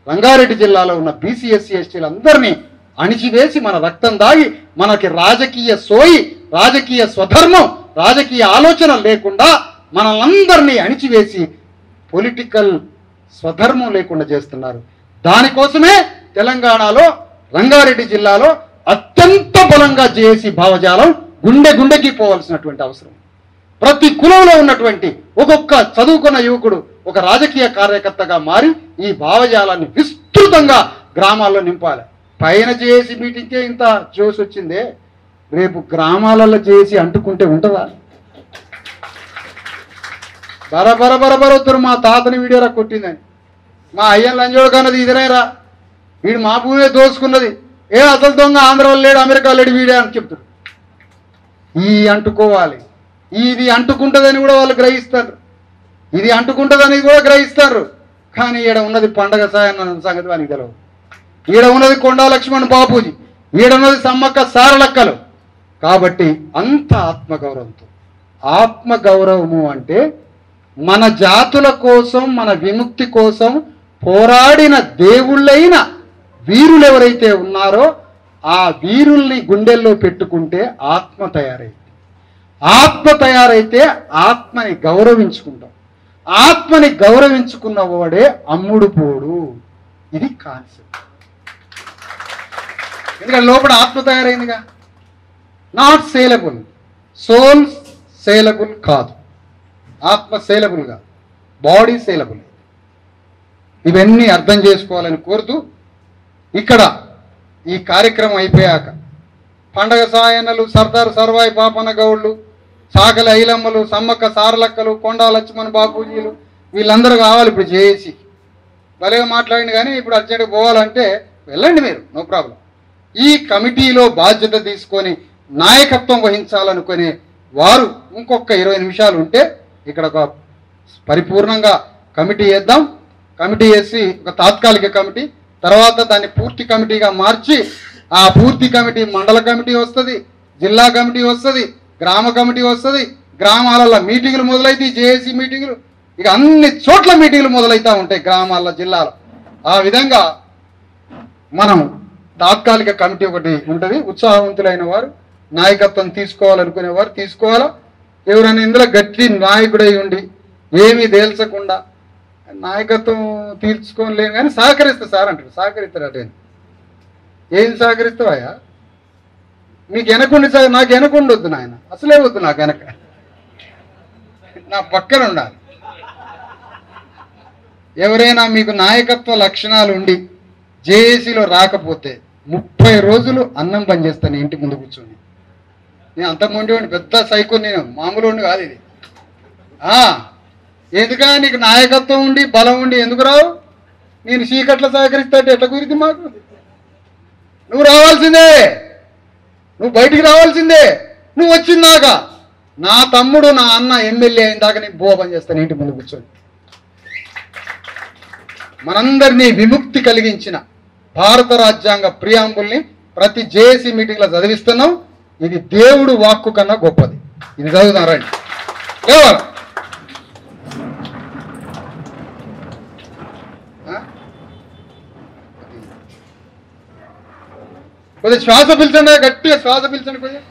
రంగారెడ్డి జిల్లాలో ఉన్న బీసీ ఎస్సీ ఎస్టీలందరినీ అణిచివేసి మన రక్తం దాగి మనకి రాజకీయ సోయి, రాజకీయ స్వధర్మం, రాజకీయ ఆలోచన లేకుండా మనలందరినీ అణిచివేసి పొలిటికల్ స్వధర్మం లేకుండా చేస్తున్నారు. దానికోసమే తెలంగాణలో రంగారెడ్డి జిల్లాలో అత్యంత బలంగా జేఏసీ భావజాలం గుండెకి పోవాల్సినటువంటి అవసరం. ప్రతి కులంలో ఉన్నటువంటి ఒక్కొక్క చదువుకున్న యువకుడు ఒక రాజకీయ కార్యకర్తగా మారి ఈ భావజాలాన్ని విస్తృతంగా గ్రామాల్లో నింపాలి. పైన జేఏసీ మీటింగ్కే ఇంత జోష్ వచ్చిందే, రేపు గ్రామాలలో జేఏసీ అంటుకుంటే ఉంటుందా? బరబర వస్తారు. మా తాతని వీడియోరా కొట్టిందని, మా అయ్యన్ లంజోడు కన్నది ఇదనేరా, వీడు మా భూమే దోసుకున్నది, ఏ అసలు దొంగ ఆంధ్రాలో లేడు, అమెరికా లేడు వీడే అని చెప్తారు. ఈ అంటుకోవాలి, ఇది అంటుకుంటుందని కూడా వాళ్ళు గ్రహిస్తారు, ఇది అంటుకుంటుందని కూడా గ్రహిస్తారు. కానీ ఈడ ఉన్నది పండగ సాయన్న సంగతి వానికి తెలియదు. ఈడ ఉన్నది కొండా లక్ష్మణ్ బాపూజీ, ఈడ ఉన్నది సమ్మక్క సారలక్కలు. కాబట్టి అంత ఆత్మగౌరవంతో, ఆత్మగౌరవము అంటే మన జాతుల కోసం, మన విముక్తి కోసం పోరాడిన దేవుళ్ళైన వీరులు ఎవరైతే ఉన్నారో ఆ వీరుల్ని గుండెల్లో పెట్టుకుంటే ఆత్మ తయారైంది. ఆత్మ తయారైతే ఆత్మని గౌరవించుకుంటాం. ఆత్మని గౌరవించుకున్న వాడే అమ్ముడు పోడు. ఇది కాన్సెప్ట్. ఎందుకంటే లోపల ఆత్మ తయారైందిగా. నాట్ సేలబుల్, సోల్ సేలబుల్ కాదు, ఆత్మ సేలబుల్ కాదు, బాడీ సేలబుల్. ఇవన్నీ అర్థం చేసుకోవాలని కోరుతూ ఇక్కడ ఈ కార్యక్రమం అయిపోయాక పండగ సాయన్నలు, సర్దార్ సర్వాయి పాపన్న గౌడ్లు, సాకలి ఐలమ్మలు, సమ్మక్క సారలక్కలు, కొండా లక్ష్మణ్ బాపూజీలు వీళ్ళందరూ కావాలి. ఇప్పుడు జేఏసీ భలేగా మాట్లాడింది, కానీ ఇప్పుడు అర్జెంట్గా పోవాలంటే వెళ్ళండి మీరు, నో ప్రాబ్లం. ఈ కమిటీలో బాధ్యత తీసుకొని నాయకత్వం వహించాలనుకునే వారు ఇంకొక 20 నిమిషాలు ఉంటే ఇక్కడ ఒక పరిపూర్ణంగా కమిటీ వేద్దాం. కమిటీ వేసి ఒక తాత్కాలిక కమిటీ, తర్వాత దాన్ని పూర్తి కమిటీగా మార్చి ఆ పూర్తి కమిటీ మండల కమిటీ వస్తుంది, జిల్లా కమిటీ వస్తుంది, గ్రామ కమిటీ వస్తుంది. గ్రామాలలో మీటింగులు మొదలైతే జేఏసీ మీటింగులు, ఇక అన్ని చోట్ల మీటింగులు మొదలవుతూ ఉంటాయి గ్రామాల్లో, జిల్లాలో. ఆ విధంగా మనం తాత్కాలిక కమిటీ ఒకటి ఉంటుంది. ఉత్సాహవంతులైన వారు నాయకత్వం తీసుకోవాలనుకునే వారు తీసుకోవాలా. ఎవరైనా ఇందులో గట్టి నాయకుడై ఉండి ఏమీ తేల్చకుండా నాయకత్వం తీర్చుకోలేను కానీ సహకరిస్తా సార్ అంటాడు. సహకరిస్తాడు. ఏం సహకరిస్తావా? మీకు వెనకుండి సార్, నాకు వెనకుండి వద్దు నాయన, అసలే వద్దు నాకు వెనక, నా పక్కన ఉండాలి. ఎవరైనా మీకు నాయకత్వ లక్షణాలు ఉండి జేఏసీలో రాకపోతే 30 రోజులు అన్నం పనిచేస్తాను ఇంటి ముందు కూర్చొని. నేను అంత మొండివాడిని, పెద్ద సైకో, నేను మామూలు కాదు ఇది. ఎందుకని నీకు నాయకత్వం ఉండి బలం ఉండి ఎందుకు రావు? నేను చీకట్లో సహకరిస్తే ఎట్లా కుదిరితే మాకు? నువ్వు రావాల్సిందే, నువ్వు బయటికి రావాల్సిందే. నువ్వు వచ్చిందాక నా తమ్ముడు నా అన్న ఎమ్మెల్యే అయిన దాకా నీకు బో పని చేస్తాను ఇంటి ముందు కూర్చొని. మనందరినీ విముక్తి కలిగించిన భారత రాజ్యాంగ ప్రియాంబుల్ని ప్రతి జేఏసీ మీటింగ్లో చదివిస్తున్నాం. ఇది దేవుడు వాక్కు కన్నా గొప్పది. ఇది చదువుతాం రండి. కేవలం కొద్దిగా శ్వాస పీల్చండి, గట్టిగా శ్వాస పీల్చండి. కొద్దిగా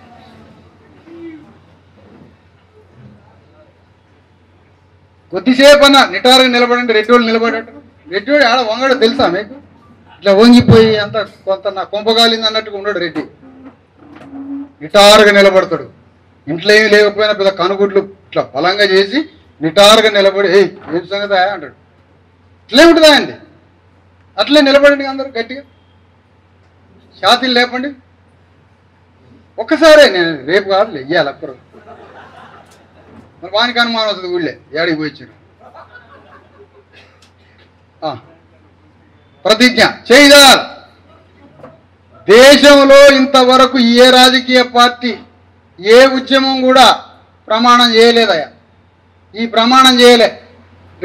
కొద్దిసేపు అన్న నిటారుగా నిలబడండి. రెడ్డోళ్ళు నిలబడండి. రెడ్డి ఆడ వంగడు తెలుసా మీకు? ఇట్లా వంగిపోయి అంత కొంత నా కొంపగాలింది అన్నట్టుగా ఉండడు రెడ్డి. నిటారుగా నిలబడతాడు. ఇంట్లో ఏమి లేకపోయినా పెద్ద కనుగుడ్లు ఇట్లా బలంగా చేసి నిటారుగా నిలబడి ఏం సంగతి అంటాడు. ఇట్లే ఉంటుందా అండి? అట్లే నిలబడండి అందరూ గట్టిగా. ఛాతీలు లేపండి ఒక్కసారే. నేను రేపు కాదు వెయ్యాలి అప్పుడు. మరి వానికి అనుమానం వస్తుంది ఊళ్ళే ఏడికి పోయించారు. ప్రతిజ్ఞ చేయాలి. దేశంలో ఇంతవరకు ఏ రాజకీయ పార్టీ ఏ ఉద్యమం కూడా ప్రమాణం చేయలేదయ్యా. ఈ ప్రమాణం చేయలే.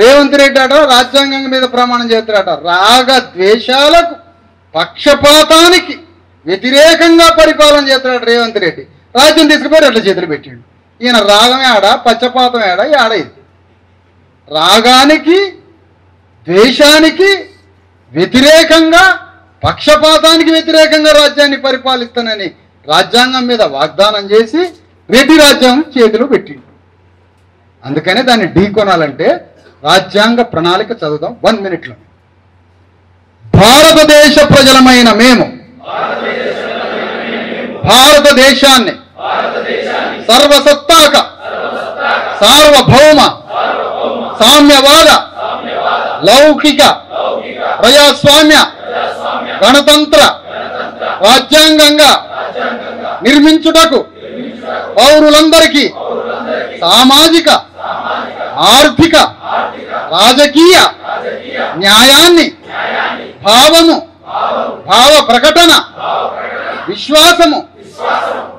రేవంత్ రెడ్డి అట రాజ్యాంగం మీద ప్రమాణం చేస్తాడట. రాగ ద్వేషాలకు పక్షపాతానికి వ్యతిరేకంగా పరిపాలన చేస్తాడు రేవంత్ రెడ్డి. రాజ్యం తీసుకుపోయి అట్లా చేతులు పెట్టిండు. ఈయన రాగం ఏడ, పక్షపాతం ఏడ, ఏడ ఇది. రాగానికి ద్వేషానికి వ్యతిరేకంగా, పక్షపాతానికి వ్యతిరేకంగా రాజ్యాన్ని పరిపాలిస్తానని రాజ్యాంగం మీద వాగ్దానం చేసి రెడ్డి రాజ్యాంగం చేతిలో పెట్టిండు. అందుకనే దాన్ని ఢీకొనాలంటే రాజ్యాంగ ప్రణాళిక చదువుదాం 1 మినిట్లో. భారతదేశ ప్రజలమైన మేము భారతదేశాన్ని సర్వసత్తాక సార్వభౌమ సామ్యవాద లౌకిక ప్రజాస్వామ్య గణతంత్ర రాజ్యాంగంగా నిర్మించుటకు పౌరులందరికీ సామాజిక ఆర్థిక రాజకీయ న్యాయాన్ని భావము భావ ప్రకటన విశ్వాసము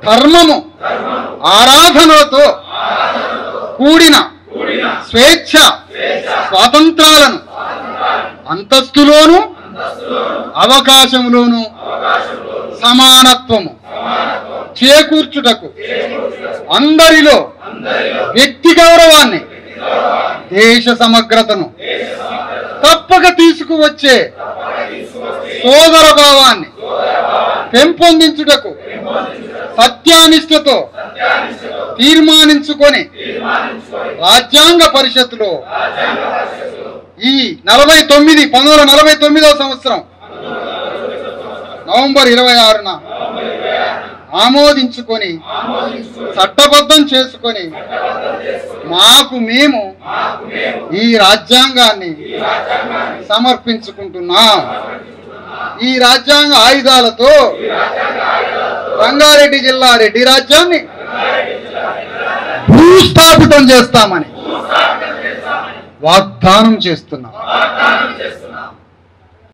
ధర్మము ఆరాధనలతో కూడిన స్వేచ్ఛ స్వాతంత్రాలను అంతస్తులోను అవకాశంలోను సమానత్వము చేకూర్చుటకు అందరిలో వ్యక్తి గౌరవాన్ని దేశ సమగ్రతను తప్పక తీసుకువచ్చే సోదర భావాన్ని పెంపొందించుటకు సత్యానిష్టతో తీర్మానించుకొని రాజ్యాంగ పరిషత్తులో ఈ 1949వ సంవత్సరం నవంబర్ 26న ఆమోదించుకొని చట్టబద్ధం చేసుకొని మాకు మేము ఈ రాజ్యాంగాన్ని సమర్పించుకుంటున్నాం. ఈ రాజ్యాంగ ఆయుధాలతో రంగారెడ్డి జిల్లా రెడ్డి రాజ్యాన్ని భూస్థాపితం చేస్తామని వాగ్దానం చేస్తున్నాం.